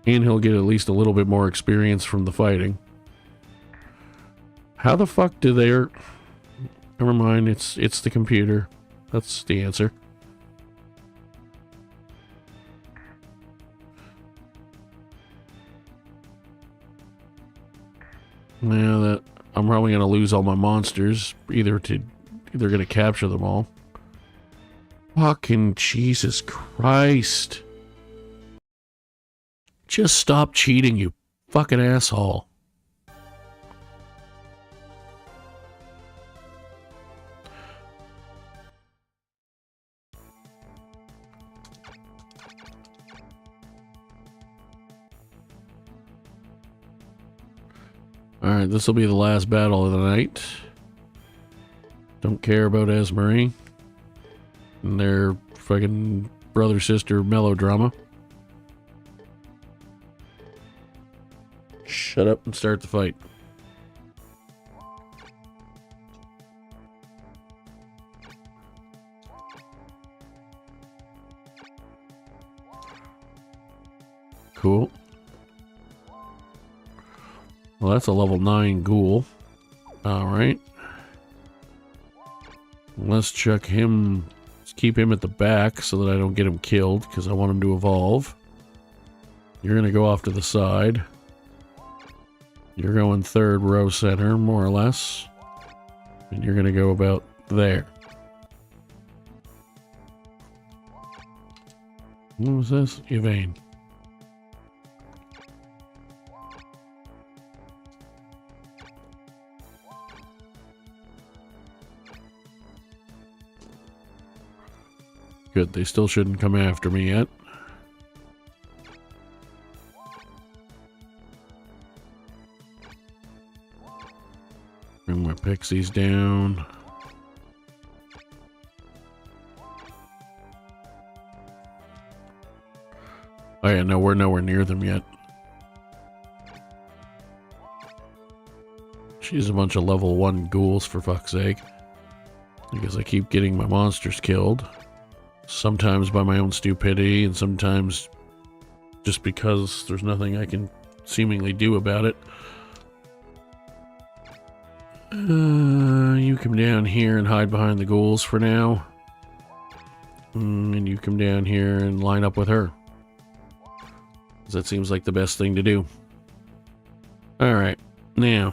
And he'll get at least a little bit more experience from the fighting. How the fuck do they... Never mind, it's the computer. That's the answer. Yeah, that I'm probably gonna lose all my monsters. Either gonna capture them all. Fucking Jesus Christ. Just stop cheating, you fucking asshole. Alright, this will be the last battle of the night. Don't care about Esmeree and their fucking brother-sister melodrama. Shut up and start the fight. Cool. Well, that's a level 9 ghoul. Alright. Let's check him. Let's keep him at the back so that I don't get him killed, because I want him to evolve. You're going to go off to the side. You're going third row center, more or less. And you're going to go about there. What was this? Yvain. Good, they still shouldn't come after me yet. Bring my pixies down. Oh yeah, no, we're nowhere near them yet. She's a bunch of level 1 ghouls, for fuck's sake. Because I keep getting my monsters killed. Sometimes by my own stupidity, and sometimes just because there's nothing I can seemingly do about it. You come down here and hide behind the ghouls for now. And you come down here and line up with her. That seems like the best thing to do. Alright, now.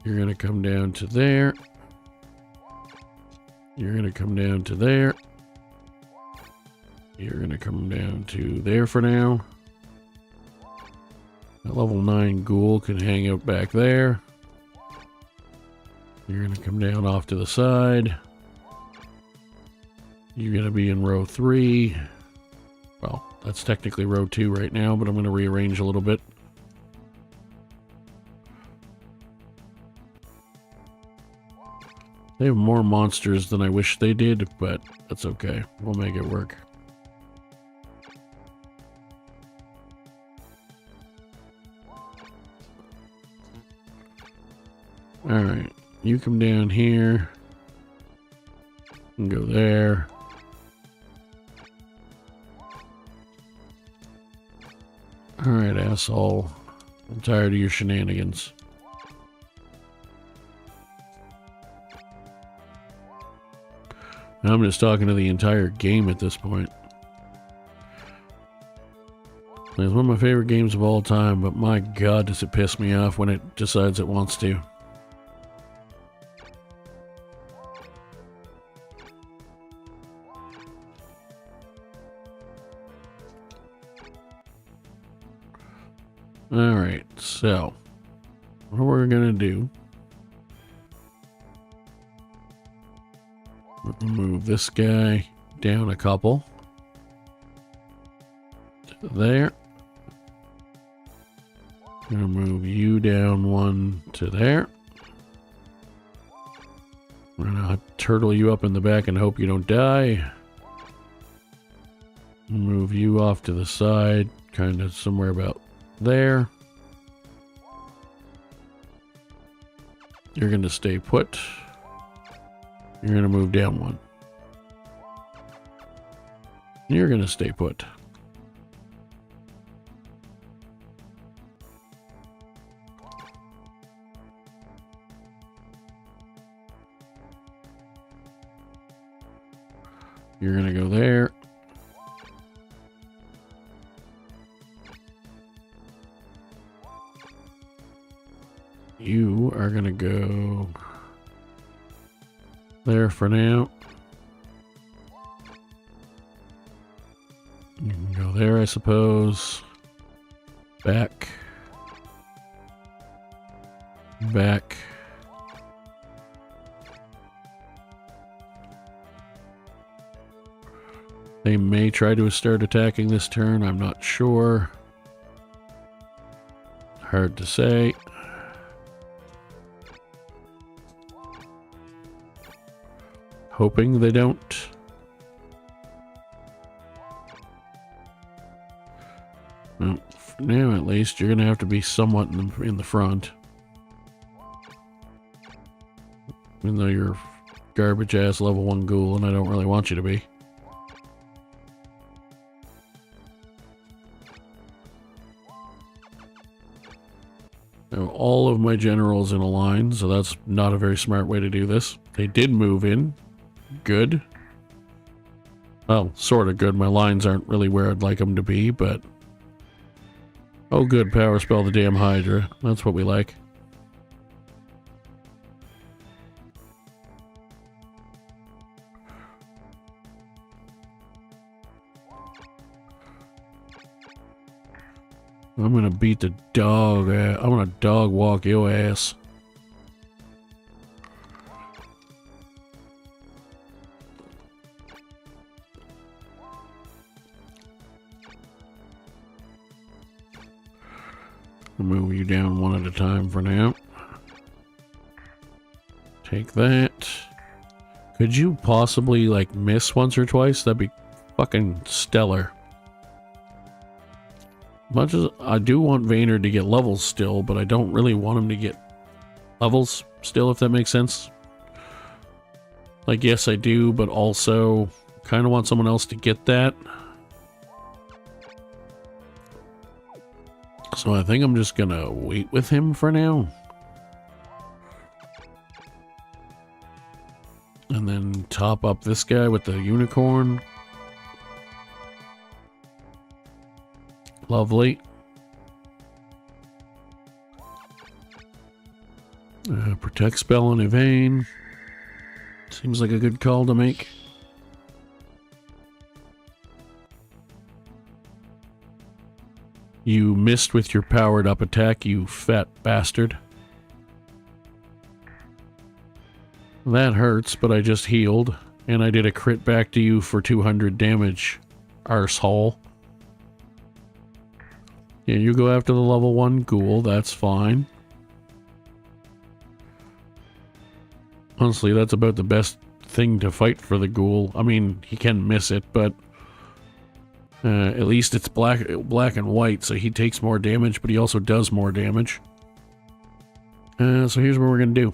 You're gonna come down to there. You're gonna come down to there. You're gonna come down to there for now. That level 9 ghoul can hang out back there. You're gonna come down off to the side. You're gonna be in row 3. Well, that's technically row 2 right now, but I'm gonna rearrange a little bit. They have more monsters than I wish they did, but that's okay. We'll make it work. Alright, you come down here. And go there. Alright, asshole. I'm tired of your shenanigans. I'm just talking to the entire game at this point. It's one of my favorite games of all time, but my god does it piss me off when it decides it wants to. Alright, so what we're gonna do, we're gonna move this guy down a couple to there. I'm gonna move you down one to there. We're gonna turtle you up in the back and hope you don't die. Move you off to the side, kind of somewhere about there. You're going to stay put. You're going to move down one. You're going to stay put. You're going to go there. You are going to go there for now. You can go there, I suppose. Back. Back. They may try to start attacking this turn, I'm not sure. Hard to say. Hoping they don't. Well, for now at least, you're going to have to be somewhat in the front. Even though you're garbage ass level 1 ghoul and I don't really want you to be. Now, all of my generals in a line, so that's not a very smart way to do this. They did move in. Good. Well, sort of good. My lines aren't really where I'd like them to be, but... Oh good, power spell the damn Hydra. That's what we like. I'm gonna beat the dog. I'm gonna dog walk your ass. I'll move you down one at a time for now. Take that. Could you possibly, like, miss once or twice? That'd be fucking stellar. Much as I do want Vayner to get levels still, but I don't really want him to get levels still, if that makes sense. Like, yes, I do, but also kind of want someone else to get that. So I think I'm just gonna wait with him for now. And then top up this guy with the unicorn. Lovely. Protect spell on Evane. Seems like a good call to make. You missed with your powered up attack, you fat bastard. That hurts, but I just healed. And I did a crit back to you for 200 damage, arsehole. Yeah, you go after the level 1 ghoul, that's fine. Honestly, that's about the best thing to fight for the ghoul. I mean, he can miss it, but at least it's black and white, so he takes more damage, but he also does more damage. So here's what we're gonna do.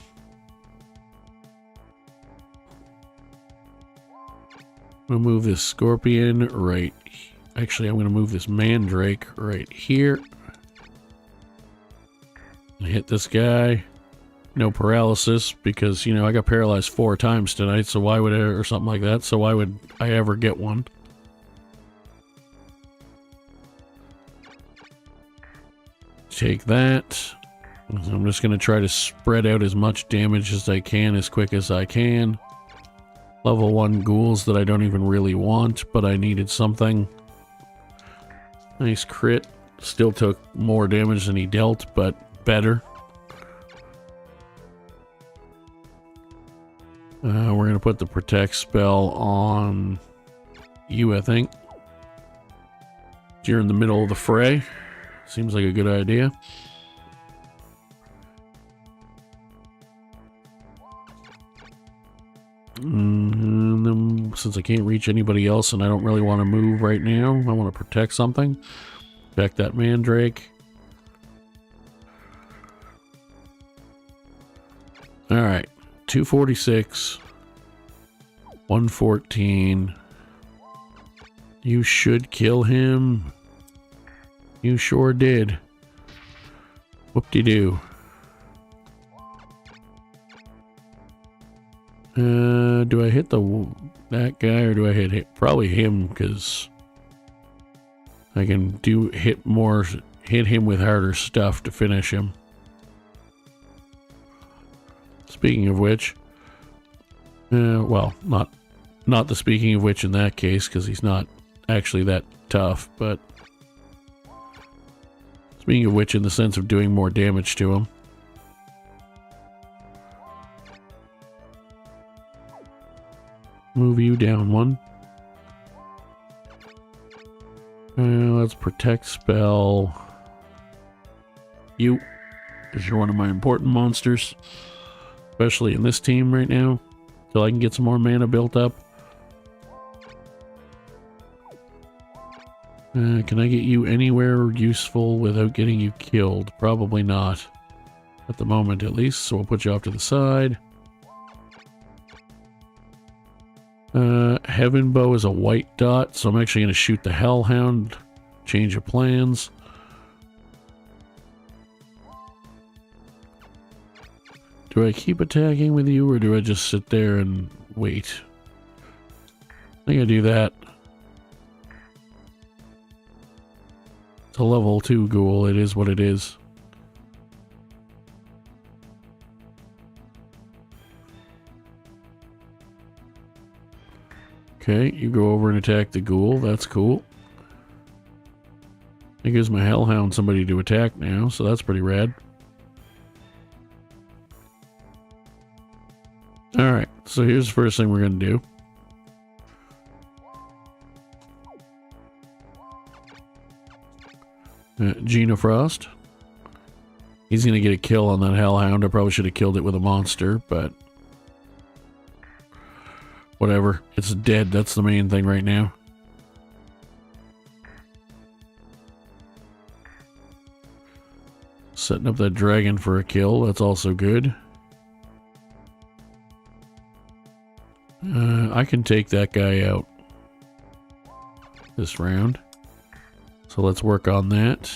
I'm gonna move this scorpion right. Actually, I'm gonna move this mandrake right here. Hit this guy. No paralysis, because, you know, I got paralyzed 4 times tonight, so why would I, or something like that, so why would I ever get one? Take that. I'm just going to try to spread out as much damage as I can, as quick as I can. Level 1 ghouls that I don't even really want, but I needed something. Nice crit. Still took more damage than he dealt, but better. We're going to put the protect spell on you, I think. You're in the middle of the fray. Seems like a good idea. And then, since I can't reach anybody else and I don't really want to move right now, I want to protect something. Protect that mandrake. Alright. 246, 114. You should kill him. You sure did. Whoop-de-doo. Do I hit that guy, or do I hit probably him, because I can hit him with harder stuff to finish him. Speaking of which, well, not the speaking of which in that case, because he's not actually that tough, but speaking of which in the sense of doing more damage to him. Move you down 1. Let's protect spell you, because you're one of my important monsters. Especially in this team right now, till I can get some more mana built up. Can I get you anywhere useful without getting you killed? Probably not. At the moment, at least, so we'll put you off to the side. Heaven Bow is a white dot, so I'm actually going to shoot the Hellhound. Change of plans. Do I keep attacking with you, or do I just sit there and wait? I think I do that. It's a level 2 ghoul, it is what it is. Okay, you go over and attack the ghoul, that's cool. It gives my Hellhound somebody to attack now, so that's pretty rad. Alright, so here's the first thing we're going to do. Gina Frost. He's going to get a kill on that hellhound. I probably should have killed it with a monster, but whatever. It's dead. That's the main thing right now. Setting up that dragon for a kill. That's also good. I can take that guy out this round. So let's work on that.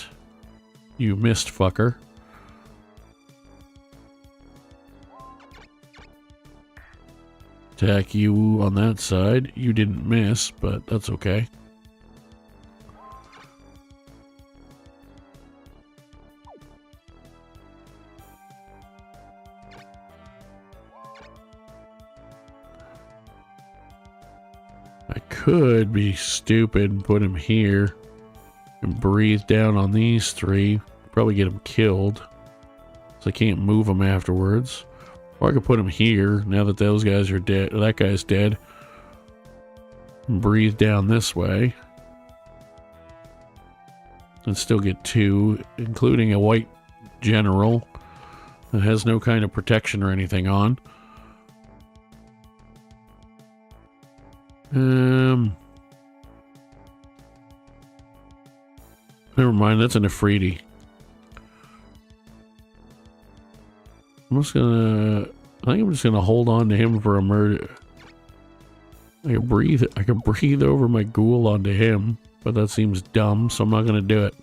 You missed, fucker. Attack you on that side. You didn't miss, but that's okay. I could be stupid and put him here and breathe down on these three. Probably get him killed, so I can't move him afterwards. Or I could put him here now that those guys are dead. That guy's dead. And breathe down this way. And still get two, including a white general that has no kind of protection or anything on. Never mind, that's an Afridi. I think I'm just gonna hold on to him for a murder. I can breathe over my ghoul onto him, but that seems dumb, so I'm not gonna do it.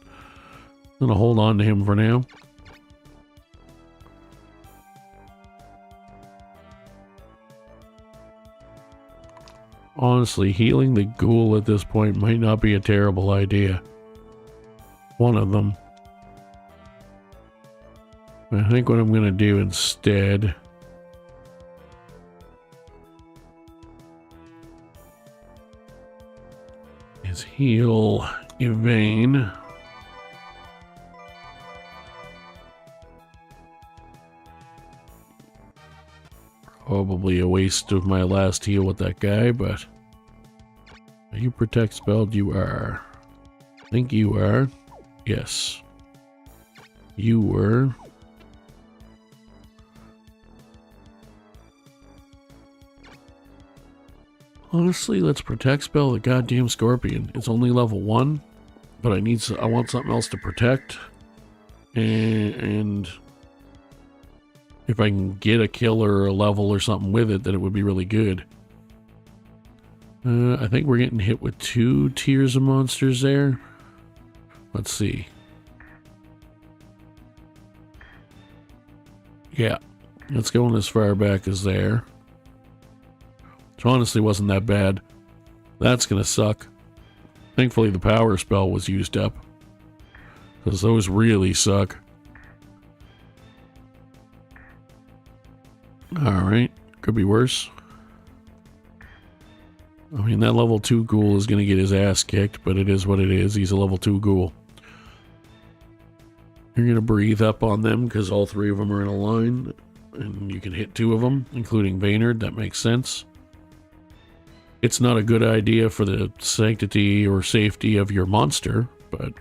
I'm gonna hold on to him for now. Honestly, healing the ghoul at this point might not be a terrible idea. One of them. I think what I'm going to do instead is heal Yvain. Probably a waste of my last heal with that guy, but are you protect spelled? You are. I think you are. Yes. You were. Honestly, let's protect spell the goddamn scorpion. It's only level 1, but I want something else to protect. And if I can get a kill or a level or something with it, then it would be really good. I think we're getting hit with 2 tiers of monsters there. Let's see. Yeah, it's going as far back as there. Which honestly wasn't that bad. That's gonna suck. Thankfully the power spell was used up, because those really suck. Alright, could be worse. I mean, that level 2 ghoul is gonna get his ass kicked, but it is what it is. He's a level 2 ghoul. You're gonna breathe up on them because all 3 of them are in a line, and you can hit 2 of them, including Vaynard. That makes sense. It's not a good idea for the sanctity or safety of your monster, but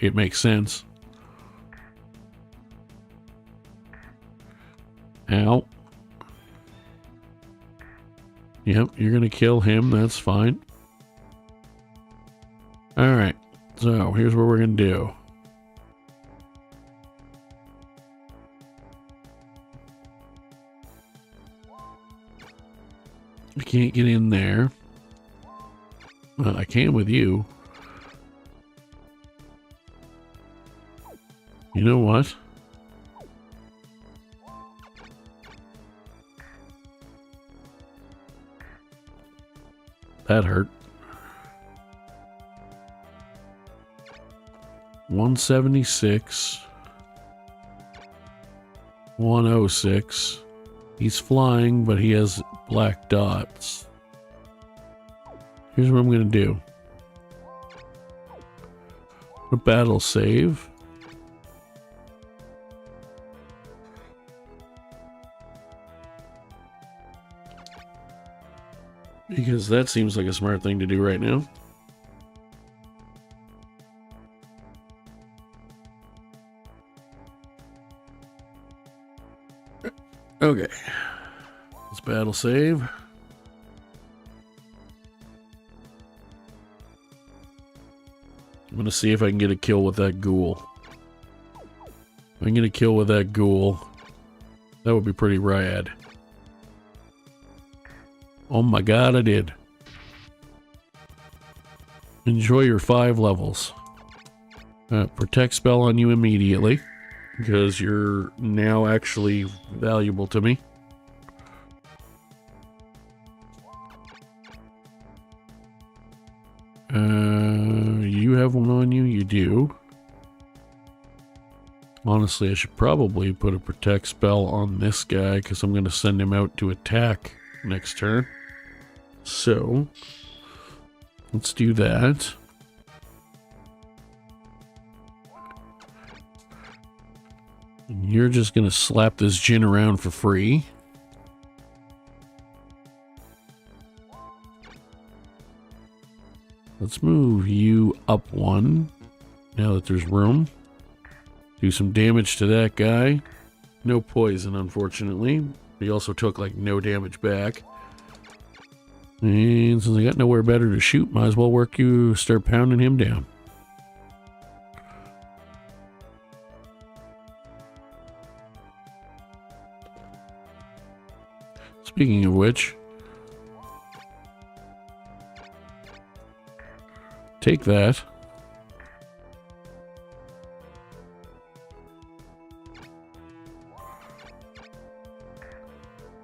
it makes sense. Ow. Yep, you're gonna kill him, that's fine. Alright, so here's what we're gonna do. I can't get in there. Well, I can with you. You know what? That hurt. 176. 106. He's flying, but he has black dots. Here's what I'm going to do. A battle save. Because that seems like a smart thing to do right now. Okay. Let's battle save. I'm gonna see if I can get a kill with that ghoul. If I can get a kill with that ghoul, that would be pretty rad. Oh my god, I did. Enjoy your 5 levels. Protect spell on you immediately, because you're now actually valuable to me. You have one on you? You do. Honestly, I should probably put a protect spell on this guy, because I'm going to send him out to attack next turn. So, let's do that. And you're just going to slap this Jinn around for free. Let's move you up 1, now that there's room. Do some damage to that guy. No poison, unfortunately. He also took, like, no damage back. And since I got nowhere better to shoot, might as well work you, start pounding him down. Speaking of which, take that.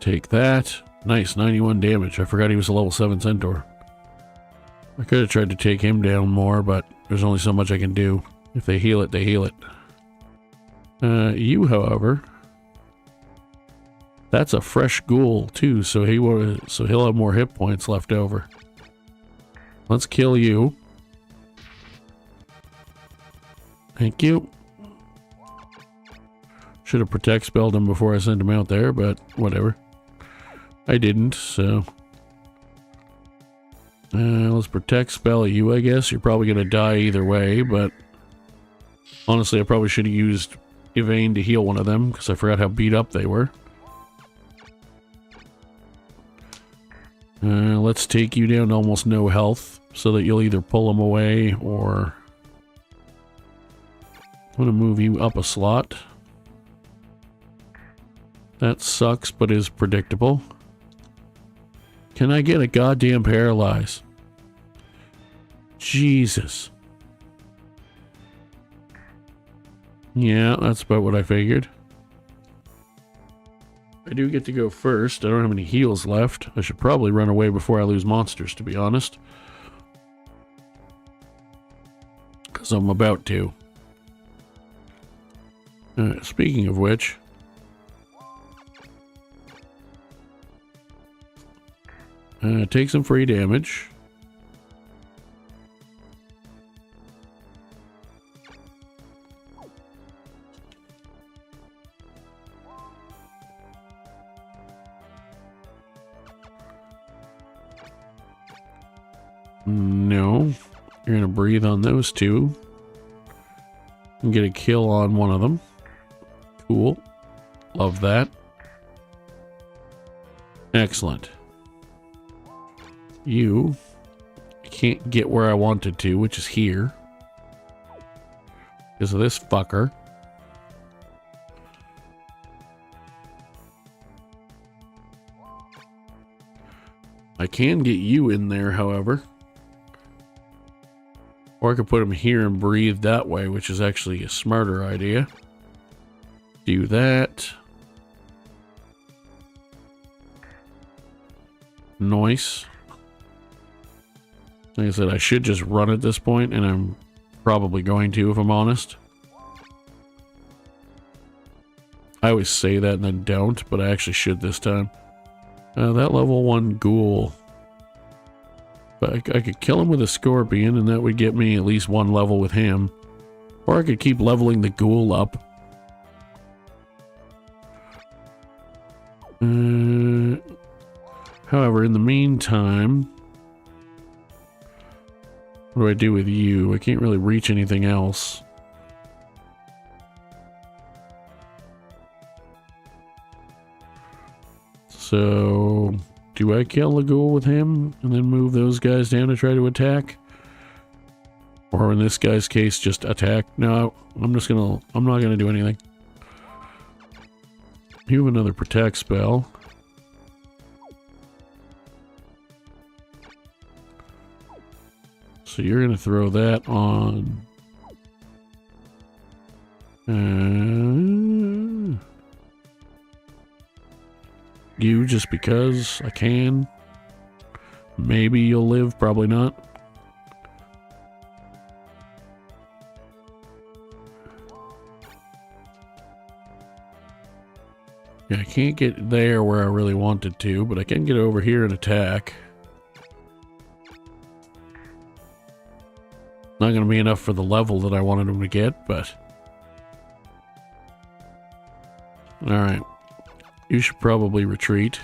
Take that. Nice, 91 damage. I forgot he was a level 7 centaur. I could have tried to take him down more, but there's only so much I can do. If they heal it, they heal it. You, however, that's a fresh ghoul too, so he'll have more hit points left over. Let's kill you. Thank you. Should have protect spelled him before I sent him out there, but whatever. I didn't, so let's protect spell you, I guess. You're probably going to die either way, but honestly, I probably should have used Evane to heal one of them, because I forgot how beat up they were. Let's take you down to almost no health, so that you'll either pull them away, or I'm going to move you up a slot. That sucks, but is predictable. Can I get a goddamn paralyze? Jesus. Yeah, that's about what I figured. I do get to go first. I don't have any heals left. I should probably run away before I lose monsters, to be honest. Because I'm about to. Speaking of which, take some free damage. No, you're gonna breathe on those two and get a kill on one of them. Cool. Love that. Excellent. You can't get where I wanted to, which is here, because of this fucker. I can get you in there, however. Or I could put him here and breathe that way, which is actually a smarter idea. Do that. Nice. Like I said, I should just run at this point, and I'm probably going to, if I'm honest. I always say that and then don't, but I actually should this time. That level 1 ghoul. But I could kill him with a scorpion, and that would get me at least 1 level with him. Or I could keep leveling the ghoul up. However, in the meantime, what do I do with you? I can't really reach anything else. So, do I kill the ghoul with him and then move those guys down to try to attack? Or in this guy's case, just attack? No, I'm not gonna do anything. You have another protect spell. So you're gonna throw that on. You, just because I can. Maybe you'll live, probably not. Yeah, I can't get there where I really wanted to, but I can get over here and attack. Not going to be enough for the level that I wanted him to get, but... Alright. You should probably retreat.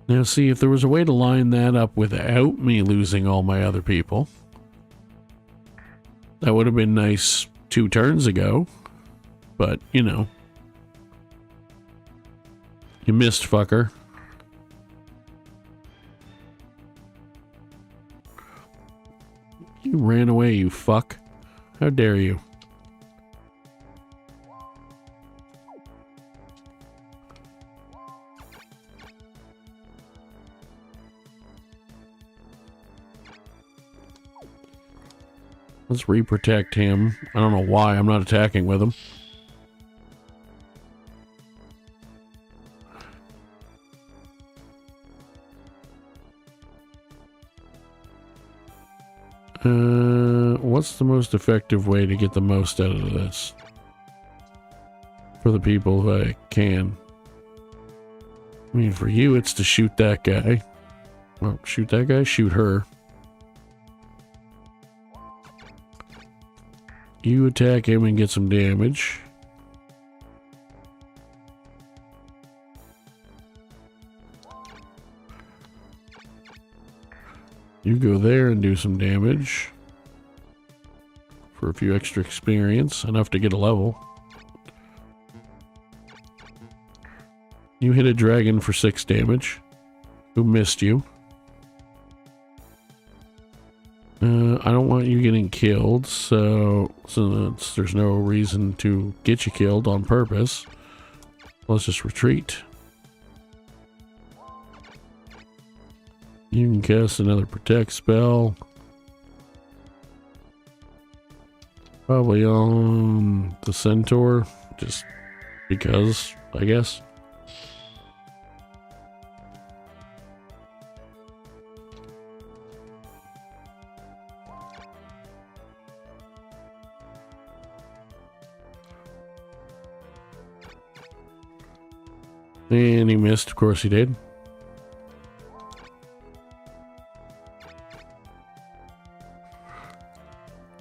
Now see, if there was a way to line that up without me losing all my other people, that would have been nice 2 turns ago. But, you know. You missed, fucker. You ran away, you fuck. How dare you? Let's re-protect him. I don't know why I'm not attacking with him. What's the most effective way to get the most out of this? For the people who I can. I mean, for you, it's to shoot that guy. Well, shoot that guy, shoot her. You attack him and get some damage. You go there and do some damage. For a few extra experience. Enough to get a level. You hit a dragon for 6 damage. Who missed you? I don't want you getting killed, so there's no reason to get you killed on purpose. Let's just retreat. You can cast another protect spell. Probably on the centaur, just because, I guess. And he missed, of course he did.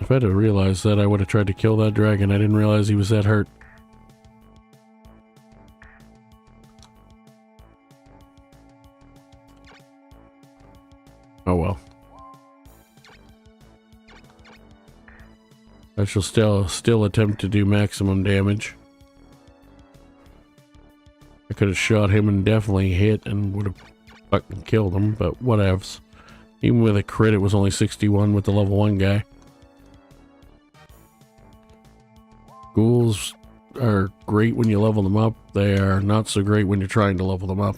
If I had realized that, I would have tried to kill that dragon. I didn't realize he was that hurt. Oh well. I shall still attempt to do maximum damage. I could have shot him and definitely hit and would have fucking killed him, but whatevs. Even with a crit, it was only 61 with the level 1 guy. Ghouls are great when you level them up. They are not so great when you're trying to level them up.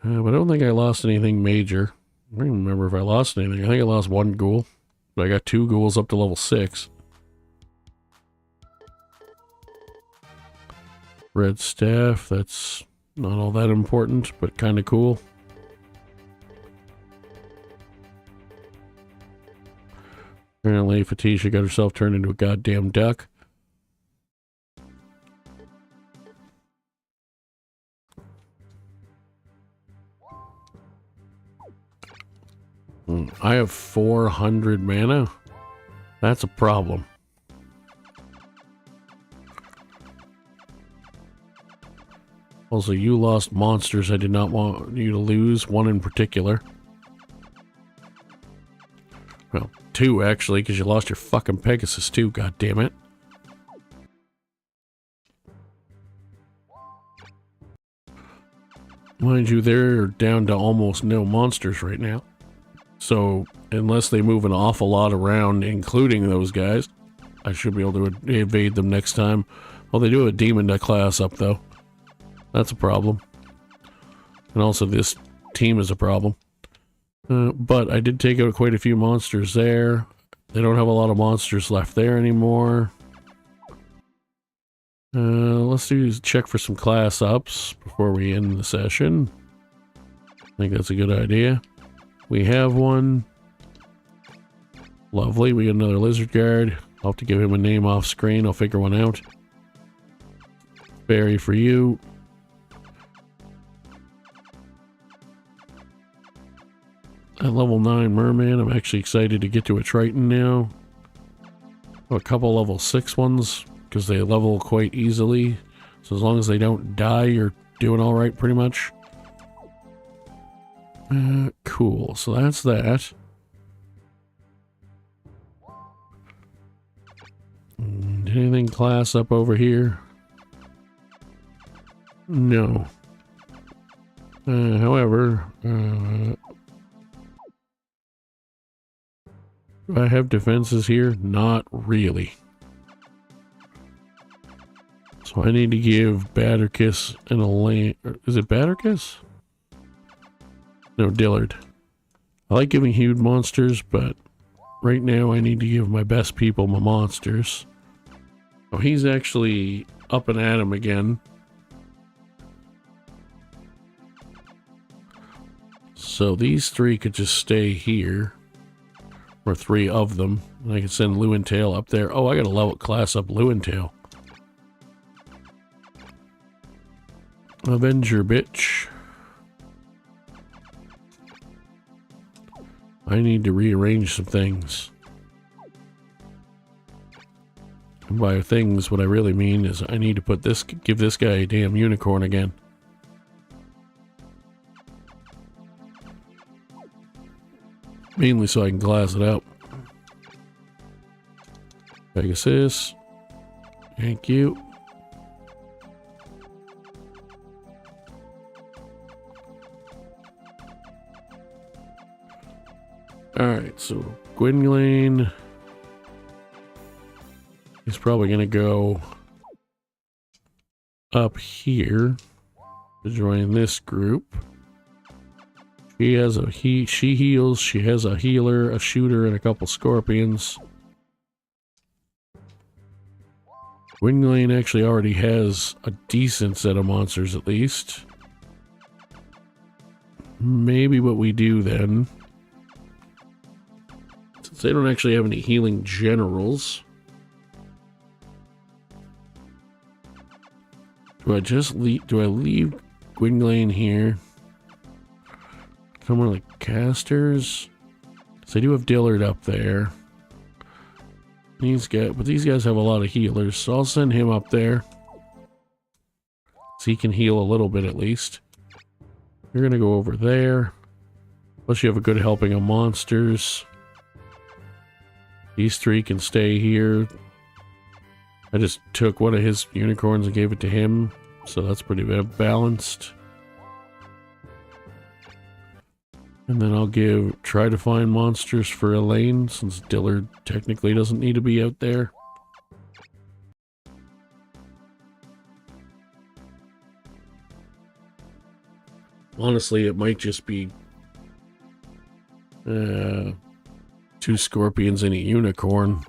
But I don't think I lost anything major. I don't even remember if I lost anything. I think I lost 1 ghoul. But I got 2 ghouls up to level 6. Red staff, that's not all that important, but kind of cool. Apparently, Fatisha got herself turned into a goddamn duck. I have 400 mana. That's a problem. Also, you lost monsters I did not want you to lose. 1 in particular. Well, 2 actually, because you lost your fucking Pegasus too, god damn it. Mind you, they're down to almost no monsters right now. So, unless they move an awful lot around, including those guys, I should be able to evade them next time. Well, they do have a demon class up, though. That's a problem. And also, this team is a problem. But I did take out quite a few monsters there. They don't have a lot of monsters left there anymore. Let's check for some class ups before we end the session. I think that's a good idea. We have one. Lovely. We got another lizard guard. I'll have to give him a name off screen. I'll figure one out. Fairy for you. At level 9 merman, I'm actually excited to get to a triton now. A couple level 6 ones, because they level quite easily. So as long as they don't die, you're doing alright pretty much. Cool, so that's that. Anything class up over here? No. However, do I have defenses here? Not really. So I need to give Batterkiss and Elaine. Is it Batterkiss? No, Dillard. I like giving huge monsters, but right now I need to give my best people my monsters. Oh, he's actually up and at him again. So these three could just stay here. Or 3 of them. And I can send Lewintail up there. Oh, I gotta level class up Lewintail. Avenger, bitch. I need to rearrange some things. And by things, what I really mean is I need to put this, give this guy a damn unicorn again. Mainly so I can glass it out. Pegasus. Thank you. Alright, so Gwynlane is probably going to go up here to join this group. She has a she heals, she has a healer, a shooter, and a couple scorpions. Gwynlane actually already has a decent set of monsters at least. Maybe what we do then, since they don't actually have any healing generals, do I just leave, do I leave Gwynlane here? Somewhere like casters? So I do have Dillard up there. These guys, but these guys have a lot of healers, so I'll send him up there. So he can heal a little bit at least. You're gonna go over there. Plus you have a good helping of monsters. These 3 can stay here. I just took one of his unicorns and gave it to him, so that's pretty balanced. And then I'll try to find monsters for Elaine, since Dillard technically doesn't need to be out there. Honestly, it might just be 2 scorpions and a unicorn.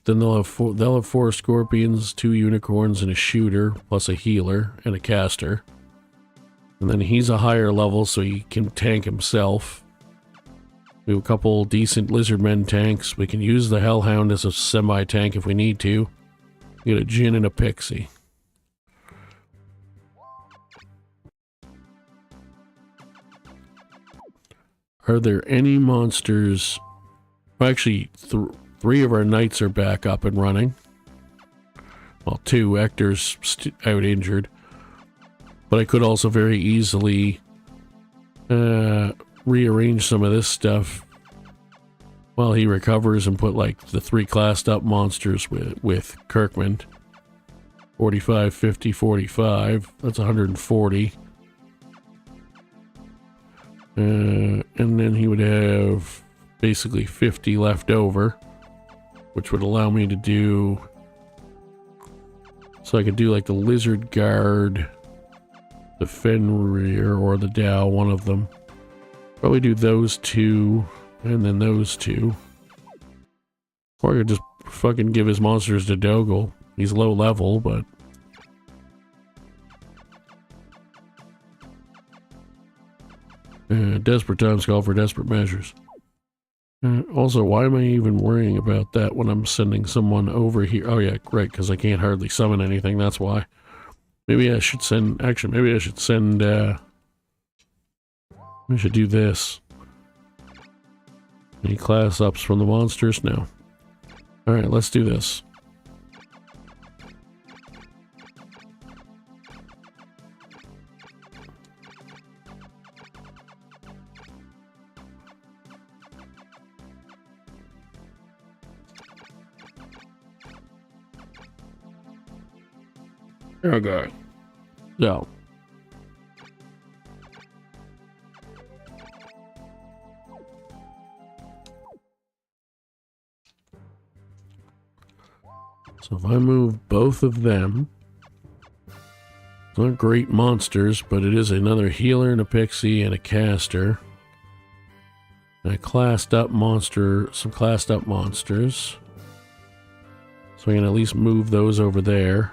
Then they'll have 4 scorpions, 2 unicorns, and a shooter, plus a healer and a caster. And then he's a higher level, so he can tank himself. We have a couple decent lizardmen tanks. We can use the Hellhound as a semi-tank if we need to. We got a Djinn and a Pixie. Are there any monsters? Well, actually, 3 of our knights are back up and running. Well, 2. Hector's out injured. But I could also very easily rearrange some of this stuff while he recovers and put like the 3 classed up monsters with Kirkman. 45, 50, 45. That's 140. And then he would have basically 50 left over, which would allow me to do... So I could do like the Lizard Guard, the Fenrir, or the Dow, one of them. Probably do those two, and then those two. Or I could just fucking give his monsters to Dogel. He's low level, but... desperate times call for desperate measures. Also, why am I even worrying about that when I'm sending someone over here? Oh yeah, right, because I can't hardly summon anything, that's why. Maybe I should send... Actually, maybe I should send... I should do this. Any class ups from the monsters? No. Alright, let's do this. Okay. So. So if I move both of them, it's not great monsters, but it is another healer and a pixie and a caster. And a classed up monster, some classed up monsters. So I can at least move those over there.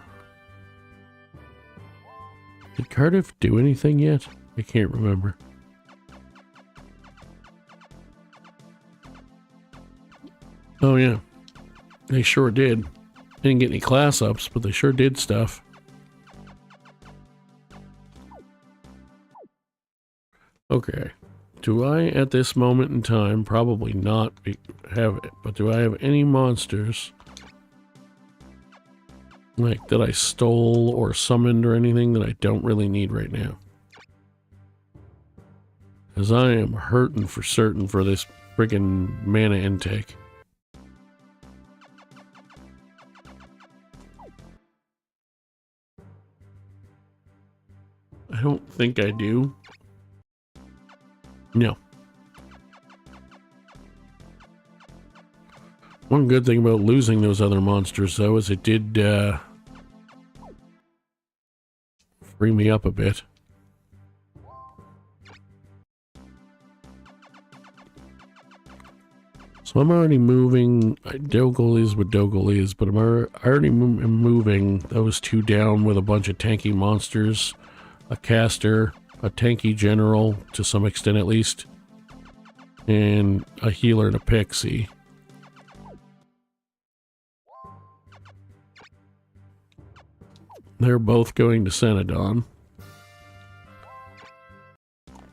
Did Cardiff do anything yet? I can't remember. Oh yeah, they sure did. Didn't get any class ups, but they sure did stuff. Okay. Do I, at this moment in time, probably not have it, but do I have any monsters like that I stole or summoned or anything that I don't really need right now? Because I am hurting for certain for this friggin' mana intake. I don't think I do. No. One good thing about losing those other monsters, though, is it did free me up a bit. So I'm already moving. Dogel is what Dogel is, but I'm already moving those two down with a bunch of tanky monsters, a caster, a tanky general, to some extent at least, and a healer and a pixie. They're both going to Cenodon,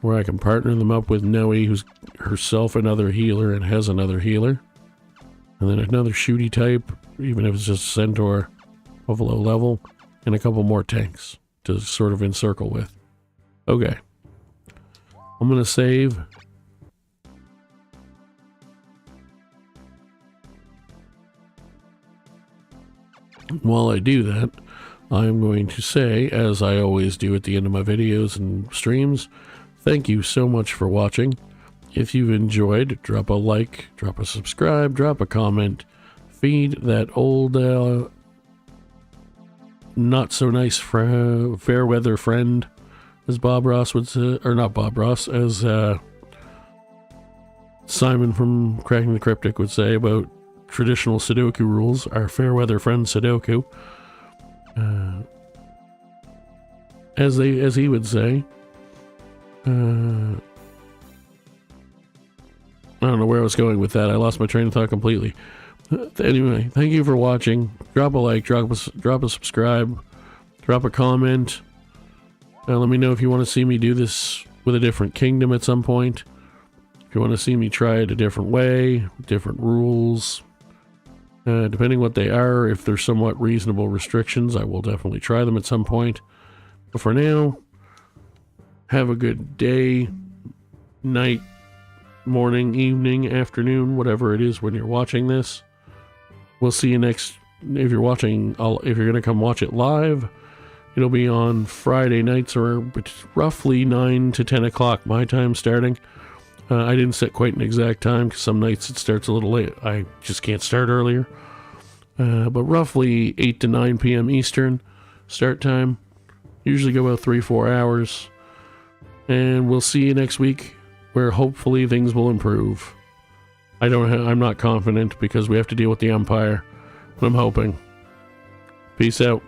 where I can partner them up with Noe, who's herself another healer and has another healer. And then another shooty type, even if it's just a centaur of a low level, and a couple more tanks to sort of encircle with. Okay. I'm going to save. While I do that, I'm going to say, as I always do at the end of my videos and streams, thank you so much for watching. If you've enjoyed, drop a like, drop a subscribe, drop a comment, feed that old not so nice fair weather friend, as Bob Ross would say, or not Bob Ross, as Simon from Cracking the Cryptic would say about traditional Sudoku rules, our fair weather friend Sudoku. As he would say, I don't know where I was going with that. I lost my train of thought completely. Anyway, thank you for watching. Drop a like, drop a subscribe, drop a comment. Let me know if you want to see me do this with a different kingdom at some point. If you want to see me try it a different way, different rules. Depending what they are, if they're somewhat reasonable restrictions, I will definitely try them at some point. But for now, have a good day, night, morning, evening, afternoon, whatever it is when you're watching this. We'll see you next if you're watching, if you're going to come watch it live, it'll be on Friday nights or roughly 9 to 10 o'clock my time starting. I didn't set quite an exact time because some nights it starts a little late. I just can't start earlier. But roughly 8 to 9 p.m. Eastern start time. Usually go about 3-4 hours. And we'll see you next week, where hopefully things will improve. I'm not confident because we have to deal with the Empire, but I'm hoping. Peace out.